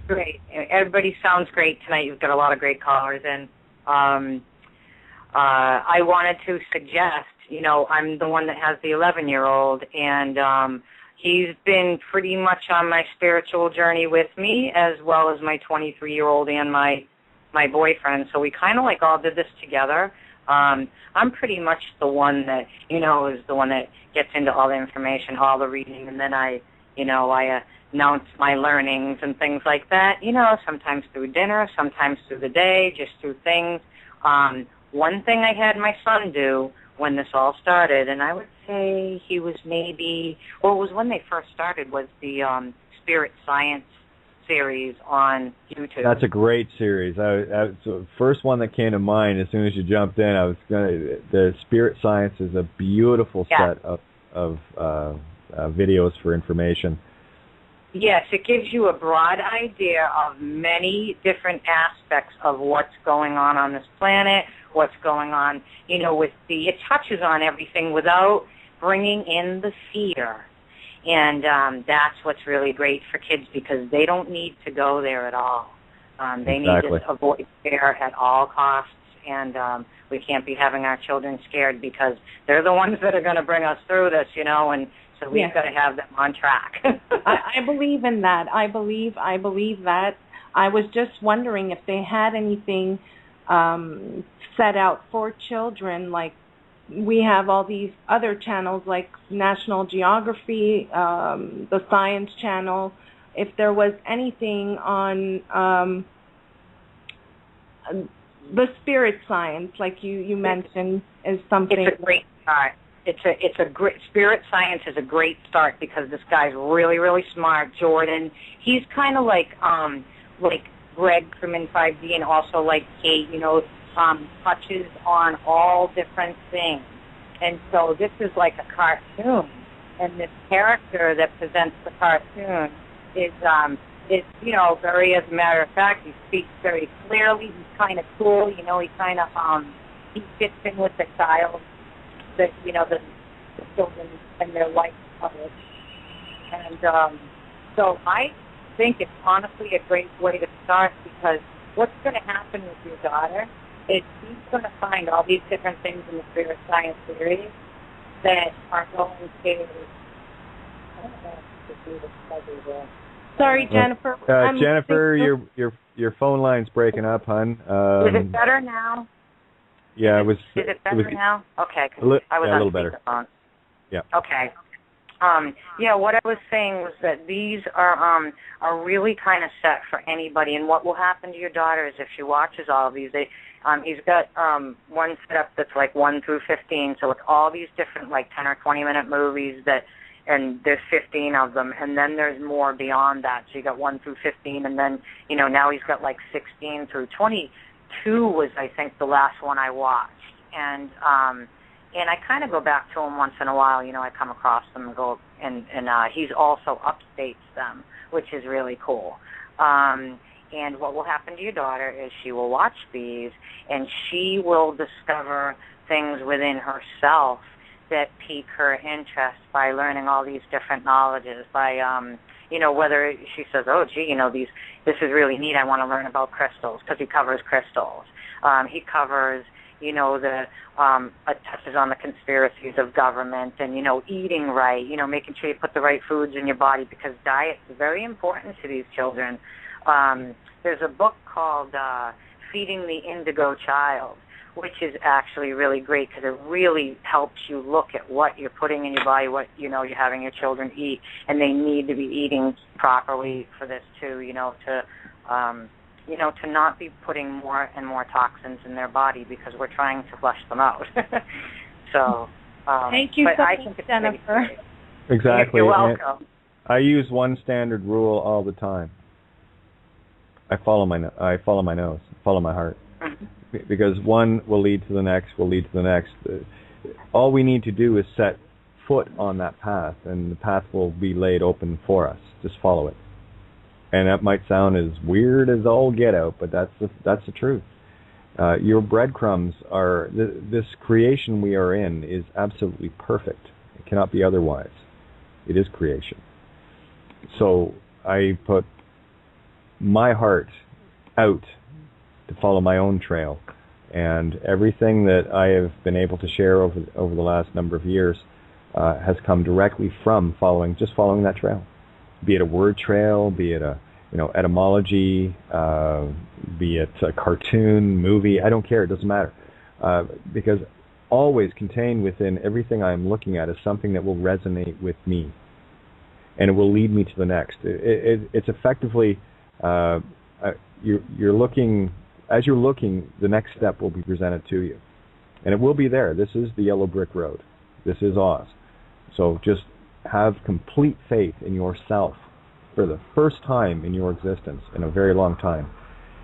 Great. Everybody sounds great tonight. You've got a lot of great callers. And I wanted to suggest, I'm the one that has the 11-year-old, and he's been pretty much on my spiritual journey with me, as well as my 23-year-old and my boyfriend. So we kind of all did this together. I'm pretty much the one that, is the one that gets into all the information, all the reading, and then I announce my learnings and things like that, sometimes through dinner, sometimes through the day, just through things. One thing I had my son do when this all started, and I would say he was it was when they first started, was the Spirit Science series on YouTube. That's a great series. The first one that came to mind as soon as you jumped in. The Spirit Science is a beautiful set of videos for information. Yes, it gives you a broad idea of many different aspects of what's going on this planet, what's going on, it touches on everything without bringing in the fear. And that's what's really great for kids, because they don't need to go there at all. They need to avoid fear at all costs, and we can't be having our children scared, because they're the ones that are going to bring us through this, and so we've got to have them on track. I believe in that. I believe that. I was just wondering if they had anything set out for children, like we have all these other channels like National Geography, the Science Channel. If there was anything on the spirit science, like you mentioned, is something. It's a great start. It's a great spirit science is a great start because this guy's really, really smart. Jordan, he's kind of like Greg from In 5D, and also like Kate, touches on all different things. And so this is like a cartoon, and this character that presents the cartoon is very, as a matter of fact, he speaks very clearly. He's kind of cool, he kind of he fits in with the style that the children and their life publish. And so I think it's honestly a great way to start, because what's going to happen with your daughter is she's going to find all these different things in the spirit science series that are going to. Sorry, Jennifer. Jennifer, your phone line's breaking up, hon. Is it better now? Yeah, it was. Is it better now? Okay, I was a on little better. speakerphone. Yeah. Okay. What I was saying was that these are really kind of set for anybody. And what will happen to your daughter is if she watches all of these, he's got one set up that's like 1 through 15. So it's all these different like 10 or 20 minute movies and there's 15 of them, and then there's more beyond that. So you got 1 through 15, and then now he's got like 16 through 22 was I think the last one I watched, and I kind of go back to him once in a while. I come across them and go, and he's also upstates them, which is really cool. And what will happen to your daughter is she will watch these, and she will discover things within herself that pique her interest by learning all these different knowledges, by whether she says, oh gee, this is really neat, I want to learn about crystals, because he covers crystals. He covers touches on the conspiracies of government and eating right, making sure you put the right foods in your body, because diet is very important to these children. There's a book called Feeding the Indigo Child, which is actually really great because it really helps you look at what you're putting in your body, what you're having your children eat, and they need to be eating properly for this too, to not be putting more and more toxins in their body because we're trying to flush them out. So thank you so much, Jennifer. Exactly. You're welcome. I use one standard rule all the time. I follow my nose, follow my heart. Mm-hmm. Because one will lead to the next, All we need to do is set foot on that path, and the path will be laid open for us. Just follow it. And that might sound as weird as all get out, but that's the truth. Your breadcrumbs are this creation we are in is absolutely perfect. It cannot be otherwise. It is creation. So I put my heart out to follow my own trail, and everything that I have been able to share over the last number of years has come directly from following that trail. Be it a word trail, be it a etymology, be it a cartoon, movie, I don't care, it doesn't matter. Because always contained within everything I'm looking at is something that will resonate with me, and it will lead me to the next. It's effectively, you're looking, as you're looking, the next step will be presented to you. And it will be there. This is the yellow brick road. This is Oz. So just have complete faith in yourself for the first time in your existence in a very long time.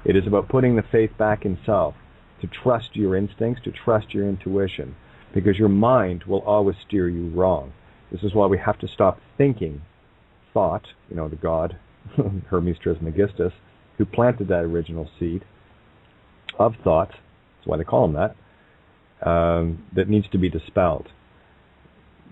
It is about putting the faith back in self, to trust your instincts, to trust your intuition, because your mind will always steer you wrong. This is why we have to stop thinking thought, the god, Hermes Trismegistus, who planted that original seed of thought, that's why they call him that, that needs to be dispelled.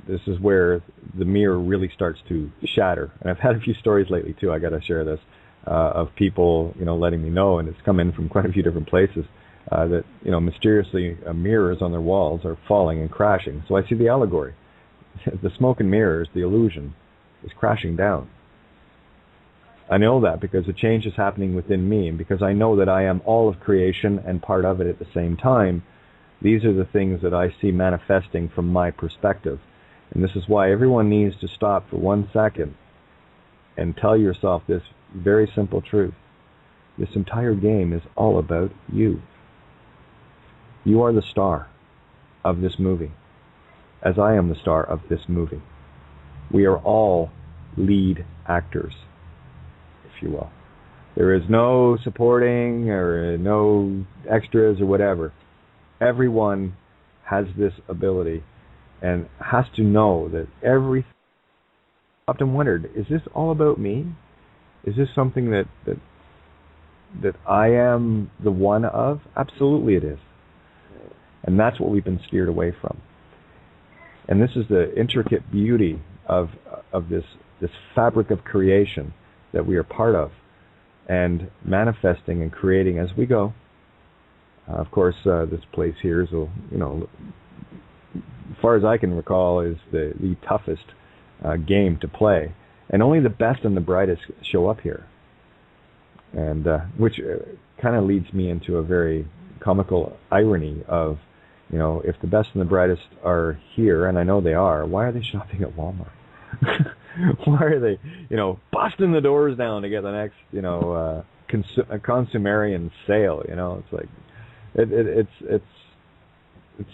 This is where the mirror really starts to shatter. And I've had a few stories lately too, I got to share this, of people, letting me know, and it's come in from quite a few different places, that, mysteriously mirrors on their walls are falling and crashing. So I see the allegory. The smoke and mirrors, the illusion, is crashing down. I know that because a change is happening within me, and because I know that I am all of creation and part of it at the same time. These are the things that I see manifesting from my perspective. And this is why everyone needs to stop for 1 second and tell yourself this very simple truth. This entire game is all about you. You are the star of this movie, as I am the star of this movie. We are all lead actors, if you will. There is no supporting or no extras or whatever. Everyone has this ability and has to know that every. I often wondered, is this all about me? Is this something that I am the one of? Absolutely it is. And that's what we've been steered away from. And this is the intricate beauty of this fabric of creation that we are part of, and manifesting and creating as we go. Of course, this place here is, as far as I can recall, is the toughest game to play, and only the best and the brightest show up here. And which kind of leads me into a very comical irony of, if the best and the brightest are here, and I know they are, why are they shopping at Walmart? Why are they, busting the doors down to get the next, consumerian sale? It's like, it's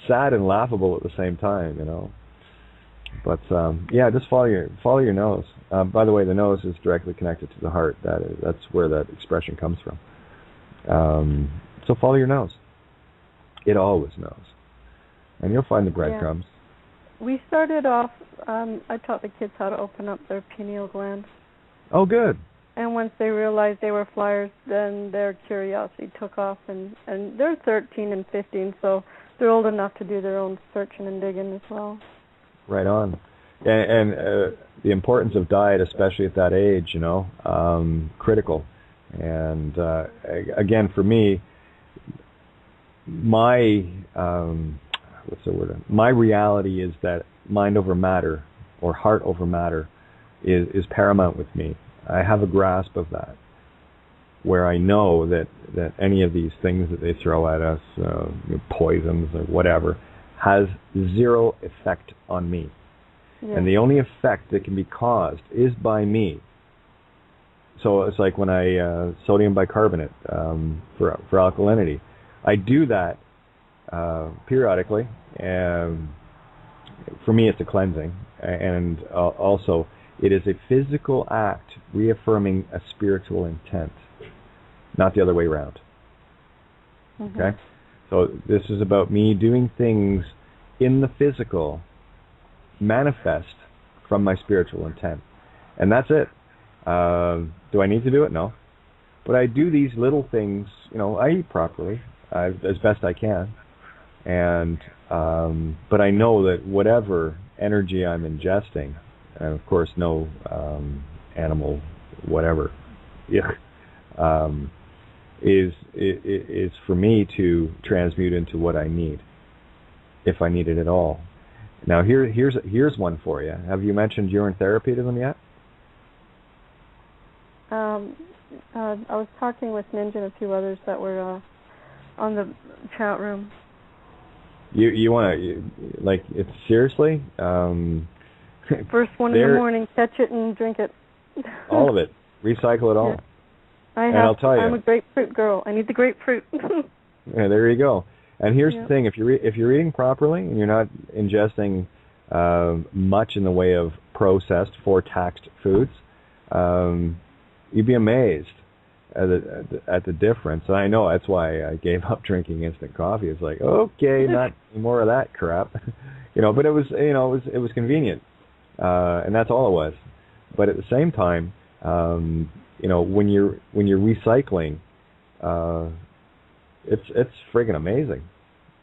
sad and laughable at the same time, But just follow your nose. By the way, the nose is directly connected to the heart. That's where that expression comes from. So follow your nose. It always knows, and you'll find the breadcrumbs. Yeah. We started off. I taught the kids how to open up their pineal gland. Oh, good. And once they realized they were flyers, then their curiosity took off, and they're 13 and 15, so they're old enough to do their own searching and digging as well. Right on. And the importance of diet, especially at that age, critical. And again, for me, my my reality is that mind over matter, or heart over matter, is paramount with me. I have a grasp of that, where I know that any of these things that they throw at us, poisons or whatever, has zero effect on me. Yeah. And the only effect that can be caused is by me. So it's like when I sodium bicarbonate for alkalinity. I do that periodically. For me, it's a cleansing, and also it is a physical act reaffirming a spiritual intent, not the other way around. Mm-hmm. Okay? So this is about me doing things in the physical manifest from my spiritual intent. And that's it. Do I need to do it? No. But I do these little things, I eat properly as best I can. And but I know that whatever energy I'm ingesting, and of course no animal whatever, is for me to transmute into what I need, if I need it at all. Now here's one for you. Have you mentioned urine therapy to them yet? I was talking with Ninja and a few others that were on the chat room. You want to, like, it's seriously? First one in the morning, catch it and drink it. All of it. Recycle it all. Yeah. I'll tell you. I'm a grapefruit girl. I need the grapefruit. Yeah, there you go. And here's the thing: if you're eating properly and you're not ingesting much in the way of processed, taxed foods, you'd be amazed at the difference. And I know that's why I gave up drinking instant coffee. It's like, okay, not more of that crap, But it was, it was convenient, and that's all it was. But at the same time, when you're recycling, it's friggin' amazing.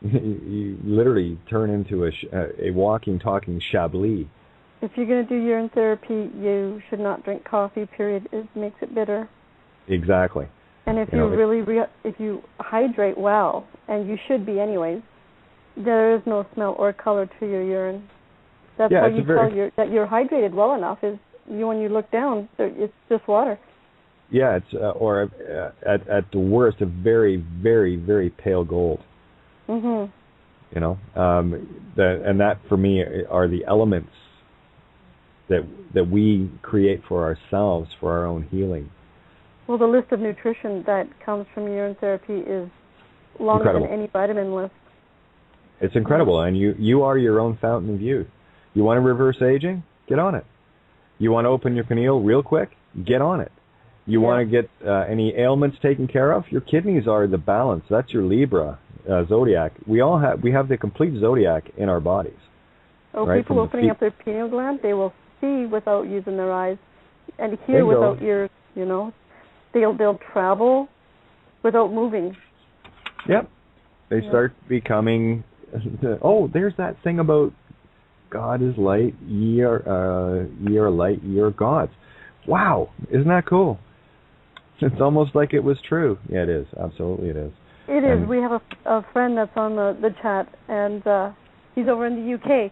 You literally turn into a walking, talking Chablis. If you're going to do urine therapy, you should not drink coffee, period. It makes it bitter. Exactly. And if if you hydrate well, and you should be anyways, there is no smell or color to your urine. That's how you tell that you're hydrated well enough, is when you look down, it's just water. Yeah, it's or at the worst, a very, very, very pale gold. Mhm. You know, and that for me are the elements that we create for ourselves for our own healing. Well, the list of nutrition that comes from urine therapy is longer Incredible. than any vitamin list. It's incredible, and you are your own fountain of youth. You want to reverse aging? Get on it. You want to open your pineal real quick? Get on it. You want to get any ailments taken care of? Your kidneys are the balance. That's your Libra zodiac. We have the complete zodiac in our bodies. Oh, right? People opening up their pineal gland, they will see without using their eyes and hear without ears. You know, they'll travel without moving. Yep. They start becoming. Oh, there's that thing about God is light, ye are light, ye are gods. Wow, isn't that cool? It's almost like it was true. Yeah, it is. Absolutely, it is. It is. We have a friend that's on the chat, and he's over in the UK.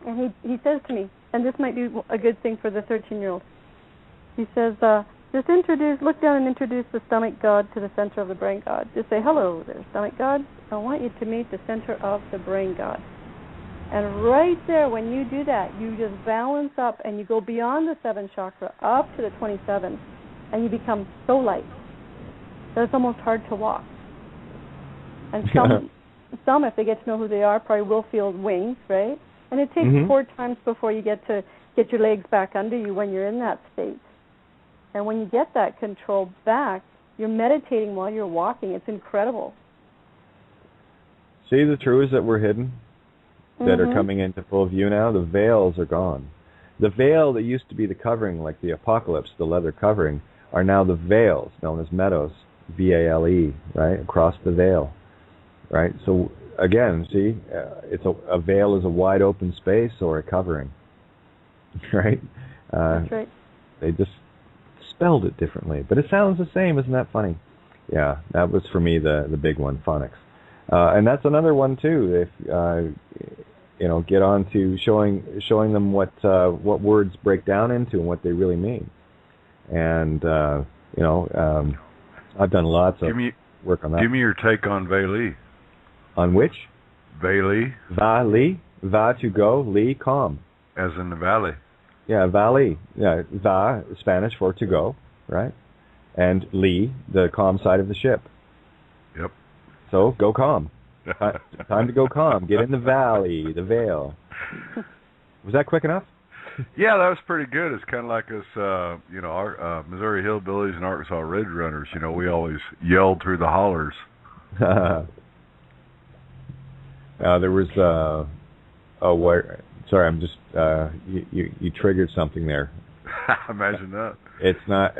And he says to me, and this might be a good thing for the 13-year-old. He says, just look down and introduce the stomach god to the center of the brain god. Just say, hello there, stomach god. I want you to meet the center of the brain god. And right there, when you do that, you just balance up and you go beyond the 7th chakra up to the 27th, and you become so light that it's almost hard to walk. And some, if they get to know who they are, probably will feel wings, right? And it takes 4 times before you get your legs back under you when you're in that state. And when you get that control back, you're meditating while you're walking. It's incredible. See the truths that were hidden, that are coming into full view now? The veils are gone. The veil that used to be the covering, like the apocalypse, the leather covering, are now the veils, known as meadows, V-A-L-E, right, across the veil, right? So, again, see, it's a veil is a wide open space or a covering, right? That's right. They just spelled it differently, but it sounds the same. Isn't that funny? Yeah, that was for me the big one, phonics. And that's another one too. If get on to showing them what words break down into and what they really mean. And I've done lots of work on that. Give me your take on Veli. On which? Veli. Vali. Va to go. Li calm. As in the valley. Yeah, valley. Yeah, va Spanish for to go, right? And li, the calm side of the ship. Yep. So go calm. Time to go calm. Get in the valley, the veil. Was that quick enough? Yeah, that was pretty good. It's kind of like us, our Missouri Hillbillies and Arkansas Ridge Runners. You know, we always yelled through the hollers. There was, sorry, I'm just, you triggered something there. Imagine that. It's not,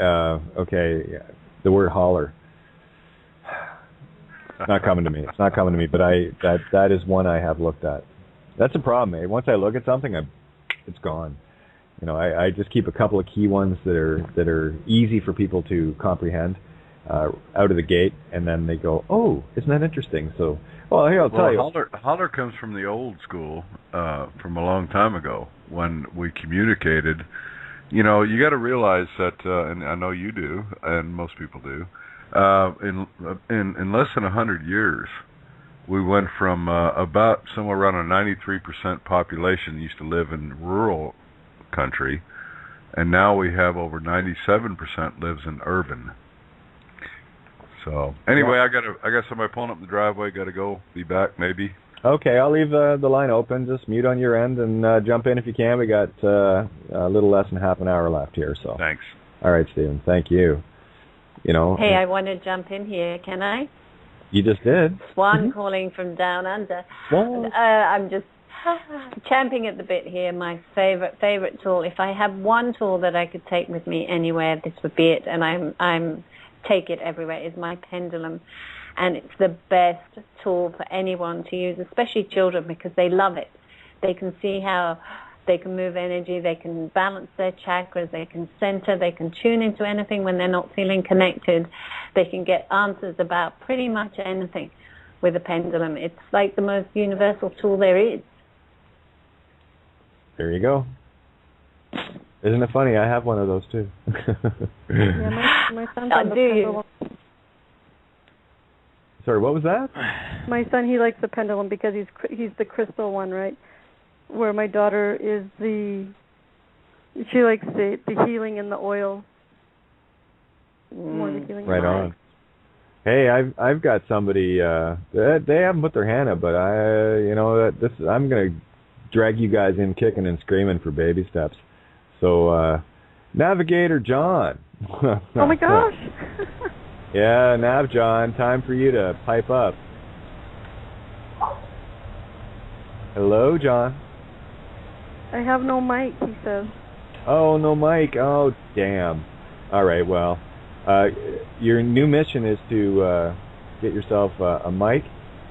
okay, the word holler. It's not coming to me. But that is one I have looked at. That's a problem, eh? Once I look at something, it's gone. You know, I just keep a couple of key ones that are easy for people to comprehend out of the gate, and then they go, "Oh, isn't that interesting?" So, here I'll tell you. Holler comes from the old school, from a long time ago when we communicated. You know, you got to realize that, and I know you do, and most people do. In less than 100 years, we went from about somewhere around a 93% population used to live in rural country, and now we have over 97% lives in urban. So anyway, I got somebody pulling up the driveway. Got to go. Be back maybe. Okay, I'll leave the line open. Just mute on your end and jump in if you can. We got a little less than half an hour left here. So thanks. All right, Stephen. Thank you. You know. Hey, I want to jump in here. Can I? You just did. Swan calling from down under. I'm just champing at the bit here. My favorite tool. If I have one tool that I could take with me anywhere, this would be it. And I'm take it everywhere. Is my pendulum, and it's the best tool for anyone to use, especially children, because they love it. They can see how they can move energy, they can balance their chakras, they can center, they can tune into anything when they're not feeling connected. They can get answers about pretty much anything with a pendulum. It's like the most universal tool there is. There you go. Isn't it funny? I have one of those too. Yeah, my son's on the pendulum. Sorry, what was that? My son, he likes the pendulum because he's the crystal one, right? Where my daughter is she likes the healing and the oil. More the healing. Right on. Hey, I've got somebody. They haven't put their hand up, but I'm gonna drag you guys in kicking and screaming for baby steps. So, Navigator John. Oh my gosh. Yeah, Nav John, time for you to pipe up. Hello, John. I have no mic, he says. Oh, no mic. Oh, damn. All right, well, your new mission is to get yourself a mic.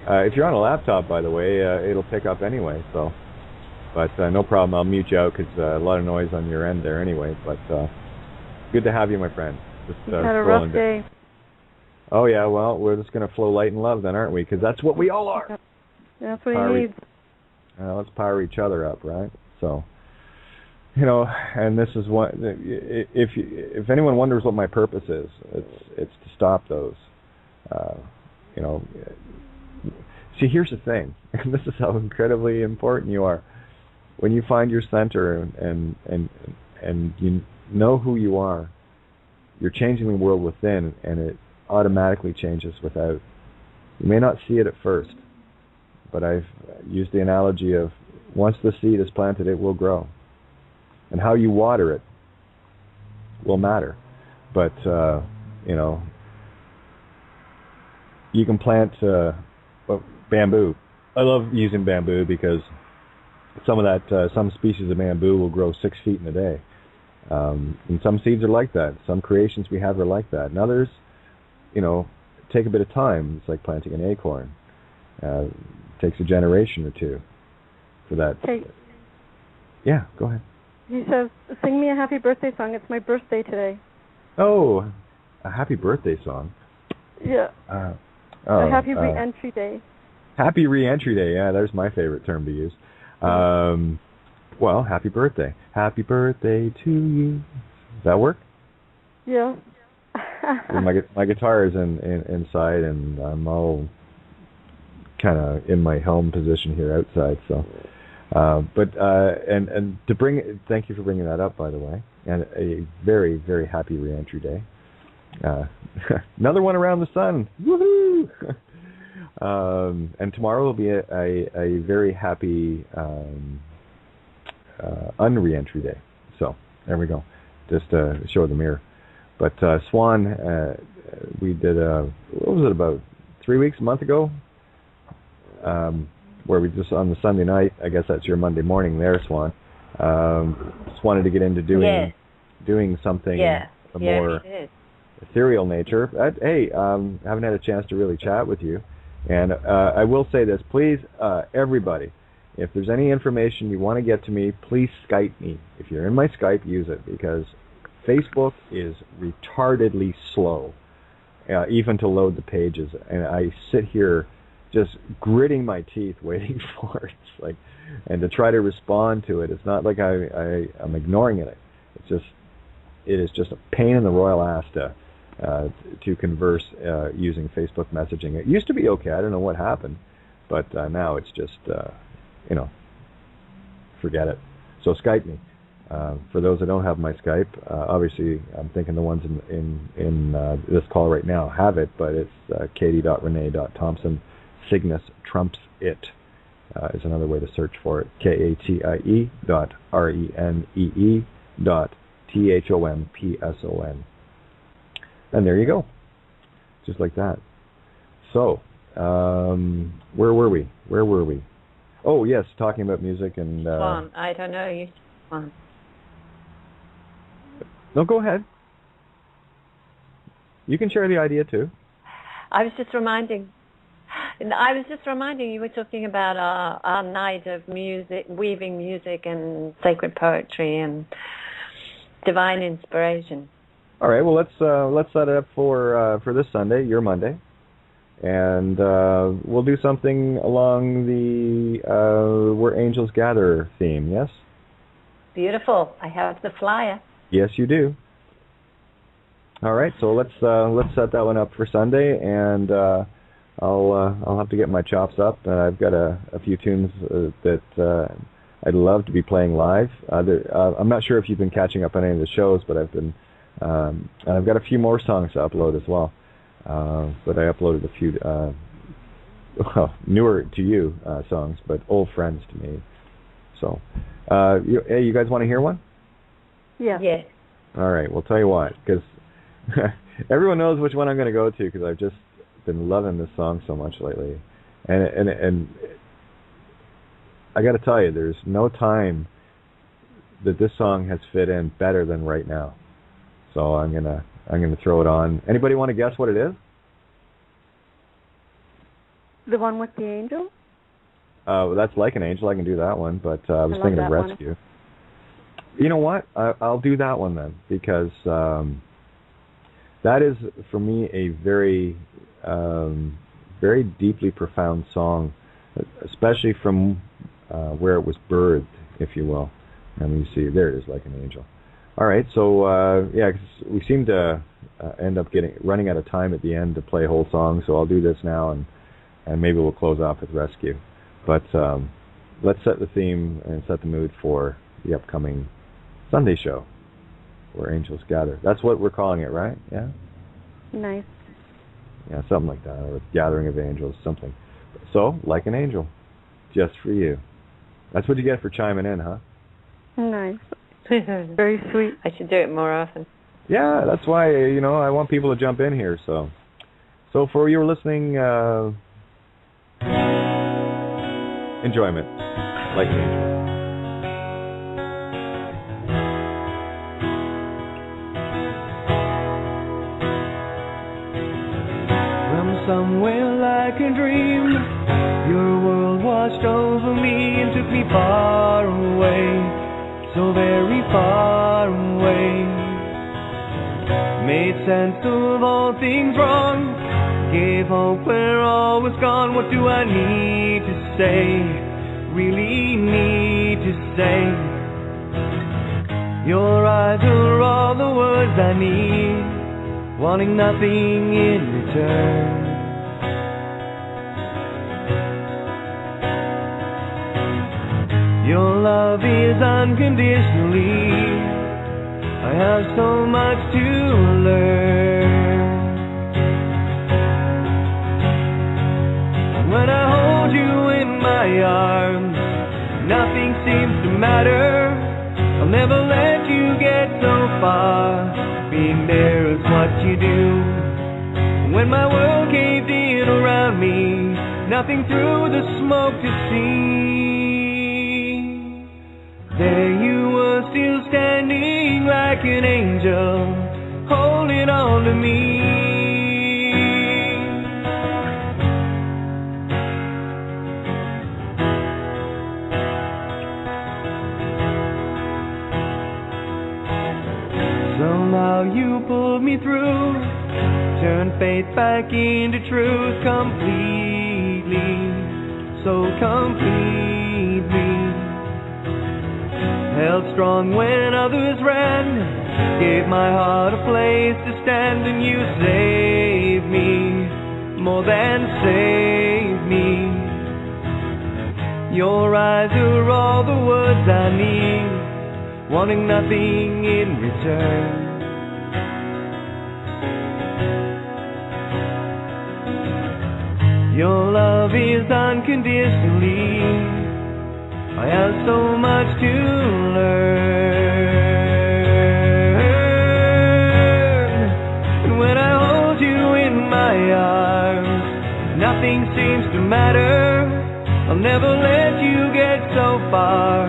If you're on a laptop, by the way, it'll pick up anyway, so. But no problem, I'll mute you out because a lot of noise on your end there anyway. But good to have you, my friend. Just, You've had a rough day. Oh, yeah, well, we're just going to flow light and love then, aren't we? Because that's what we all are. That's what he needs. Let's power each other up, right? So, and this is what, if anyone wonders what my purpose is, it's to stop those. See, here's the thing, and this is how incredibly important you are. When you find your center and you know who you are, you're changing the world within, and it automatically changes without. You may not see it at first, but I've used the analogy of once the seed is planted, it will grow. And how you water it will matter. But, you can plant bamboo. I love using bamboo because some species of bamboo will grow 6 feet in a day. And some seeds are like that. Some creations we have are like that. And others, take a bit of time. It's like planting an acorn. It takes a generation or two for that. Okay. Yeah, go ahead. He says, sing me a happy birthday song. It's my birthday today. Oh, a happy birthday song. Yeah. A happy re-entry day. Happy re-entry day. Yeah, there's my favorite term to use. Well, happy birthday. Happy birthday to you. Does that work? Yeah. my guitar is inside, and I'm all kind of in my helm position here outside. So, and to thank you for bringing that up, by the way, and a very, very happy re-entry day. Another one around the sun. Woohoo! And tomorrow will be a very happy unre-entry day. So there we go. Just show the mirror. But Swan, we did what was it, about 3 weeks, a month ago, where we just on the Sunday night. I guess that's your Monday morning there, Swan. Just wanted to get into doing something more ethereal nature. Haven't had a chance to really chat with you. And I will say this, please, everybody, if there's any information you want to get to me, please Skype me. If you're in my Skype, use it, because Facebook is retardedly slow, even to load the pages. And I sit here just gritting my teeth waiting for it. It's like, and to try to respond to it, it's not like I'm ignoring it. It is just a pain in the royal ass to converse using Facebook messaging. It used to be okay. I don't know what happened, but now it's just, forget it. So Skype me. For those that don't have my Skype, obviously I'm thinking the ones in this call right now have it, but it's katie.renee.thompson. Cygnus trumps it is another way to search for it. KATIE.RENEE.THOMPSON. And there you go. Just like that. So, where were we? Oh, yes, talking about music and... Swan, I don't know. You Swan. No, go ahead. You can share the idea, too. I was just reminding you, were talking about our night of music, weaving music and sacred poetry and divine inspiration. All right, well, let's set it up for this Sunday, your Monday, and we'll do something along the Where Angels Gather theme. Yes. Beautiful. I have the flyer. Yes, you do. All right, so let's set that one up for Sunday, and I'll have to get my chops up. I've got a few tunes that I'd love to be playing live. I'm not sure if you've been catching up on any of the shows, but I've been, and I've got a few more songs to upload as well. But I uploaded a few well, newer to you songs, but old friends to me. So, hey, you guys want to hear one? Yeah. Yeah. All right. Well, tell you what, because everyone knows which one I'm going to go to, because I've just been loving this song so much lately, and I got to tell you, there's no time that this song has fit in better than right now. So I'm gonna throw it on. Anybody want to guess what it is? The one with the angel? That's Like an Angel. I can do that one, but I was thinking of Rescue. One. You know what? I'll do that one then, because that is, for me, a very, very deeply profound song, especially from where it was birthed, if you will. And you see, there it is, Like an Angel. All right, so yeah, 'cause we seem to end up running out of time at the end to play whole songs, so I'll do this now, and maybe we'll close off with Rescue. But let's set the theme and set the mood for the upcoming Sunday show, Where Angels Gather. That's what we're calling it, right? Yeah? Nice. Yeah, something like that, or Gathering of Angels, something. So, Like an Angel, just for you. That's what you get for chiming in, huh? Nice. Very sweet. I should do it more often. Yeah, that's why, I want people to jump in here. So for you listening, enjoyment, Like an Angel. From somewhere like a dream, your world washed over me and took me far away. So very far away. Made sense of all things wrong. Gave hope where all was gone. What do I need to say? Really need to say. Your eyes are all the words I need, wanting nothing in return. Your love is unconditionally. I have so much to learn. When I hold you in my arms, nothing seems to matter. I'll never let you get so far. Being there is what you do. When my world caved in around me, nothing through the smoke to see. There you were, still standing like an angel, holding on to me. Somehow you pulled me through, turned faith back into truth completely, so completely. Held strong when others ran, gave my heart a place to stand, and you saved me, more than saved me. Your eyes are all the words I need, wanting nothing in return. Your love is unconditionally. I have so much to learn. And when I hold you in my arms, nothing seems to matter. I'll never let you get so far.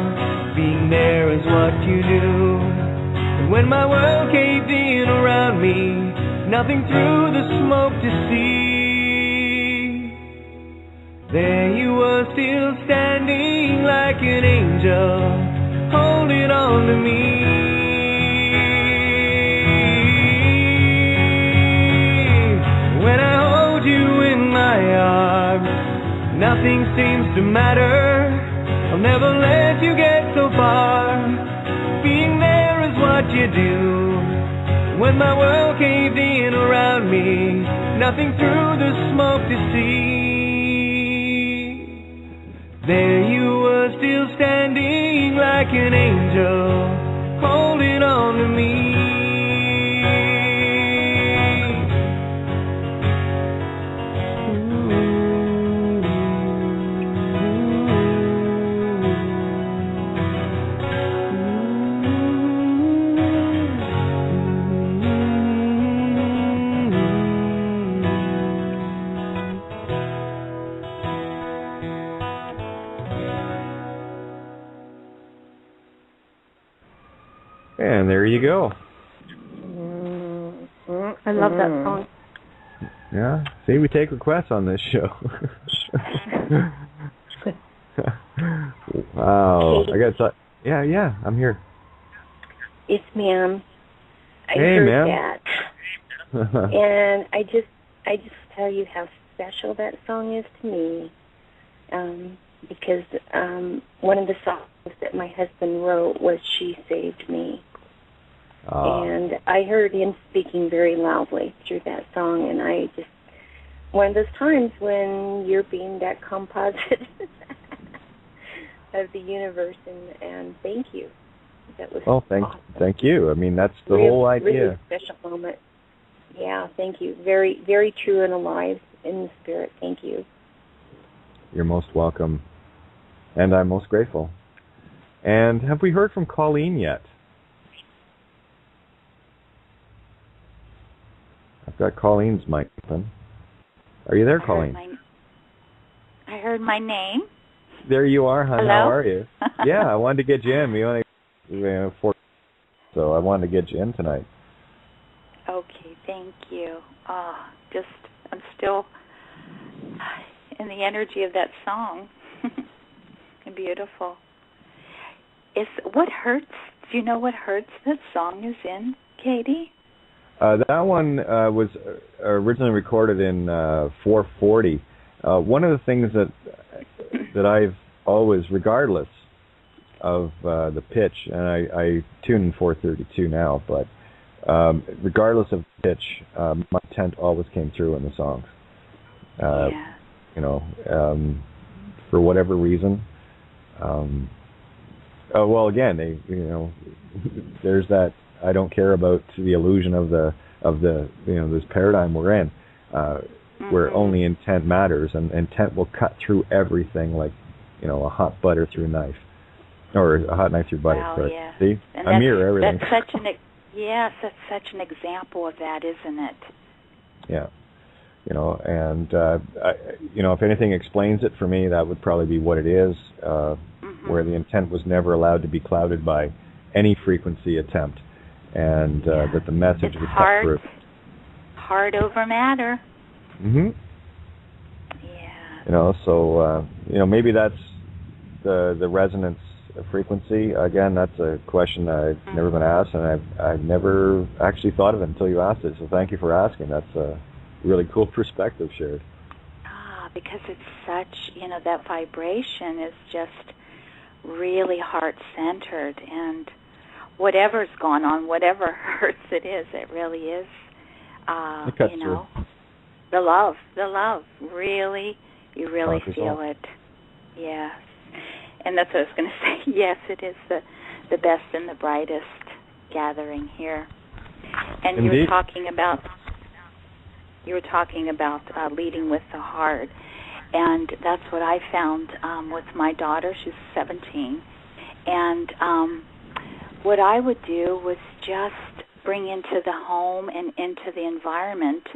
Being there is what you do. And when my world caved in around me, nothing through the smoke to see. There you were, still standing like an angel, holding on to me. When I hold you in my arms, nothing seems to matter. I'll never let you get so far. Being there is what you do. When my world caved in around me, nothing through the smoke to see. There you were, still standing like an angel, holding on to me. And there you go. I love that song. Yeah. See, we take requests on this show. Wow. I got to. Yeah. I'm here. It's ma'am. I Hey, heard ma'am. that, and I just tell you how special that song is to me, because one of the songs that my husband wrote was "She Saved Me." And I heard him speaking very loudly through that song, and I just, one of those times when you're being that composite of the universe, and thank you. That was awesome. Thank you. I mean, that's the whole idea. Really special moment. Yeah, thank you. Very, very true and alive in the spirit. Thank you. You're most welcome, and I'm most grateful. And have we heard from Colleen yet? I've got Colleen's mic open. Are you there, Colleen? I heard my name. There you are, hon. Hello? How are you? Yeah, I wanted to get you in. We only so I wanted to get you in tonight. Okay, thank you. I'm still in the energy of that song. Beautiful. What hurts? Do you know what hurts that song is in, Katie? That one was originally recorded in 440. One of the things that I've always, regardless of the pitch, and I tune in 432 now, but regardless of pitch, my intent always came through in the songs. You know, for whatever reason. Well, again, there's that. I don't care about the illusion of the this paradigm we're in, where only intent matters, and intent will cut through everything like a hot butter through a knife, or a hot knife through butter. Wow, But yeah. see, and I mirror everything. That's such an example of that, isn't it? Yeah, and if anything explains it for me, that would probably be what it is, where the intent was never allowed to be clouded by any frequency attempt. And that the message was cut through. Heart over matter. Yeah. So maybe that's the resonance frequency. Again, that's a question that I've never been asked, and I've never actually thought of it until you asked it. So thank you for asking. That's a really cool perspective shared. Because it's such, that vibration is just really heart-centered, and whatever's gone on, whatever hurts it is, it really is, the love, really, you really feel it. Yes. And that's what I was going to say. Yes, it is the best and the brightest gathering here. And Indeed. you were talking about leading with the heart, and that's what I found with my daughter. She's 17, and what I would do was just bring into the home and into the environment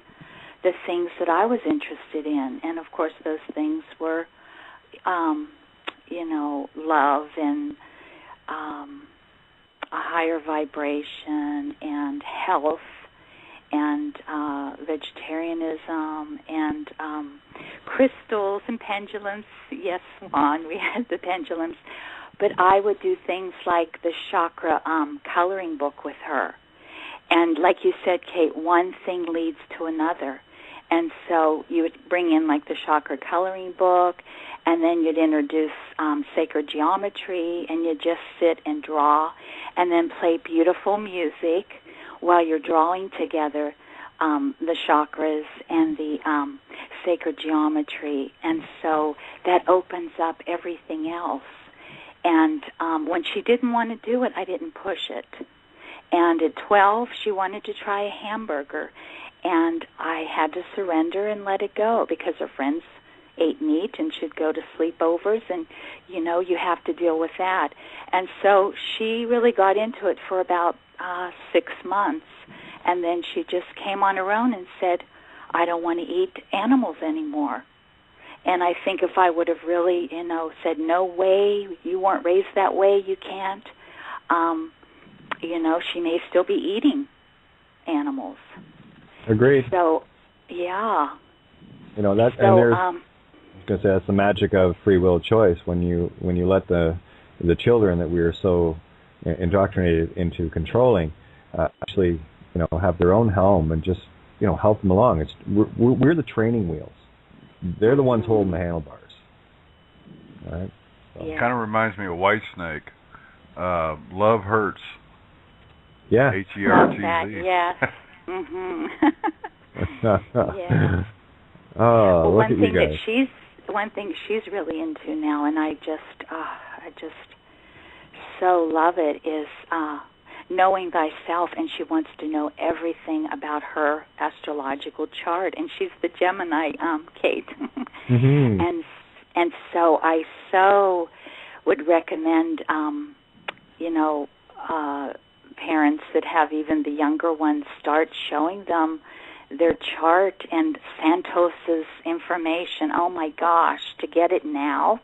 the things that I was interested in. And, of course, those things were, love and a higher vibration and health and vegetarianism and crystals and pendulums. Yes, Juan, we had the pendulums. But I would do things like the chakra coloring book with her. And like you said, Kate, one thing leads to another. And so you would bring in like the chakra coloring book, and then you'd introduce sacred geometry, and you'd just sit and draw, and then play beautiful music while you're drawing together, the chakras and the sacred geometry, and so that opens up everything else. And when she didn't want to do it, I didn't push it. And at 12, she wanted to try a hamburger, and I had to surrender and let it go because her friends ate meat and she'd go to sleepovers, and, you know, you have to deal with that. And so she really got into it for about 6 months, and then she just came on her own and said, I don't want to eat animals anymore. And I think if I would have really, you know, said, no way, you weren't raised that way, you can't, you know, she may still be eating animals. Agreed. So, yeah. You know, that, so, and there's, I was going to say, that's the magic of free will choice. When you let the children that we are so indoctrinated into controlling actually, you know, have their own helm and just, you know, help them along. We're the training wheels. They're the ones holding the handlebars. All right? So. Yeah. Kind of reminds me of Whitesnake. Love hurts. Yeah. H-E-R-T-Z. Yeah. Mhm. Yeah. Oh, well, look at you guys. One thing she's really into now, and I just so love it, is knowing thyself, and she wants to know everything about her astrological chart, and she's the Gemini, Kate. Mm-hmm. And so I so would recommend, you know, parents that have even the younger ones start showing them their chart and Santos's information. Oh my gosh, to get it now,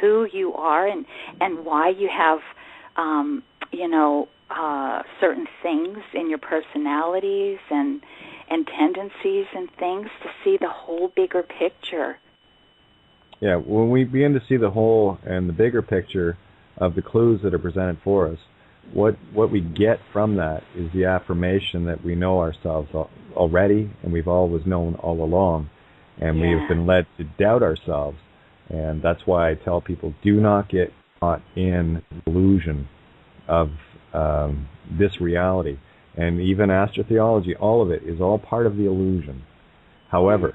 who you are and why you have, you know, certain things in your personalities and tendencies and things, to see the whole bigger picture. Yeah, when we begin to see the whole and the bigger picture of the clues that are presented for us, what we get from that is the affirmation that we know ourselves already, and we've always known all along, and we have been led to doubt ourselves. And that's why I tell people, do not get caught in the illusion of this reality. And even astrotheology, all of it is all part of the illusion. However,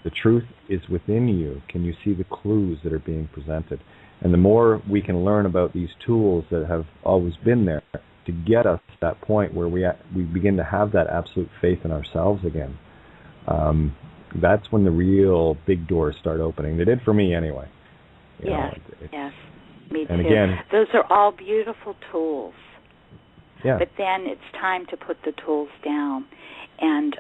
the truth is within you. Can you see the clues that are being presented? And the more we can learn about these tools that have always been there to get us to that point where we begin to have that absolute faith in ourselves again, that's when the real big doors start opening. They did for me anyway. Yes, me and too. Again, those are all beautiful tools. Yeah. But then it's time to put the tools down. And,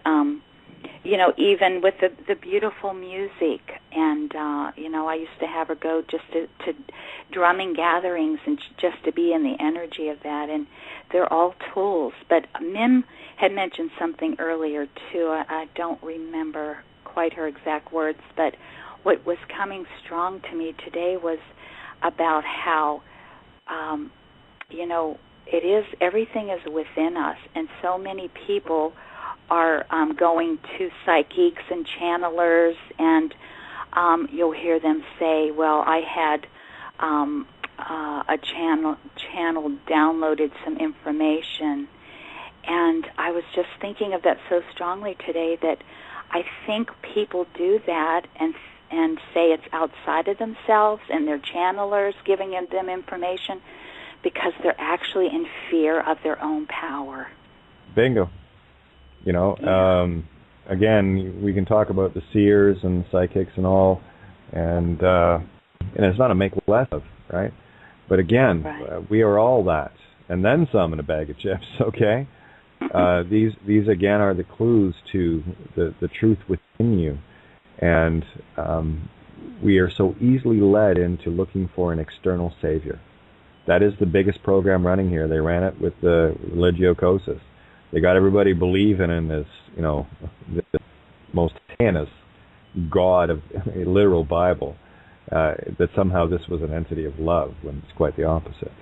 you know, even with the beautiful music, and, you know, I used to have her go just to drumming gatherings and just to be in the energy of that, and they're all tools. But Mim had mentioned something earlier, too. I don't remember quite her exact words, but what was coming strong to me today was about how, you know, everything is within us, and so many people are going to psychics and channelers, and you'll hear them say, well, I had a channel downloaded some information. And I was just thinking of that so strongly today, that I think people do that and say it's outside of themselves, and they're channelers giving them information because they're actually in fear of their own power. Bingo. You know, again, we can talk about the seers and psychics and all, and it's not a make less of, right? But again, we are all that, and then some in a bag of chips. Okay, these again are the clues to the truth within you, and we are so easily led into looking for an external savior. That is the biggest program running here. They ran it with the religiocosis. They got everybody believing in this, you know, the most heinous God of a literal Bible, that somehow this was an entity of love, when it's quite the opposite.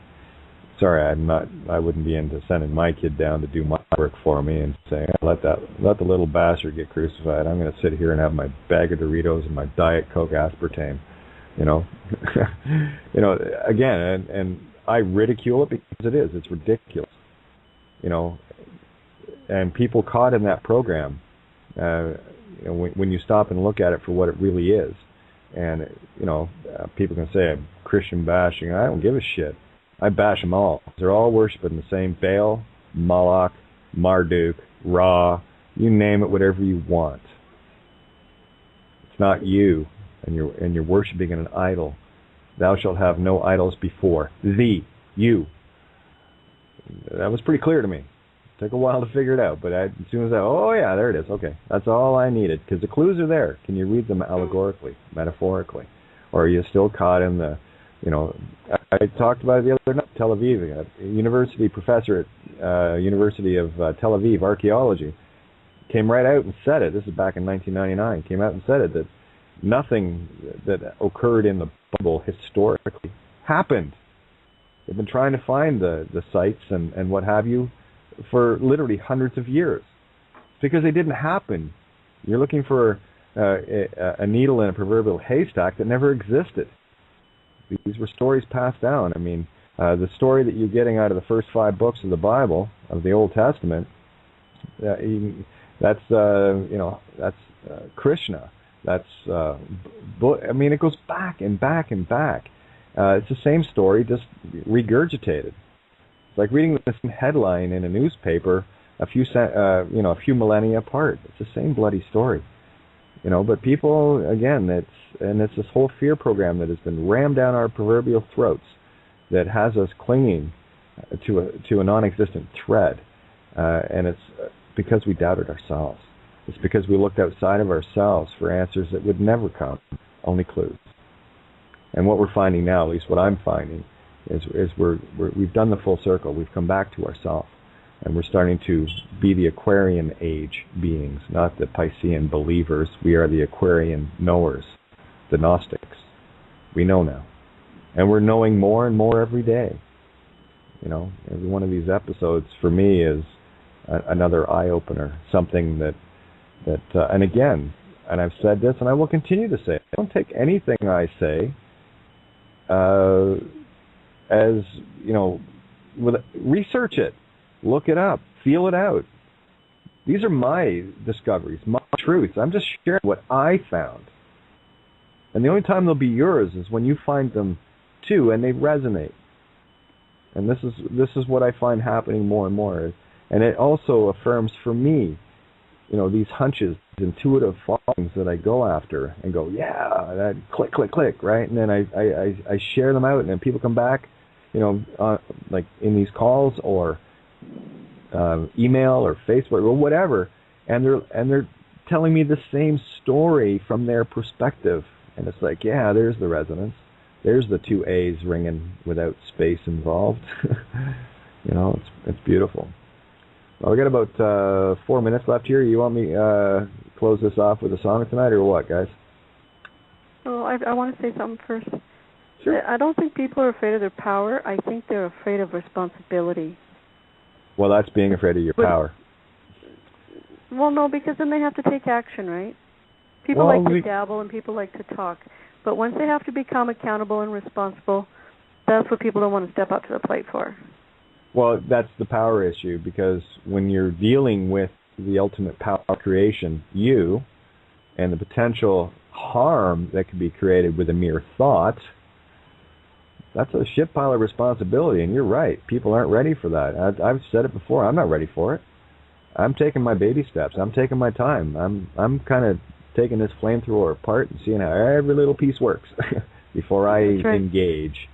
Sorry, I wouldn't be into sending my kid down to do my work for me and saying, let the little bastard get crucified. I'm going to sit here and have my bag of Doritos and my Diet Coke aspartame, you know. You know, again, and I ridicule it because it is. It's ridiculous. You know, and people caught in that program, when you stop and look at it for what it really is, and people can say I'm Christian bashing. I don't give a shit. I bash them all. They're all worshiping the same Baal, Moloch, Marduk, Ra, you name it, whatever you want. It's not you, and you're worshiping an idol. Thou shalt have no idols before thee, you. That was pretty clear to me. It took a while to figure it out, but as soon as there it is. Okay, that's all I needed, because the clues are there. Can you read them allegorically, metaphorically? Or are you still caught in the, I talked about it the other night, Tel Aviv, a university professor at University of Tel Aviv, archaeology, came right out and said it. This is back in 1999. Came out and said it, that nothing that occurred in the Bible historically happened. They've been trying to find the sites and what have you for literally hundreds of years, because they didn't happen. You're looking for a needle in a proverbial haystack that never existed. These were stories passed down. I mean, the story that you're getting out of the first 5 books of the Bible, of the Old Testament, that's Krishna. That's it goes back and back and back. It's the same story, just regurgitated. It's like reading the same headline in a newspaper a few millennia apart. It's the same bloody story. But people, again, it's this whole fear program that has been rammed down our proverbial throats that has us clinging to a non-existent thread, and it's because we doubted ourselves. It's because we looked outside of ourselves for answers that would never come, only clues. And what we're finding now, at least what I'm finding, is we've done the full circle. We've come back to ourselves, and we're starting to be the Aquarian age beings, not the Piscean believers. We are the Aquarian knowers, the Gnostics. We know now, and we're knowing more and more every day. Every one of these episodes for me is another eye opener, something that and again, and I've said this, and I will continue to say it, I don't take anything I say as research it, look it up, feel it out. These are my discoveries, my truths. I'm just sharing what I found, and the only time they'll be yours is when you find them too, and they resonate. And this is what I find happening more and more, and it also affirms for me, these hunches, intuitive findings that I go after and go, yeah, that click, click, click, right? And then I share them out, and then people come back, like in these calls or email or Facebook or whatever, and they're telling me the same story from their perspective, and it's like, yeah, there's the resonance, there's the 2 A's ringing without space involved. It's beautiful. Well, we got about 4 minutes left here. You want me close this off with a song tonight, or what, guys? Oh, I want to say something first. Sure. I don't think people are afraid of their power. I think they're afraid of responsibility. Well, that's being afraid of your power. Well, no, because then they have to take action, right? People like to dabble and people like to talk. But once they have to become accountable and responsible, that's what people don't want to step up to the plate for. Well, that's the power issue, because when you're dealing with the ultimate power of creation, you, and the potential harm that could be created with a mere thought, that's a shit pile of responsibility, and you're right. People aren't ready for that. I've said it before. I'm not ready for it. I'm taking my baby steps. I'm taking my time. I'm kind of taking this flamethrower apart and seeing how every little piece works before I engage.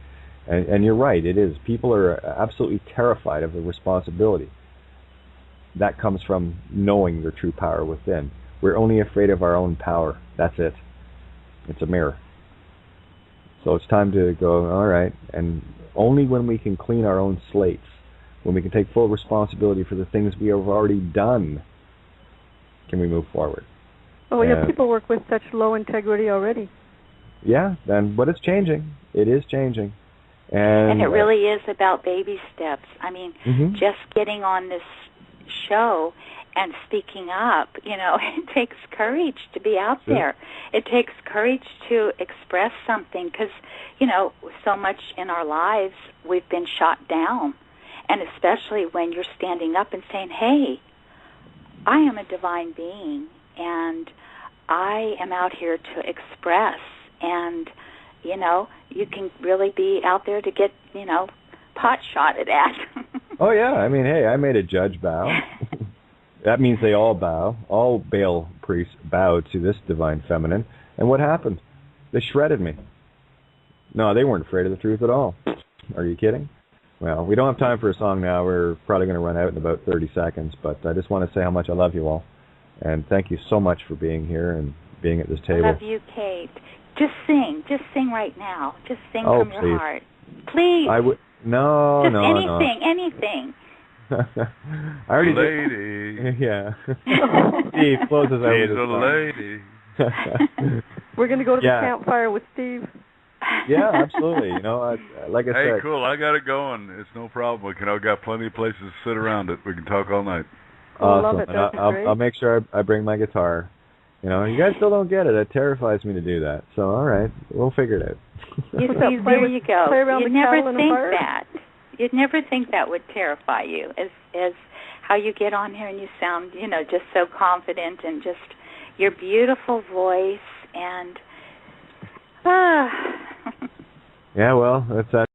And you're right, it is. People are absolutely terrified of the responsibility. That comes from knowing their true power within. We're only afraid of our own power. That's it. It's a mirror. So it's time to go, all right, and only when we can clean our own slates, when we can take full responsibility for the things we have already done, can we move forward. Oh, yeah, people work with such low integrity already. Yeah, but it's changing. It is changing. And it really is about baby steps. I mean, just getting on this show and speaking up, it takes courage to be out there. It takes courage to express something because, so much in our lives we've been shot down. And especially when you're standing up and saying, hey, I am a divine being, and I am out here to express, and, you know, you can really be out there to get, you know, pot shotted at. Oh, yeah. I mean, hey, I made a judge bow. That means they all bow. All Baal priests bowed to this divine feminine. And what happened? They shredded me. No, they weren't afraid of the truth at all. Are you kidding? Well, we don't have time for a song now. We're probably going to run out in about 30 seconds. But I just want to say how much I love you all. And thank you so much for being here and being at this table. I love you, Kate. Just sing. Just sing right now. Just sing from please. your heart. Please. No. Anything. I already lady. Yeah. Steve, close us out. She's a lady. We're going to go to the campfire with Steve. Yeah, absolutely. You know, like I said. Hey, cool. I got it going. It's no problem. I've got plenty of places to sit around it. We can talk all night. Awesome. Love it. I'll make sure I bring my guitar. You know, you guys still don't get it. It terrifies me to do that. So, all right, we'll figure it out. There you go. You'd never think that. You'd never think that would terrify you, as how you get on here and you sound, you know, just so confident, and just your beautiful voice, and yeah, well, that's that.